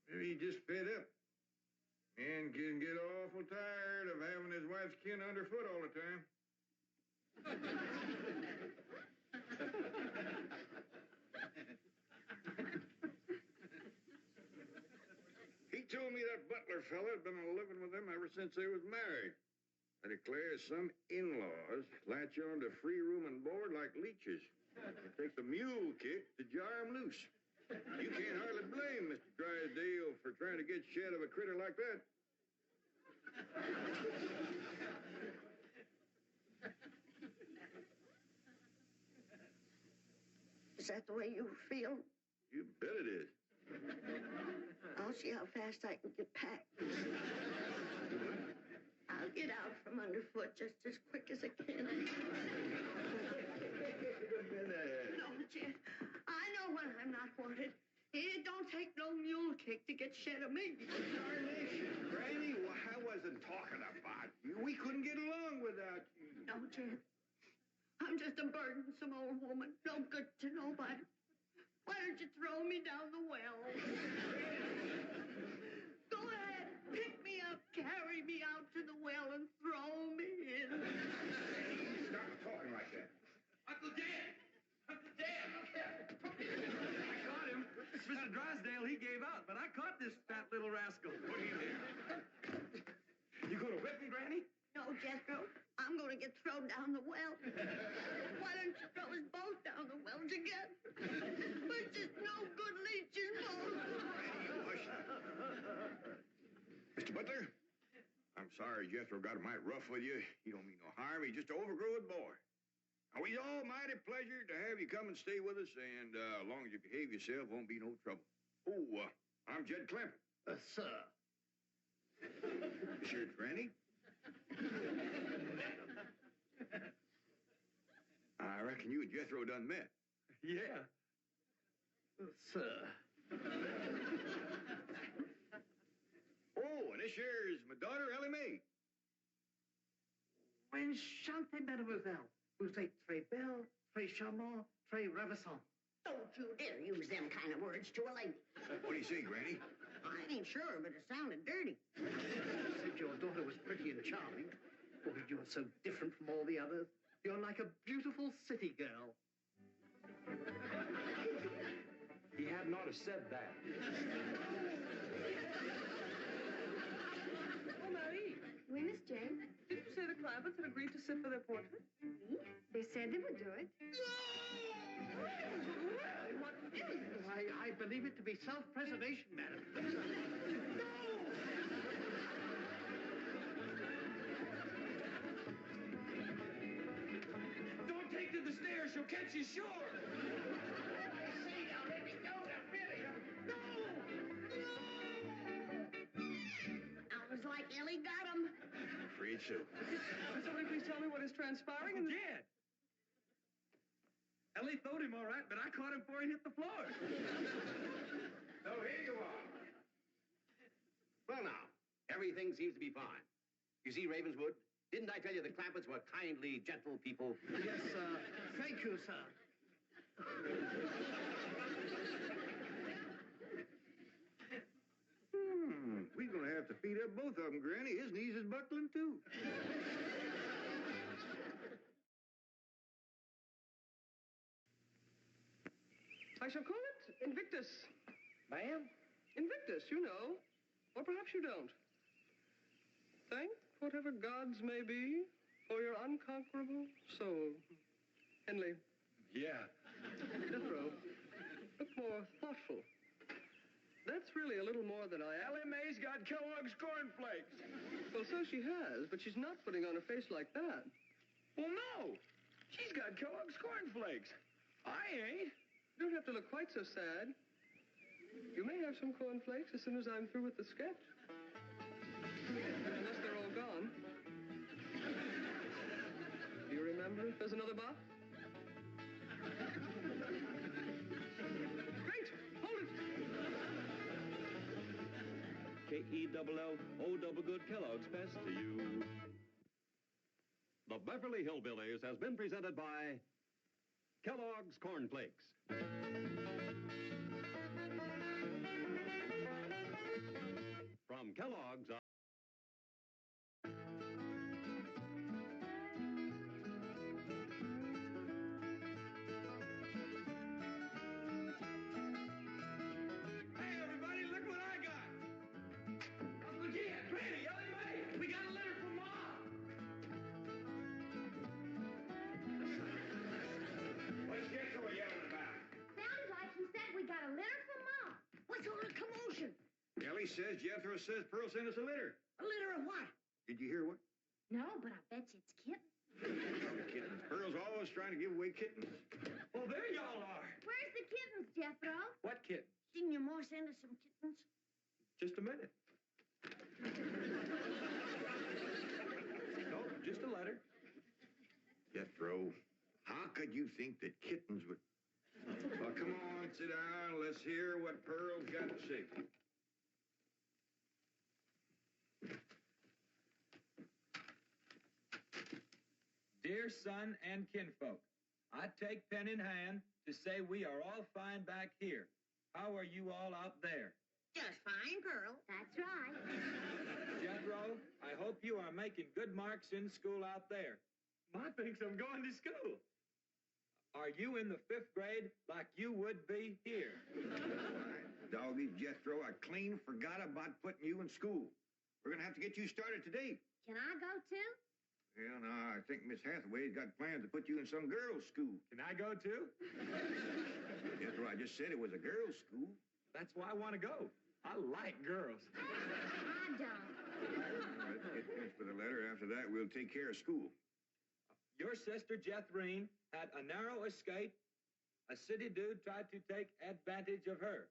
Maybe he just fed up. Man can get awful tired of having his wife's kin underfoot all the time. He told me that Butler fella had been living with them ever since they was married. I declare some in-laws latch on to free room and board like leeches. It takes a mule kick to jar 'em loose. You can't hardly blame Mr. Drysdale for trying to get shed of a critter like that. Is that the way you feel? You bet it is. I'll see how fast I can get packed. I'll get out from underfoot just as quick as I can. No, Jed. I know when I'm not wanted. It don't take no mule kick to get shed of me. Darnation, Granny, well, I wasn't talking about you. We couldn't get along without you. No, Jed. I'm just a burdensome old woman, no good to nobody. Why don't you throw me down the well? Go ahead, pick me up, carry me out to the well, and throw me in. Stop talking like that. Uncle Dan! Uncle Dan! I caught him. Mr. Drysdale, he gave out, but I caught this fat little rascal. Put him there. You gonna whip me, Granny? No, Jethro. I'm going to get thrown down the well. Why don't you throw us both down the well together? We're just no good leeches, both. Hush. Mr. Butler, I'm sorry Jethro got a mite rough with you. He don't mean no harm. He's just an overgrown boy. Now, we's all mighty pleasure to have you come and stay with us, and as long as you behave yourself, won't be no trouble. Oh, I'm Jed Clampett. Sir. Sure, Granny? I reckon you and Jethro done met. Yeah. Sir. Oh, and this here is my daughter, Elly May. Enchantée, mademoiselle. Vous êtes très belle, très charmant, très ravissant. Don't you dare use them kind of words to a lady. What do you say, Granny? I ain't sure, but it sounded dirty. Said your daughter was pretty and charming. Boy, you're so different from all the others. You're like a beautiful city girl. He had not have said that. Oh, Marie. Oui, Miss Jane. Didn't you say the Clampetts had agreed to sit for their portrait? Oui. They said they would do it. What is it? I believe it to be self-preservation, madam. No! Don't take to the stairs. She'll catch you sure. I say now, let me go now, really. No! Sounds like Ellie got him. I'm afraid so. Will somebody please tell me what is transpiring? Uncle Jed. Ellie throwed him all right, but I caught him before he hit the floor. So here you are. Well, now, everything seems to be fine. You see, Ravenswood, didn't I tell you the Clampetts were kindly, gentle people? Yes, sir. Thank you, sir. We're going to have to feed up both of them, Granny. His knees is buckling, too. I shall call it Invictus. Ma'am? Invictus, you know. Or perhaps you don't. Thank whatever gods may be for your unconquerable soul. Henley. Yeah. Jethro, look more thoughtful. That's really a little more than I... Elly May's got Kellogg's cornflakes. Well, so she has, but she's not putting on a face like that. Well, no. She's got Kellogg's cornflakes. I ain't. You don't have to look quite so sad. You may have some cornflakes as soon as I'm through with the sketch. Unless they're all gone. Do you remember if there's another box? Great! Hold it! K-E-double-L-O double good Kellogg's best to you. The Beverly Hillbillies has been presented by Kellogg's Corn Flakes. From Kellogg's... Hey, everybody, look what I got. Uncle G, Granny, Elly May, we got a letter from Mom. What's Jethro yelling about? Sounded like he said we got a letter from Mom. What's all the commotion? Elly says Jethro says Pearl sent us a letter. A litter of what? Did you hear what? No, but I bet you it's kittens. Kittens. Pearl's always trying to give away kittens. Well, there y'all are. Where's the kittens, Jethro? What kitten? Didn't your ma send us some kittens? Just a minute. Nope, just a letter. Jethro, how could you think that kittens would... Well, come on, sit down. Let's hear what Pearl's got to say. Dear son and kinfolk, I take pen in hand to say we are all fine back here. How are you all out there? Just fine, Pearl. That's right. Jethro, I hope you are making good marks in school out there. Ma thinks I'm going to school. Are you in the 5th grade like you would be here? Doggy, Jethro, I clean forgot about putting you in school. We're going to have to get you started today. Can I go too? Well, no, I think Miss Hathaway's got plans to put you in some girls' school. Can I go too? Jethro, I just said it was a girls' school. That's why I want to go. I like girls. I don't. All right, get finished with the letter. After that, we'll take care of school. Your sister, Jethrine, had a narrow escape. A city dude tried to take advantage of her.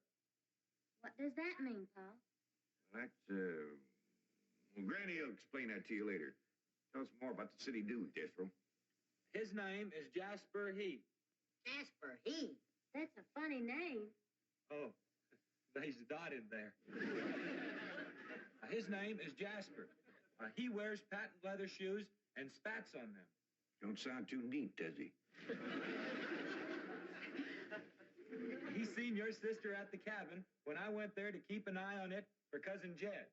What does that mean, Paul? That's, well, Granny will explain that to you later. Tell us more about the city dude, Jethro. His name is Jasper Heath. Jasper Heath. That's a funny name. Oh, there's a dot in there. His name is Jasper. He wears patent leather shoes and spats on them. Don't sound too neat, does he? He seen your sister at the cabin when I went there to keep an eye on it for Cousin Jed.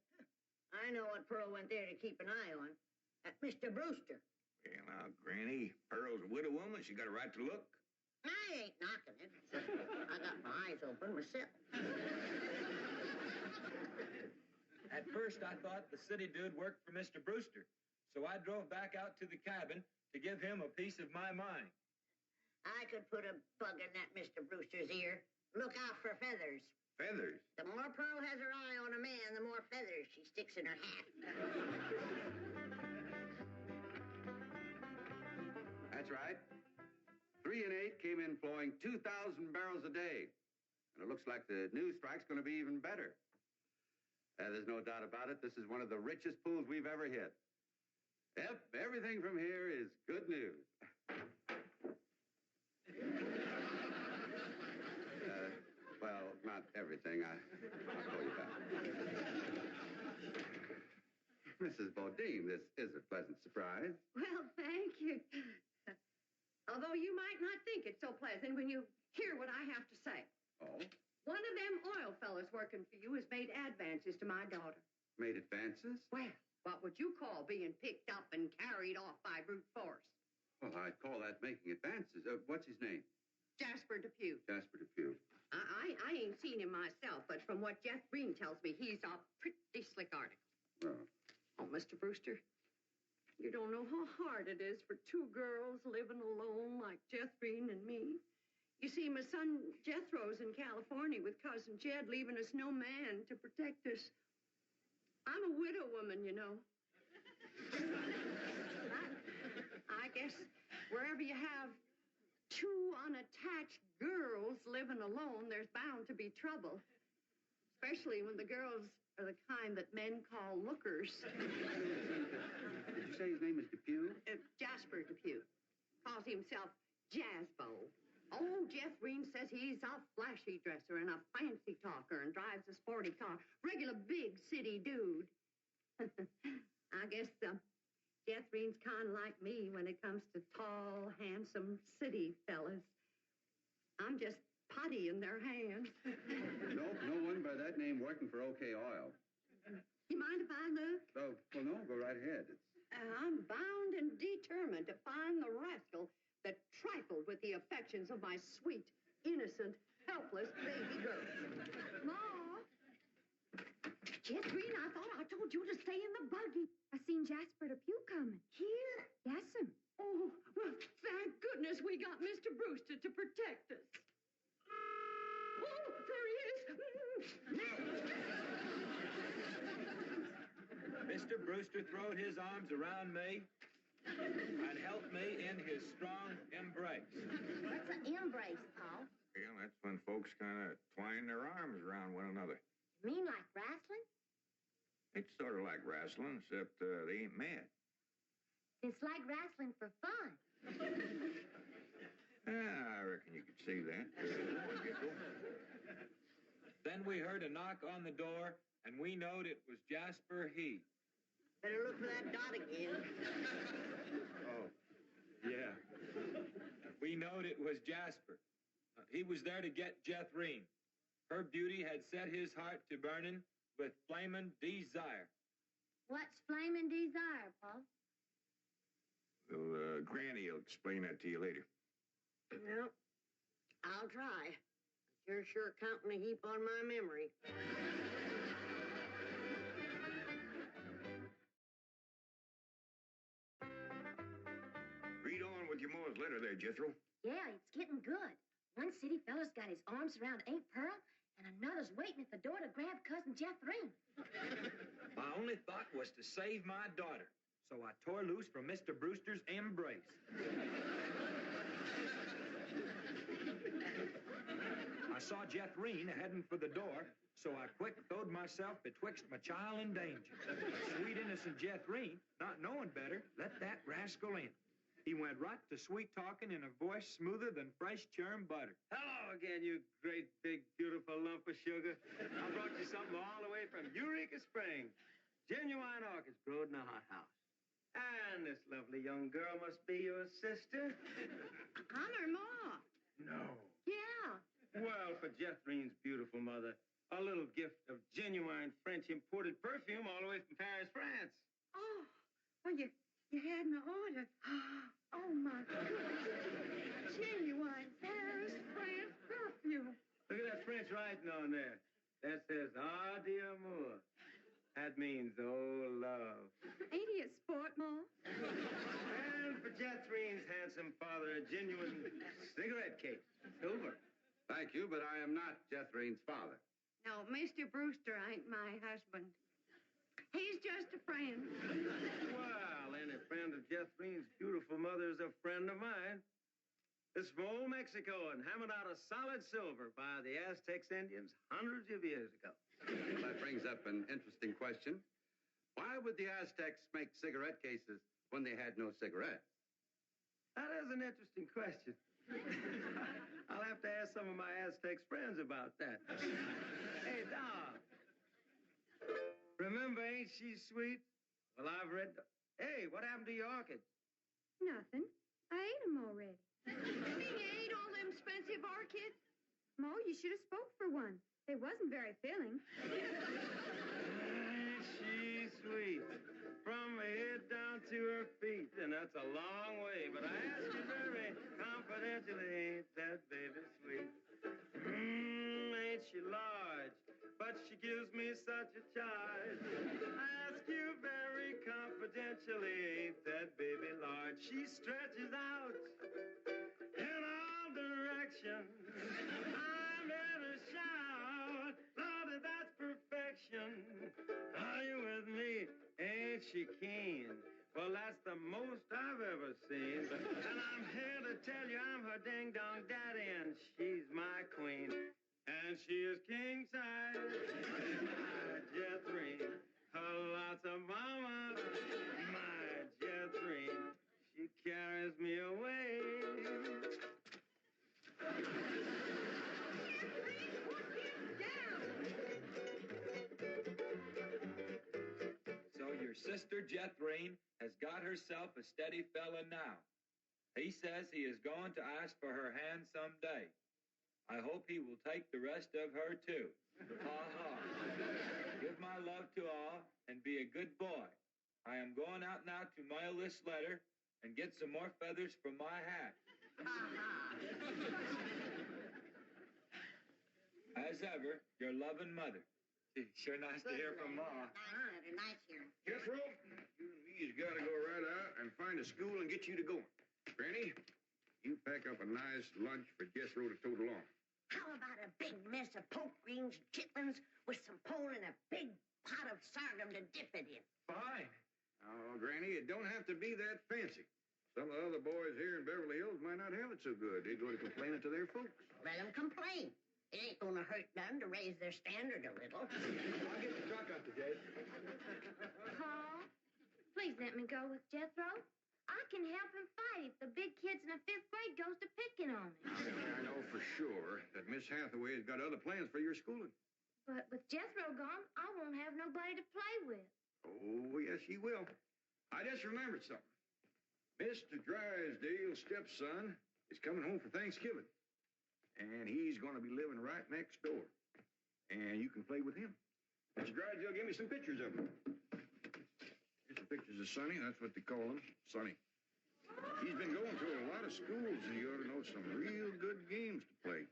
I know what Pearl went there to keep an eye on. Mr. Brewster. Well, now, Granny, Pearl's a widow woman. She got a right to look. I ain't knocking it. I got my eyes open myself. At first, I thought the city dude worked for Mr. Brewster, so I drove back out to the cabin to give him a piece of my mind. I could put a bug in that Mr. Brewster's ear. Look out for feathers. Feathers? The more Pearl has her eye on a man, the more feathers she sticks in her hat. That's right. 3 and 8 came in flowing 2,000 barrels a day. And it looks like the new strike's going to be even better. There's no doubt about it. This is one of the richest pools we've ever hit. Yep, everything from here is good news. Well, not everything. I'll call you back. Mrs. Bodine, this is a pleasant surprise. Well, thank you. Although you might not think it's so pleasant when you hear what I have to say. Oh? One of them oil fellas working for you has made advances to my daughter. Made advances? Well, what would you call being picked up and carried off by brute force? Well, I'd call that making advances. What's his name? Jasper Depew. Jasper Depew. I ain't seen him myself, but from what Jeff Green tells me, he's a pretty slick article. Oh, Mr. Brewster, you don't know how hard it is for two girls living alone like Jeff Green and me. You see, my son Jethro's in California with Cousin Jed, leaving us no man to protect us. I'm a widow woman, you know. I guess wherever you have two unattached girls living alone, there's bound to be trouble. Especially when the girls are the kind that men call lookers. Did you say his name is Depew? Jasper Depew. Calls himself Jazzbo. Oh, Jeff Green says he's a flashy dresser and a fancy talker and drives a sporty car. Regular big city dude. I guess Jeff Green's kind of like me when it comes to tall, handsome city fellas. I'm just putty in their hands. Nope, no one by that name working for OK Oil. You mind if I look? Oh, well, no, go right ahead. I'm bound and determined to find the rascal that trifled with the affections of my sweet, innocent, helpless baby girl. Ma! Jeff Green, I thought I told you to stay in the buggy. I seen Jasper Depew coming. Here? Yes'm. Oh, well, thank goodness we got Mr. Brewster to protect us. Oh, there he is. Mr. Brewster throwed his arms around me and helped me in his strong embrace. What's an embrace, Paul? Yeah, that's when folks kind of twine their arms around one another. You mean like wrestling? It's sort of like wrestling, except they ain't mad. It's like wrestling for fun. I reckon you could say that. Then we heard a knock on the door, and we knowed it was Jasper He. Better look for that dot again. Oh, yeah. We knowed it was Jasper. He was there to get Jethro. Her beauty had set his heart to burning with flaming desire. What's flaming desire, Paul? Well, Granny will explain that to you later. Well, I'll try. You're sure counting a heap on my memory. Read on with your Moore's letter there, Jethro. Yeah, it's getting good. One city fella's got his arms around Aunt Pearl, and another's waiting at the door to grab Cousin Jethro. My only thought was to save my daughter, so I tore loose from Mr. Brewster's embrace. I saw Jethro heading for the door, so I quick throwed myself betwixt my child and danger. Sweet innocent Jethro, not knowing better, let that rascal in. He went right to sweet-talking in a voice smoother than fresh churned butter. Hello again, you great, big, beautiful lump of sugar. I brought you something all the way from Eureka Springs. Genuine orchids growed in a hothouse. And this lovely young girl must be your sister. I'm her ma. No. Yeah. Well, for Jethrine's beautiful mother, a little gift of genuine French imported perfume all the way from Paris, France. Oh, well, you had an order. Oh, my goodness. Genuine Paris, France perfume. Look at that French writing on there. That says, "Ah, d'amour." That means, oh, love. Ain't he a sport, Ma? And for Jethrine's handsome father, a genuine cigarette case. Silver. Thank you, but I am not Jethrine's father. No, Mr. Brewster ain't my husband. He's just a friend. Well, any friend of Jethrine's beautiful mother is a friend of mine. This from old Mexico and hammered out of solid silver by the Aztec Indians hundreds of years ago. That brings up an interesting question. Why would the Aztecs make cigarette cases when they had no cigarettes? That is an interesting question. I'll have to ask some of my Aztec friends about that. Hey, Dom. Remember, ain't she sweet? Well, I've read... Hey, what happened to your orchids? Nothing. I ate them already. You mean you ate all them expensive orchids? kid. Mo, you should have spoke for one. It wasn't very filling. She's sweet. From her head down to her feet, and that's a long way. But I ask you very confidentially, ain't that baby sweet? Ain't she large? But she gives me such a charge. I ask you very confidentially, ain't that baby large? She stretches out in all directions. I'm here to shout, Lordy, that's perfection. Are you with me? Ain't she keen? Well, that's the most I've ever seen. And I'm here to tell you I'm her ding-dong daddy, and she's my queen. And she is king size, my Jethrine. Lots of mama, my Jethrine. She carries me away. So your sister Jethrine has got herself a steady fella now. He says he is going to ask for her hand someday. I hope he will take the rest of her, too. Ha-ha. Give my love to all and be a good boy. I am going out now to mail this letter and get some more feathers for my hat. As ever, your loving mother. Sure nice to hear from Ma. Nice hearing. Jethro, you and me's got to go right out and find a school and get you to going. Granny, you pack up a nice lunch for Jethro to tote along. How about a big mess of poke greens and chitlins with some pole and a big pot of sorghum to dip it in? Fine. Oh, Granny, it don't have to be that fancy. Some of the other boys here in Beverly Hills might not have it so good. They're going to complain it to their folks. Let them complain. It ain't going to hurt none to raise their standard a little. I'll get the truck up to Jed. Paul, please let me go with Jethro. I can help him fight if the big kids in the 5th grade goes to picking on him. I know for sure that Miss Hathaway has got other plans for your schooling. But with Jethro gone, I won't have nobody to play with. Oh, yes, you will. I just remembered something. Mr. Drysdale's stepson is coming home for Thanksgiving. And he's going to be living right next door. And you can play with him. Mr. Drysdale gave me some pictures of him. Here's some pictures of Sonny. That's what they call him, Sonny. He's been going to a lot of schools, and you ought to know some real good games to play.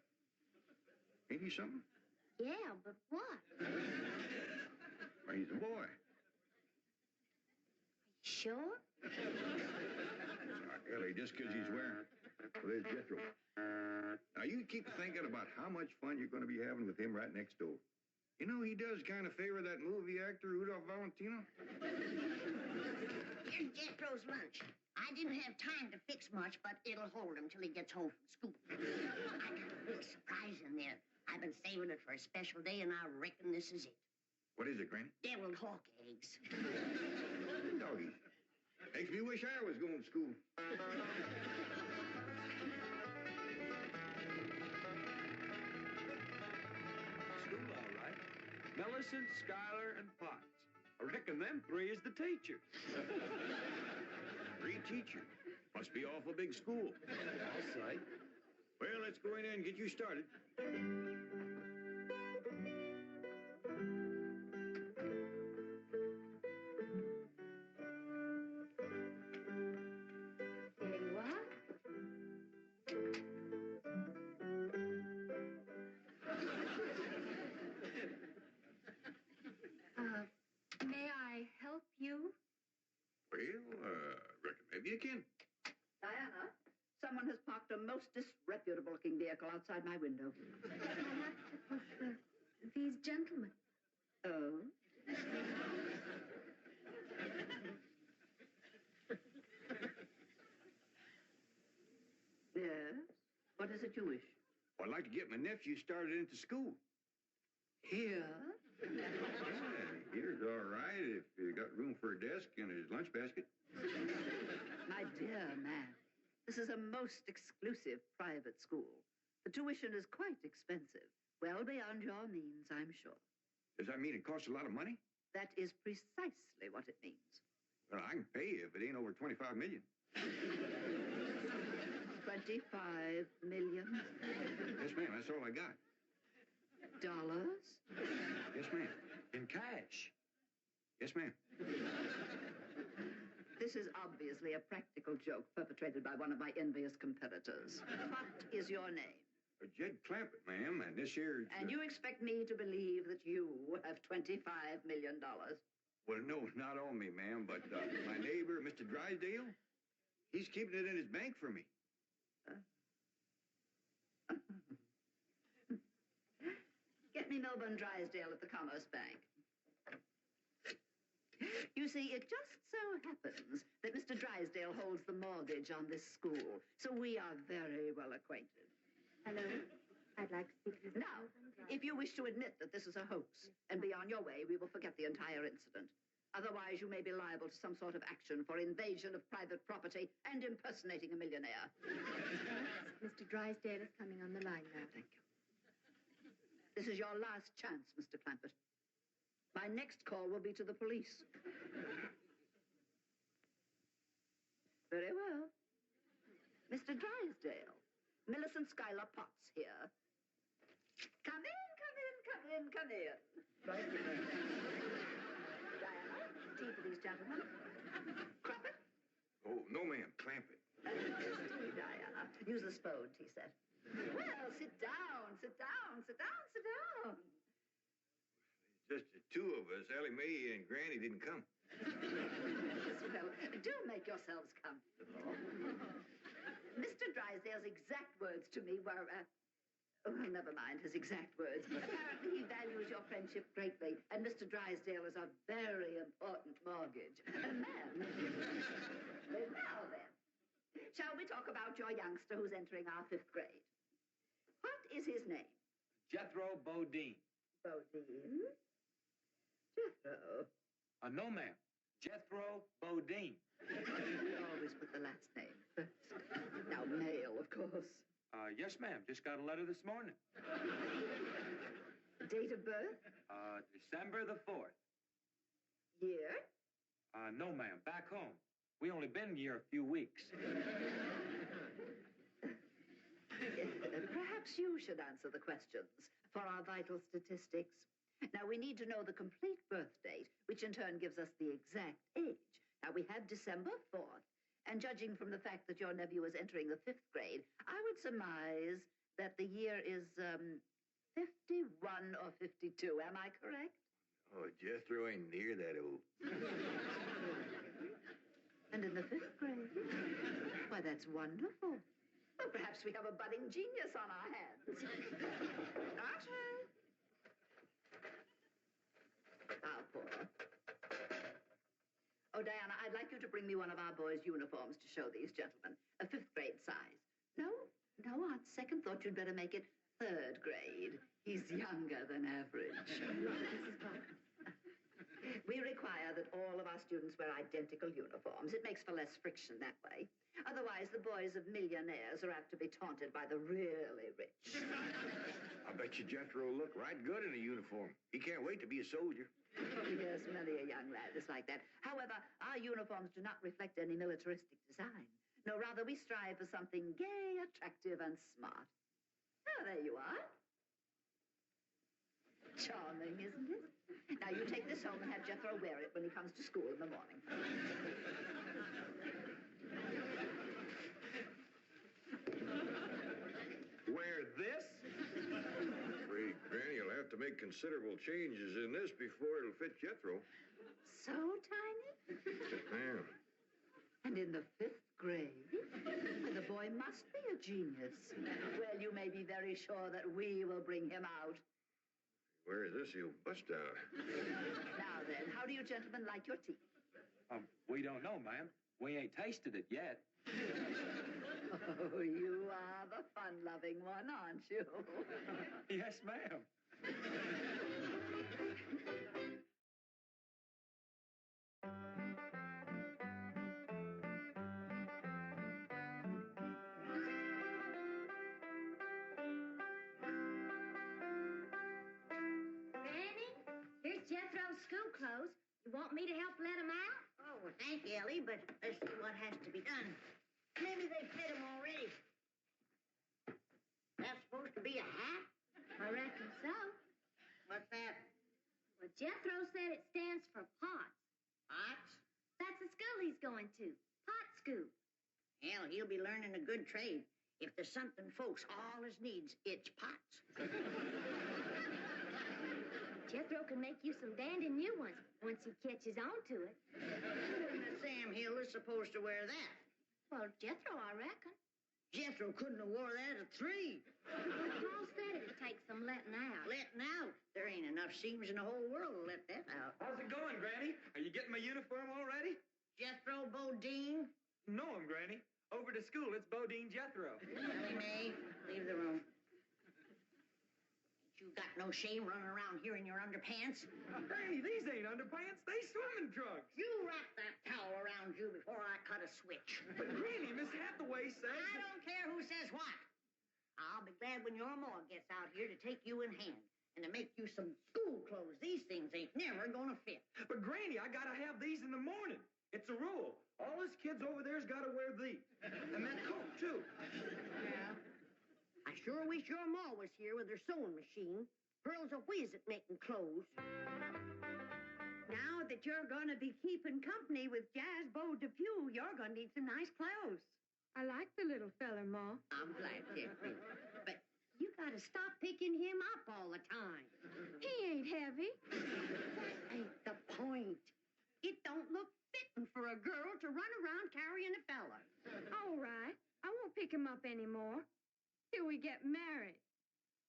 Ain't he something? Yeah, but what? Well, he's a boy. Sure? Ellie, just because he's wearing... Well, there's Jethro. Now, you keep thinking about how much fun you're going to be having with him right next door. You know, he does kind of favor that movie actor, Rudolph Valentino. Here's Jethro's lunch. I didn't have time to fix much, but it'll hold him till he gets home from school. I got a little surprise in there. I've been saving it for a special day, and I reckon this is it. What is it, Granny? Deviled hawk eggs. Doggies. Makes me wish I was going to school. School, all right. Millicent, Schuyler, and Potts. I reckon them 3 is the teachers. 3 teachers. Must be awful big school. I'll say. Well, let's go in there and get you started. May I help you? Well, reckon maybe you can. Diana, someone has parked a most disreputable-looking vehicle outside my window. These gentlemen. Oh? Yes? What is it you wish? Well, I'd like to get my nephew started into school. Here? Yeah, here's all right if you got room for a desk and his lunch basket. My dear man, this is a most exclusive private school. The tuition is quite expensive. Well beyond your means, I'm sure. Does that mean it costs a lot of money? That is precisely what it means. Well, I can pay you if it ain't over $25 million. 25 million? Just that's all I got. Dollars? Yes, ma'am. In cash. Yes, ma'am. This is obviously a practical joke perpetrated by one of my envious competitors. What is your name? Jed Clampett, ma'am, and this here... And you expect me to believe that you have $25 million? Well, no, not on me, ma'am, but my neighbor, Mr. Drysdale, he's keeping it in his bank for me. Get me Melbourne Drysdale at the Commerce Bank. You see, it just so happens that Mr. Drysdale holds the mortgage on this school, so we are very well acquainted. Hello? I'd like to speak to you. Now, if you wish to admit that this is a hoax and be on your way, we will forget the entire incident. Otherwise, you may be liable to some sort of action for invasion of private property and impersonating a millionaire. Mr. Drysdale is coming on the line now. Thank you. This is your last chance, Mr. Clampett. My next call will be to the police. Very well. Mr. Drysdale, Millicent Schuyler Potts here. Come in, come in, come in, come in. Right in. Diana, tea for these gentlemen. Crumpet? Oh, no, ma'am. Clampett. Tea, Diana. Use the spode, he said. Well, sit down, sit down, sit down, sit down. Just the two of us. Elly May and Granny didn't come. Well, do make yourselves comfortable. Mr. Drysdale's exact words to me were, well, never mind his exact words. Apparently he values your friendship greatly, and Mr. Drysdale is a very important mortgage. Now then, shall we talk about your youngster who's entering our 5th grade? What is his name? Jethro Bodine. Bodine? Jethro. No, ma'am. Jethro Bodine. You always put the last name first. Now, male, of course. Yes, ma'am. Just got a letter this morning. Date of birth? December the 4th. Year? No, ma'am. Back home. We only been here a few weeks. Perhaps you should answer the questions for our vital statistics. Now, we need to know the complete birth date, which in turn gives us the exact age. Now, we have December 4th, and judging from the fact that your nephew is entering the 5th grade, I would surmise that the year is 51 or 52. Am I correct? Oh, Jethro ain't near that old. And in the 5th grade? Why, that's wonderful. Well, perhaps we have a budding genius on our hands. Archie! How poor. Oh, Diana, I'd like you to bring me one of our boys' uniforms to show these gentlemen. A 5th grade size. No, on second thought, you'd better make it 3rd grade. He's younger than average. We require that all of our students wear identical uniforms. It makes for less friction that way. Otherwise, the boys of millionaires are apt to be taunted by the really rich. I bet you Jethro will look right good in a uniform. He can't wait to be a soldier. Yes, many a young lad is like that. However, our uniforms do not reflect any militaristic design. No, rather, we strive for something gay, attractive, and smart. Oh, there you are. Charming, isn't it? Now, you take this home and have Jethro wear it when he comes to school in the morning. Wear this? I'm afraid Granny will have to make considerable changes in this before it'll fit Jethro. So tiny? Ma'am. And in the 5th grade? The boy must be a genius. Well, you may be very sure that we will bring him out. Where is this? He'll bust out. Now then, how do you gentlemen like your tea? We don't know, ma'am. We ain't tasted it yet. Oh, you are the fun-loving one, aren't you? Yes, ma'am. Clothes. You want me to help let them out? Oh, well, thank you, Elly, but let's see what has to be done. Maybe they fit them already. That's supposed to be a hat? I reckon so. What's that? Well, Jethro said it stands for POTS. Pots? That's the school he's going to. Pot school. Hell, he'll be learning a good trade. If there's something folks always needs, it's pots. Jethro can make you some dandy new ones once he catches on to it. Who in the Sam Hill is supposed to wear that? Well, Jethro, I reckon. Jethro couldn't have wore that at 3. Paul said it'd take some letting out. Letting out? There ain't enough seams in the whole world to let that out. How's it going, Granny? Are you getting my uniform already? Jethro Bodine? No, Granny. Over to school, it's Bodine Jethro. Elly May, leave the room. You got no shame running around here in your underpants? Hey, these ain't underpants. They swimming trunks. You wrap that towel around you before I cut a switch. But Granny, Miss Hathaway says... I don't care who says what. I'll be glad when your ma gets out here to take you in hand and to make you some school clothes. These things ain't never gonna fit. But Granny, I gotta have these in the morning. It's a rule. All us kids over there's gotta wear these. And that coat, too. Yeah. I sure wish your ma was here with her sewing machine. Pearl's a whiz at making clothes. Now that you're going to be keeping company with Jazz Bo Depew, you're going to need some nice clothes. I like the little feller, Ma. I'm glad, Jeffrey. But you gotta stop picking him up all the time. He ain't heavy. That ain't the point. It don't look fitting for a girl to run around carrying a fella. All right. I won't pick him up anymore. Till we get married.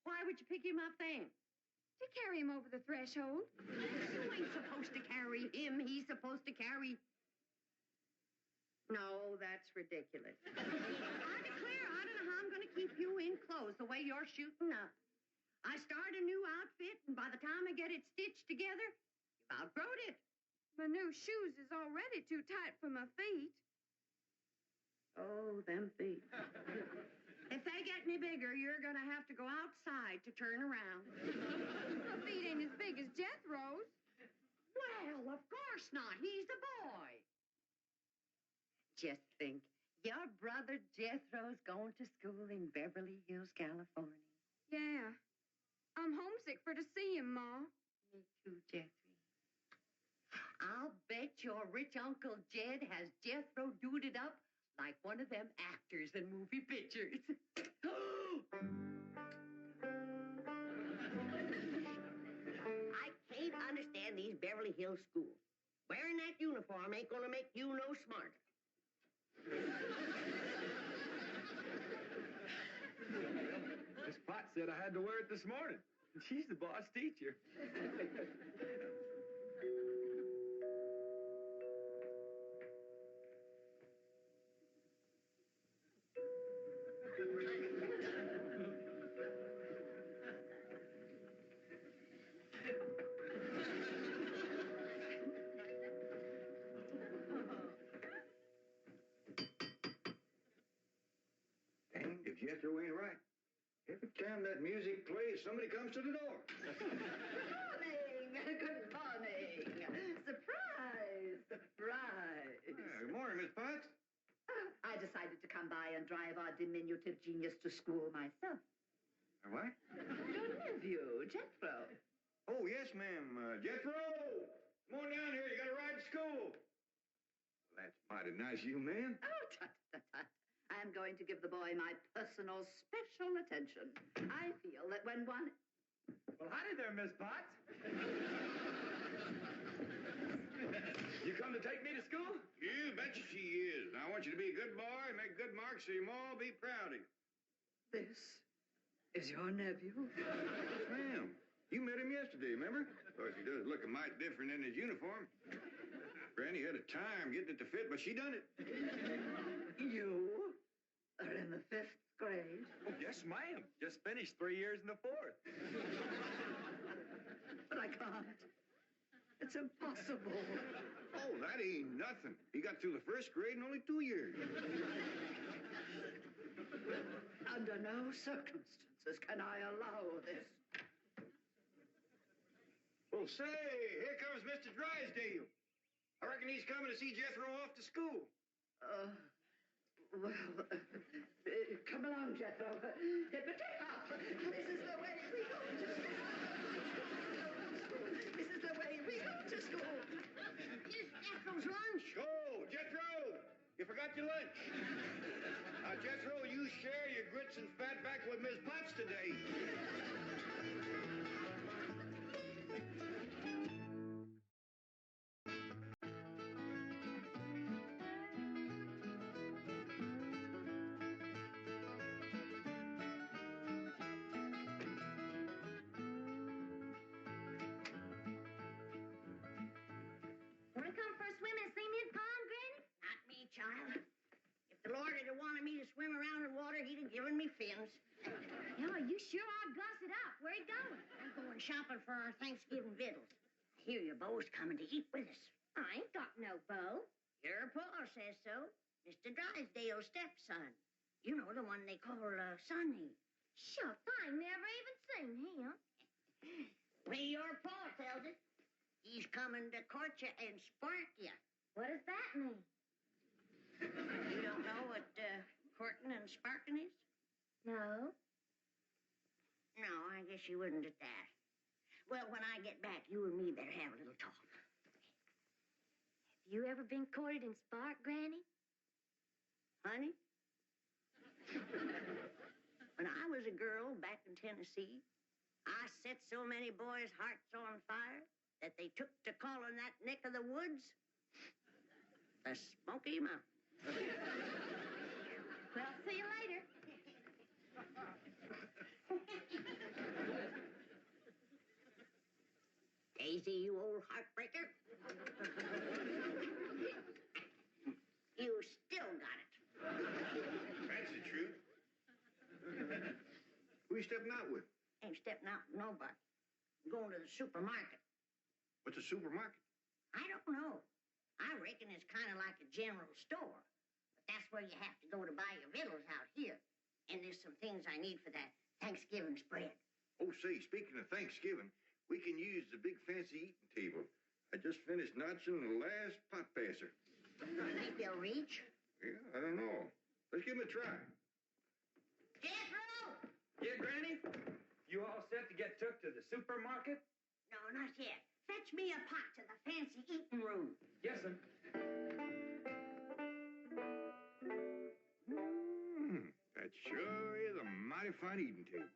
Why would you pick him up then? To carry him over the threshold. You ain't supposed to carry him. He's supposed to carry... No, that's ridiculous. I declare, I don't know how I'm going to keep you in clothes the way you're shooting up. I start a new outfit, and by the time I get it stitched together, you've outgrown it. My new shoes is already too tight for my feet. Oh, them feet. If they get any bigger, you're going to have to go outside to turn around. My feet ain't as big as Jethro's. Well, of course not. He's the boy. Just think, your brother Jethro's going to school in Beverly Hills, California. Yeah. I'm homesick for to see him, Ma. Me too, Jethro. I'll bet your rich Uncle Jed has Jethro duded up like one of them actors in movie pictures. I can't understand these Beverly Hills schools. Wearing that uniform ain't gonna make you no smarter. Miss Potts said I had to wear it this morning. She's the boss teacher. Dang, if Jethro ain't right. Every time that music plays, somebody comes to the door. Good morning. Good morning. Surprise. Surprise. Good morning, Miss Potts. I decided to come by and drive our diminutive genius to school myself. What? Your nephew, Jethro. Oh, yes, ma'am. Jethro! Come on down here. You got to ride to school. That's mighty nice of you, ma'am. Oh, tut, tut, tut. I'm going to give the boy my personal special attention. I feel that when one... Well, howdy there, Miss Potts. You come to take me to school? You betcha she is. Now, I want you to be a good boy and make good marks so your ma will be proud of you. This is your nephew? Ma'am, you met him yesterday, remember? Of course, he does look a mite different in his uniform. Granny had a time getting it to fit, but she done it. You are in the 5th grade? Oh, yes, ma'am. Just finished 3 years in the 4th. But I can't. It's impossible. Oh, that ain't nothing. He got through the 1st grade in only 2 years. Under no circumstances can I allow this. Well, say, here comes Mr. Drysdale. I reckon he's coming to see Jethro off to school. Come along, Jethro. Get up. your lunch. Now, Jethro, you share your grits and fat back with Miss Potts today. Want to come for a swim in the cement pond, Granny? Not me, child. If the Lord had wanted me to swim around in water, he'd have given me fins. No, you sure are gussed up. Where you going? I'm going shopping for our Thanksgiving victuals. I hear your beau's coming to eat with us. I ain't got no beau. Your pa says so. Mr. Drysdale's stepson. You know, the one they call Sonny. Shucks, I ain't never even seen him. Well, your pa tells it. He's coming to court you and spark you. What does that mean? You don't know what courting and sparking is? No. No, I guess you wouldn't at that. Well, when I get back, you and me better have a little talk. Have you ever been courted and sparked, Granny? Honey? When I was a girl back in Tennessee, I set so many boys' hearts on fire that they took to calling that neck of the woods the Smoky Mountain. Well, see you later. Daisy, you old heartbreaker. You still got it. That's the truth. Who you stepping out with? Ain't stepping out with nobody. I'm going to the supermarket. What's a supermarket? I don't know. I reckon it's kind of like a general store. But that's where you have to go to buy your victuals out here. And there's some things I need for that Thanksgiving spread. Oh, say, speaking of Thanksgiving, we can use the big fancy eating table. I just finished notching the last pot passer. Think they'll reach? Yeah, I don't know. Let's give them a try. Jethro! Yeah, Granny? You all set to get took to the supermarket? No, not yet. Fetch me a pot to the fancy eating room. Yes, sir. That sure is a mighty fine eating table.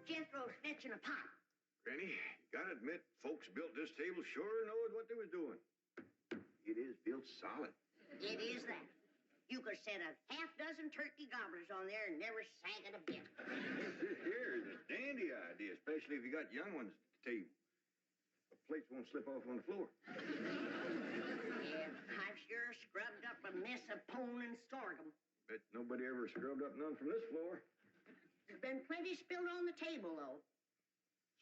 Jethro's fetching a pot. Granny, you gotta admit, folks built this table sure knowed what they was doing. It is built solid. It is that. You could set a half dozen turkey gobblers on there and never sag it a bit. This here is a dandy idea, especially if you got young ones at the table. The plates won't slip off on the floor. Yeah, I've sure scrubbed up a mess of pone and sorghum. Bet nobody ever scrubbed up none from this floor. There's been plenty spilled on the table, though.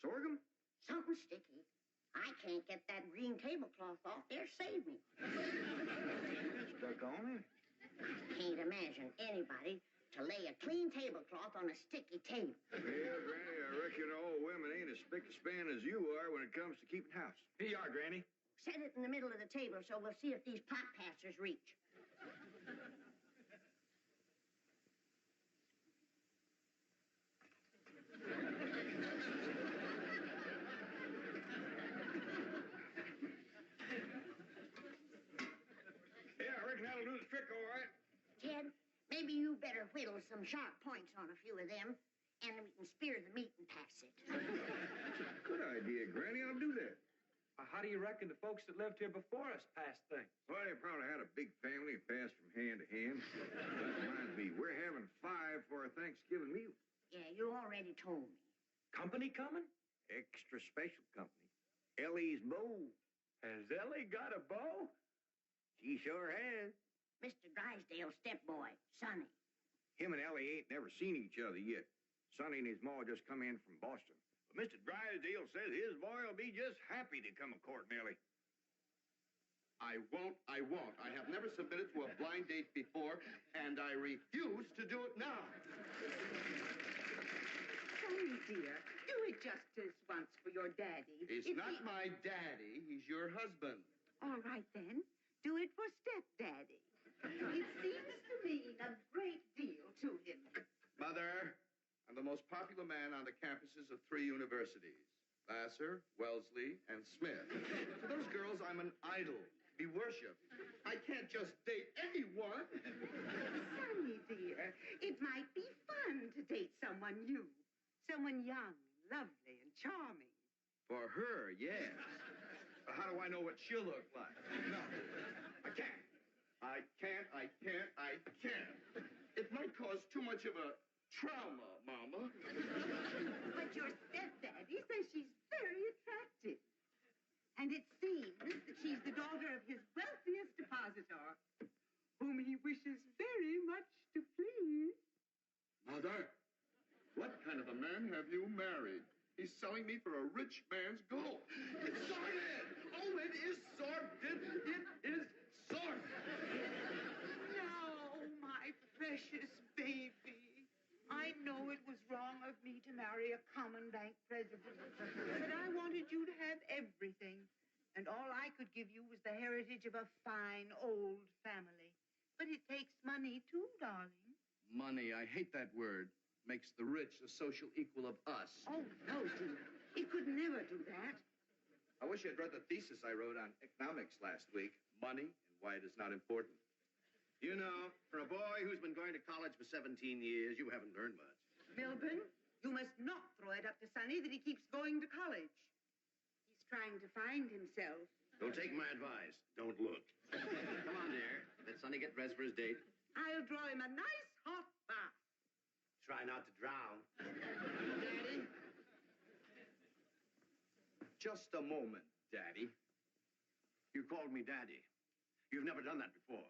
Sorghum? Something sticky. I can't get that green tablecloth off there. Save me. It's stuck on it. I can't imagine anybody to lay a clean tablecloth on a sticky table. Well, Granny, I reckon all women ain't as spick and span as you are when it comes to keeping house. Here you are, Granny. Set it in the middle of the table so we'll see if these pot passers reach. Yeah, I reckon that'll do the trick, all right. Ted, maybe you better whittle some sharp points on a few of them, and we can spear the meat and pass it. Good idea, Granny. I'll do that. How do you reckon the folks that lived here before us passed things? Well, they probably had a big family and passed from hand to hand. That reminds me, we're having 5 for our Thanksgiving meal. Yeah, you already told me. Company coming? Extra special company. Elly's beau. Has Elly got a beau? She sure has. Mr. Drysdale's stepboy, Sonny. Him and Elly ain't never seen each other yet. Sonny and his ma just come in from Boston. But Mr. Drysdale says his boy will be just happy to come a-courting Elly. I won't. I have never submitted to a blind date before, and I refuse to do it now. Sonny, dear, do it justice once for your daddy. He's not my daddy. He's your husband. All right, then. Do it for stepdaddy. It seems to mean a great deal to him. Mother, I'm the most popular man on the campuses of 3 universities. Vassar, Wellesley, and Smith. To those girls, I'm an idol, be worshipped. I can't just date anyone. Sonny, dear, it might be fun to date someone new. Someone young, lovely, and charming. For her, yes. But how do I know what she'll look like? No, I can't. I can't. It might cause too much of a trauma, Mama. But your stepdaddy says she's very attractive. And it seems that she's the daughter of his wealthiest depositor, whom he wishes very much to please. Mother, what kind of a man have you married? He's selling me for a rich man's gold. It's sordid! Oh, it is sordid! It is sordid! No, my precious baby. I know it was wrong of me to marry a common bank president, but I wanted you to have everything, and all I could give you was the heritage of a fine old family. But it takes money too, darling. Money, I hate that word. Makes the rich the social equal of us. Oh, no, dear. It could never do that. I wish you'd read the thesis I wrote on economics last week. Money and why it is not important. You know, for a boy who's been going to college for 17 years, you haven't learned much. Milburn, you must not throw it up to Sonny that he keeps going to college. He's trying to find himself. Don't take my advice. Don't look. Come on, dear. Let Sonny get dressed for his date. I'll draw him a nice hot bath. Try not to drown. Daddy? Just a moment, Daddy. You called me Daddy. You've never done that before.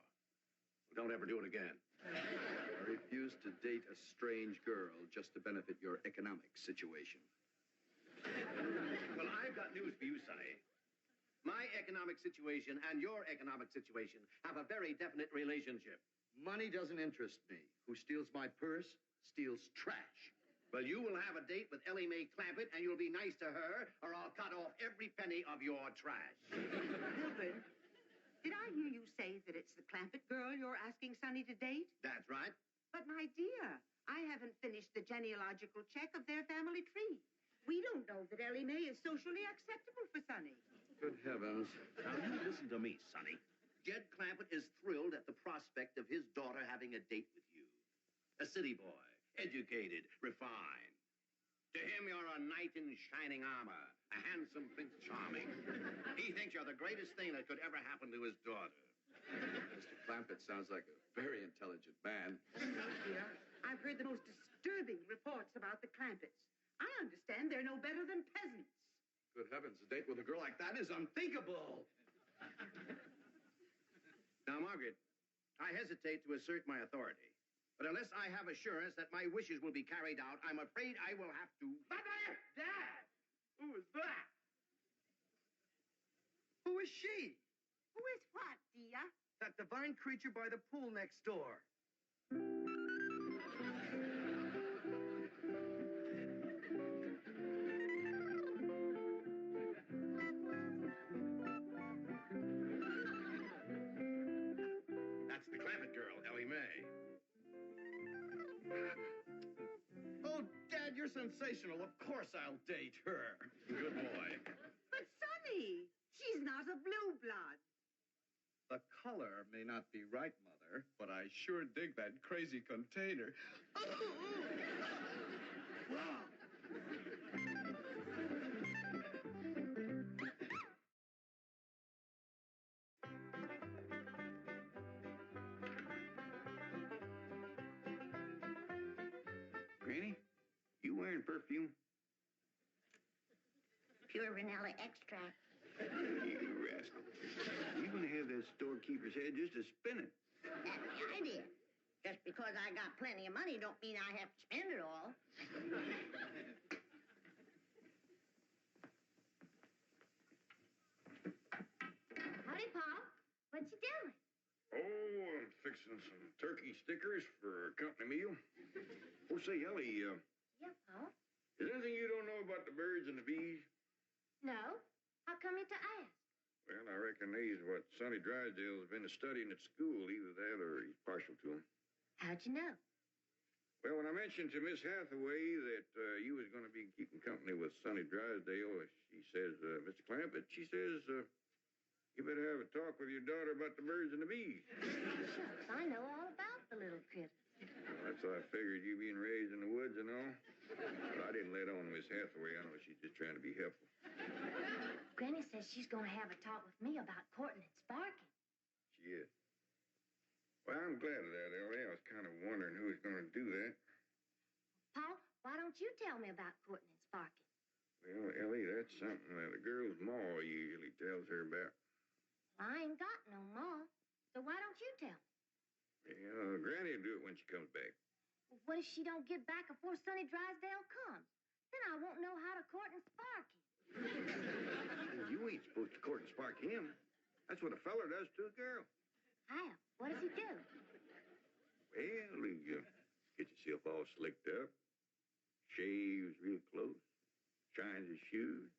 Don't ever do it again. I refuse to date a strange girl just to benefit your economic situation. Well, I've got news for you, Sonny. My economic situation and your economic situation have a very definite relationship. Money doesn't interest me. Who steals my purse steals trash. Well, you will have a date with Elly May Clampett, and you'll be nice to her, or I'll cut off every penny of your trash. Milburn, did I hear you say that it's the Clampett girl you're asking Sonny to date? That's right. But, my dear, I haven't finished the genealogical check of their family tree. We don't know that Elly May is socially acceptable for Sonny. Good heavens. Now, you listen to me, Sonny. Jed Clampett is thrilled at the prospect of his daughter having a date with you. A city boy, educated, refined. To him, you're a knight in shining armor, a handsome Prince Charming. He thinks you're the greatest thing that could ever happen to his daughter. Mr. Clampett sounds like a very intelligent man. Dear, I've heard the most disturbing reports about the Clampetts. I understand they're no better than peasants. Good heavens, a date with a girl like that is unthinkable. Now, Margaret, I hesitate to assert my authority. But unless I have assurance that my wishes will be carried out, I'm afraid I will have to... Mother! Dad! Who is that? Who is she? Who is what, dear? That divine creature by the pool next door. That's the Clampett girl, Elly May. Oh, Dad, you're sensational. Of course I'll date her. Good boy. But, Sonny, she's not a blue blood. The color may not be right, Mother, but I sure dig that crazy container. Wow. Granny, you wearing perfume? Pure vanilla extract. You rascal. You're going to have that storekeeper's head just a spinning. That's the idea. Just because I got plenty of money don't mean I have to spend it all. Howdy, Pa. What you doing? Oh, I'm fixing some turkey stickers for a company meal. Oh, say, Elly, Yeah, Pa. is there anything you don't know about the birds and the bees? No. How come you to ask? Well, I reckon these what Sonny Drysdale's been studying at school. Either that or he's partial to them. How'd you know? Well, when I mentioned to Miss Hathaway that you was going to be keeping company with Sonny Drysdale, she says, Mr. Clampett, she says, you better have a talk with your daughter about the birds and the bees. Shucks, I know all about the little critters. Well, that's why I figured you being raised in the woods and all. But I didn't let on Miss Hathaway. I know she's just trying to be helpful. Granny says she's going to have a talk with me about courting and sparking. She is. Well, I'm glad of that, Ellie. I was kind of wondering who was going to do that. Paul, why don't you tell me about courting and sparking? Well, Ellie, that's something that a girl's ma usually tells her about. I ain't got no ma, so why don't you tell me? Well, Granny will do it when she comes back. Well, what if she don't get back before Sonny Drysdale comes? Then I won't know how to court and spark him. You ain't supposed to court and spark him. That's what a feller does to a girl. How? What does he do? Well, he gets himself all slicked up, shaves real close, shines his shoes,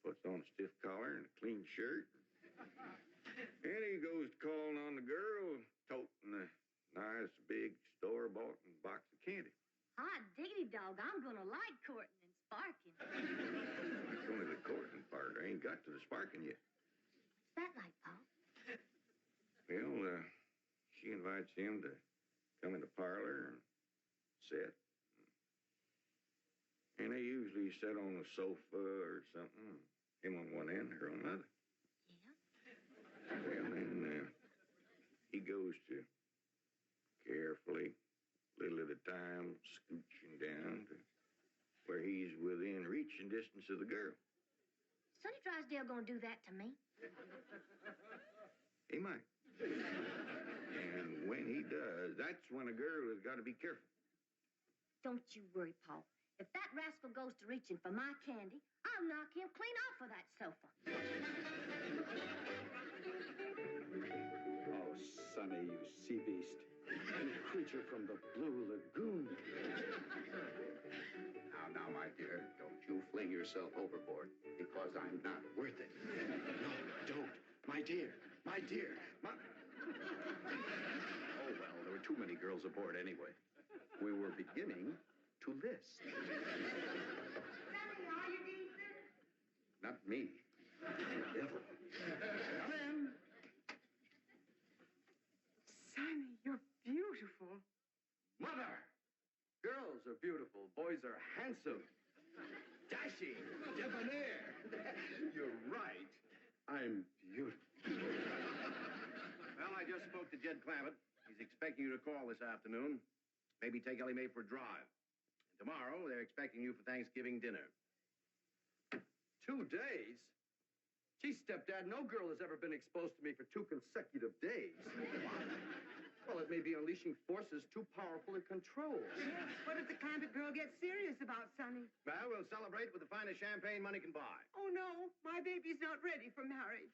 puts on a stiff collar and a clean shirt. And he goes calling on the girl, toting a nice big store-bought box of candy. Hot diggity dog, I'm gonna like courting and sparking. It's only the courting part. I ain't got to the sparking yet. What's that like, Paul? Well, she invites him to come in the parlor and sit. And they usually sit on a sofa or something, him on one end, her on the other. Yeah? Well, then he goes to carefully, little at a time, scooching down to where he's within reaching distance of the girl. Sonny Drysdale gonna do that to me? He might. And when he does, that's when a girl has got to be careful. Don't you worry, Paul. If that rascal goes to reaching for my candy, I'll knock him clean off of that sofa. Oh, Sonny, you sea beast. You creature from the Blue Lagoon. Now, my dear, don't you fling yourself overboard, because I'm not worth it. No, don't. My dear, my dear, my... Oh, well, there were too many girls aboard anyway. We were beginning to list. Sonny, are you decent? Not me. The devil. Come in. Sonny, you're beautiful. Mother! Girls are beautiful. Boys are handsome. Dashing. Debonair. You're right. I'm beautiful. Well, I just spoke to Jed Clampett. He's expecting you to call this afternoon. Maybe take Elly May for a drive. And tomorrow, they're expecting you for Thanksgiving dinner. 2 days? Gee, stepdad, no girl has ever been exposed to me for 2 consecutive days. Well, it may be unleashing forces too powerful to control. What if the Clampett girl gets serious about Sonny? Well, we'll celebrate with the finest champagne money can buy. Oh, no. My baby's not ready for marriage.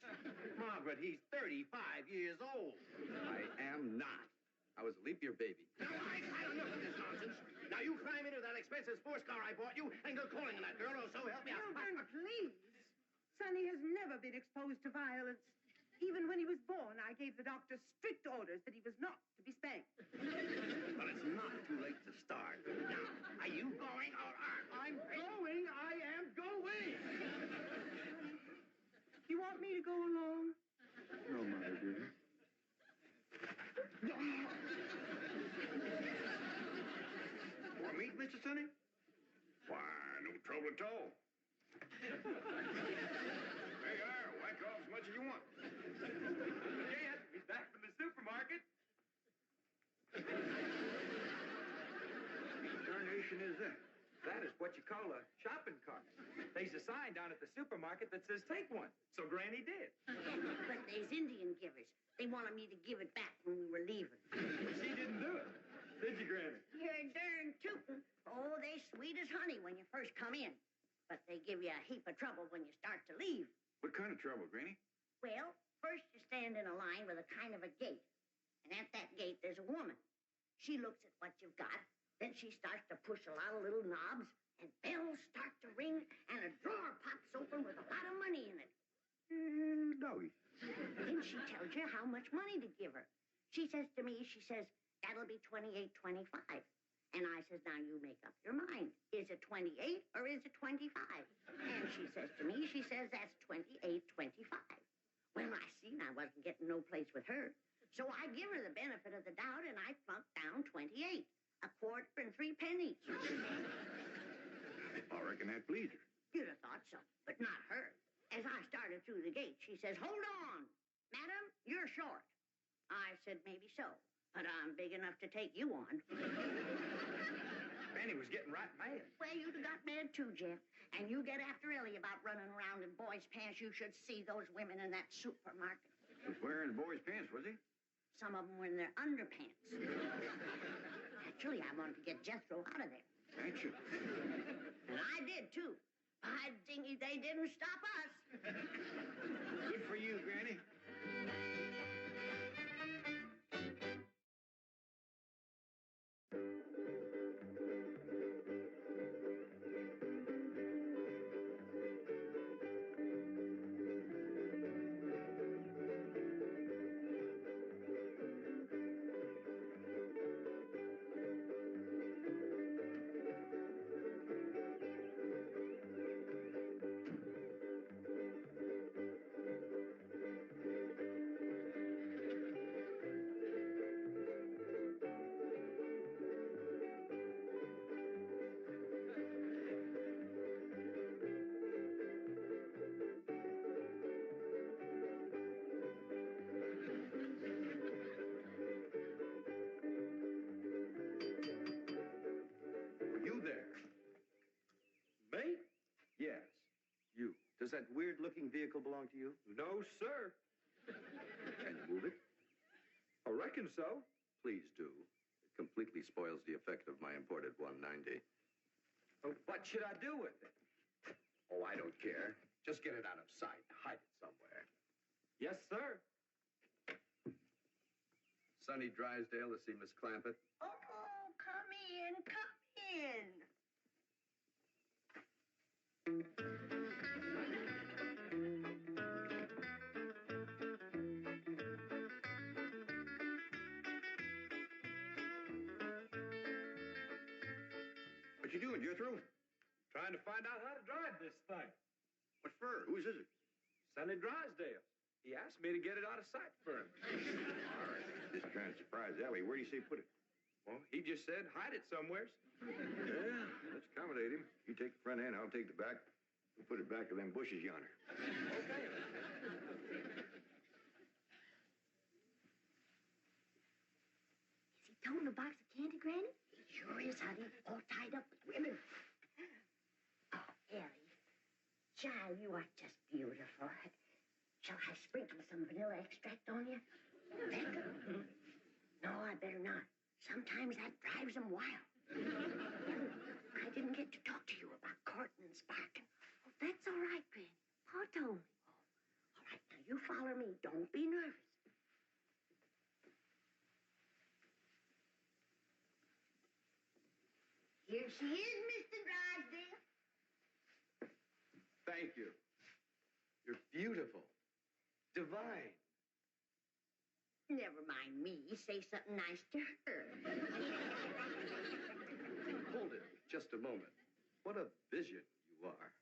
Margaret, he's 35 years old. I am not. I was a leap year baby. Now, I've had enough of this nonsense. Now, you climb into that expensive sports car I bought you and go calling on that girl, or so help me out. Children, please. Sonny has never been exposed to violence. Even when he was born, I gave the doctor strict orders that he was not to be spanked. Well, it's not too late to start. Now, are you going or aren't? I'm going. I am going. You want me to go along? No, my dear. Want meat, Mr. Sonny? Why, no trouble at all. Hey, whack off as much as you want. Dad, he's back from the supermarket. What darnation is that? That is what you call a shopping cart. There's a sign down at the supermarket that says take one. So Granny did. But there's Indian givers. They wanted me to give it back when we were leaving. She didn't do it. Did you, Granny? You're darn tootin'. Oh, they sweet as honey when you first come in. But they give you a heap of trouble when you start to leave. What kind of trouble, Granny? Well, first you stand in a line with a kind of a gate. And at that gate, there's a woman. She looks at what you've got. Then she starts to push a lot of little knobs, and bells start to ring, and a drawer pops open with a lot of money in it. she tells you how much money to give her. She says to me, that'll be $28.25. And I says, now you make up your mind. Is it 28 or is it 25? And she says to me, that's $28.25. Well, I seen I wasn't getting no place with her. So I give her the benefit of the doubt and I plunked down 28, a quarter and 3 pennies. I reckon that pleased her. You'd have thought so, but not her. As I started through the gate, she says, hold on, madam, you're short. I said, maybe so, but I'm big enough to take you on. Granny was getting right mad. Well, you'd have got mad too, Jeff. And you get after Elly about running around in boys' pants. You should see those women in that supermarket. Was wearing boys' pants, was he? Some of them were in their underpants. Actually, I wanted to get Jethro out of there. Action. And I did, too. By dingy, they didn't stop us. Good for you, Granny. Does that weird-looking vehicle belong to you? No, sir. Can you move it? I reckon so. Please do. It completely spoils the effect of my imported 190. Oh, what should I do with it? Oh, I don't care. Just get it out of sight. Hide it somewhere. Yes, sir. Sonny Drysdale to see Miss Clampett. Oh, come in, come in. What you doing, Jethro? Trying to find out how to drive this thing. What for? Whose is it? Sonny Drysdale. He asked me to get it out of sight for him. All right. Just trying to surprise Elly. Where do you say put it? Well, he just said hide it somewhere. Yeah, let's accommodate him. You take the front end, I'll take the back. We'll put it back of them bushes yonder. Okay. Is he toting a box of candy, Granny? He sure is, honey. All tied up with women. Oh, Elly. Child, you are just beautiful. Shall I sprinkle some vanilla extract on you? Becca? No, I better not. Sometimes that drives them wild. I didn't get to talk to you about courting and sparking. Oh, that's all right, Granny. Pa told me. All right, now you follow me. Don't be nervous. Here she is, Mr. Drysdale. Thank you. You're beautiful. Divine. Never mind me. Say something nice to her. Hold it just a moment. What a vision you are.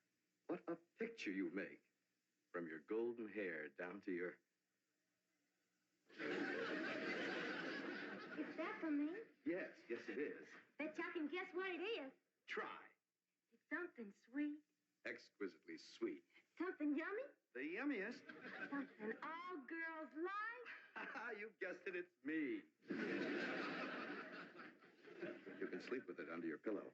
What a picture you make. From your golden hair down to your... Is that for me? Yes, yes it is. Bet y'all can guess what it is. Try. It's something sweet. Exquisitely sweet. Something yummy. The yummiest. Something all girls like. You guessed it, it's me. You can sleep with it under your pillow.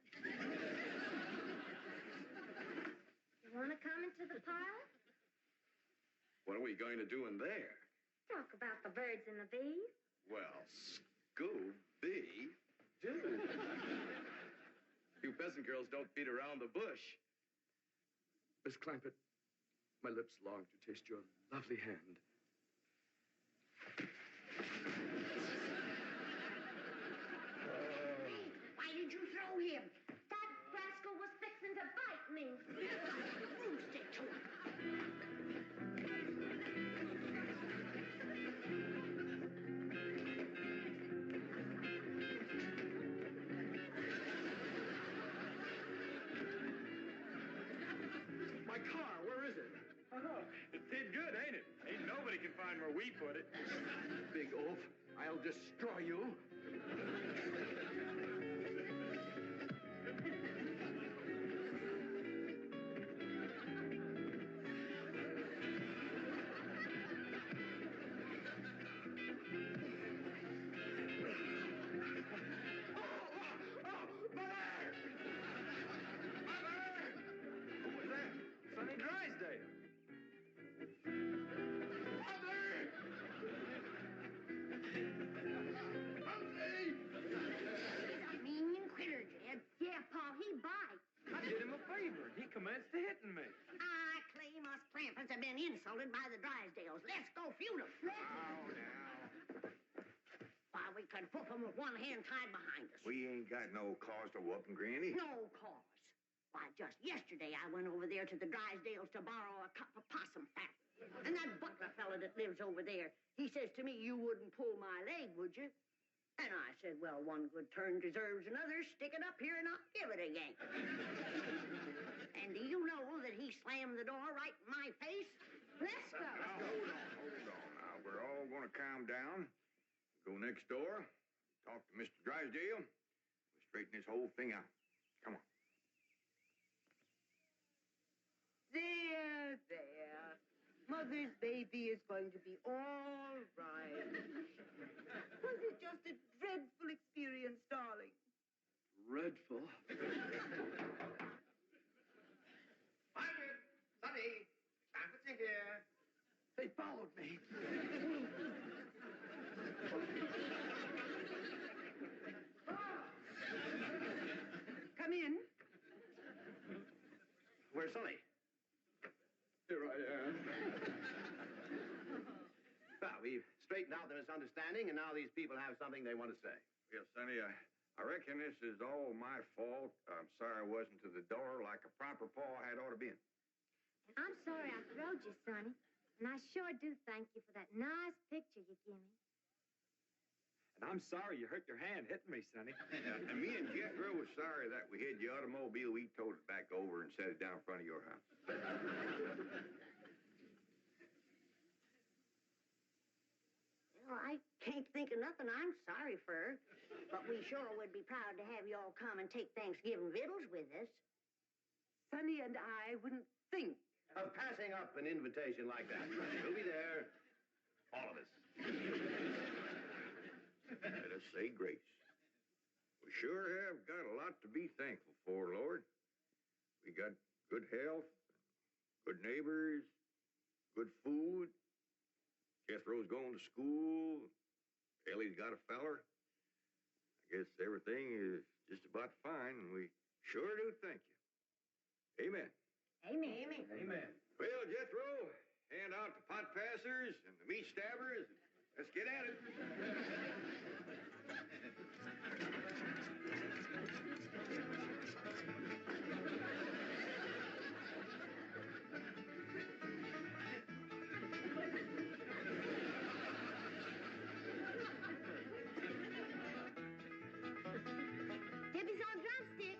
You want to come into the parlor? What are we going to do in there? Talk about the birds and the bees. Well, Scooby Doo. You peasant girls don't beat around the bush. Miss Clampett, my lips long to taste your lovely hand. Why did you throw him? That rascal was fixing to bite me. Who said to him? find where we put it. Big oaf, I'll destroy you. Sonny Drysdale. Mean critter, Jed. Yeah, Pa, he bites. I did him a favor. He commenced hitting me. I claim us Clampett's have been insulted by the Drysdales. Let's go feud 'em. Why, we could whoop 'em with one hand tied behind us. We ain't got no cause to whoop 'em, Granny. No cause. Why, just yesterday I went over there to the Drysdales to borrow a cup of possum fat. And that butler fella that lives over there, he says to me, you wouldn't pull my leg, would you? And I said, well, one good turn deserves another. Stick it up here and I'll give it a yank. And do you know that he slammed the door right in my face? Let's go. Now, hold on. Now, we're all going to calm down, go next door, talk to Mr. Drysdale, we'll straighten this whole thing out. Come on. There. Mother's baby is going to be all right. Was it just a dreadful experience, darling? Dreadful. Margaret, Sonny, Clampett's here. They followed me. Come in. Where's Sonny? Here I am. Well, we've straightened out the misunderstanding, and now these people have something they want to say. Yes, Sonny, I reckon this is all my fault. I'm sorry I wasn't to the door like a proper pa had ought to been. I'm sorry I throwed you, Sonny. And I sure do thank you for that nice picture you gave me. And I'm sorry you hurt your hand hitting me, Sonny. And me and Jethro was sorry that we hid the automobile. We towed it back over and set it down in front of your house. Well, I can't think of nothing I'm sorry for. But we sure would be proud to have you all come and take Thanksgiving victuals with us. Sonny and I wouldn't think Of passing up an invitation like that. We'll be there, all of us. Let us say grace. We sure have got a lot to be thankful for, Lord. We got good health, good neighbors, good food. Jethro's going to school. Elly's got a feller. I guess everything is just about fine, and we sure do thank you. Amen. Amen. Amen. Well, Jethro, hand out the pot passers and the meat stabbers. Let's get at it. Debbie's on drumstick.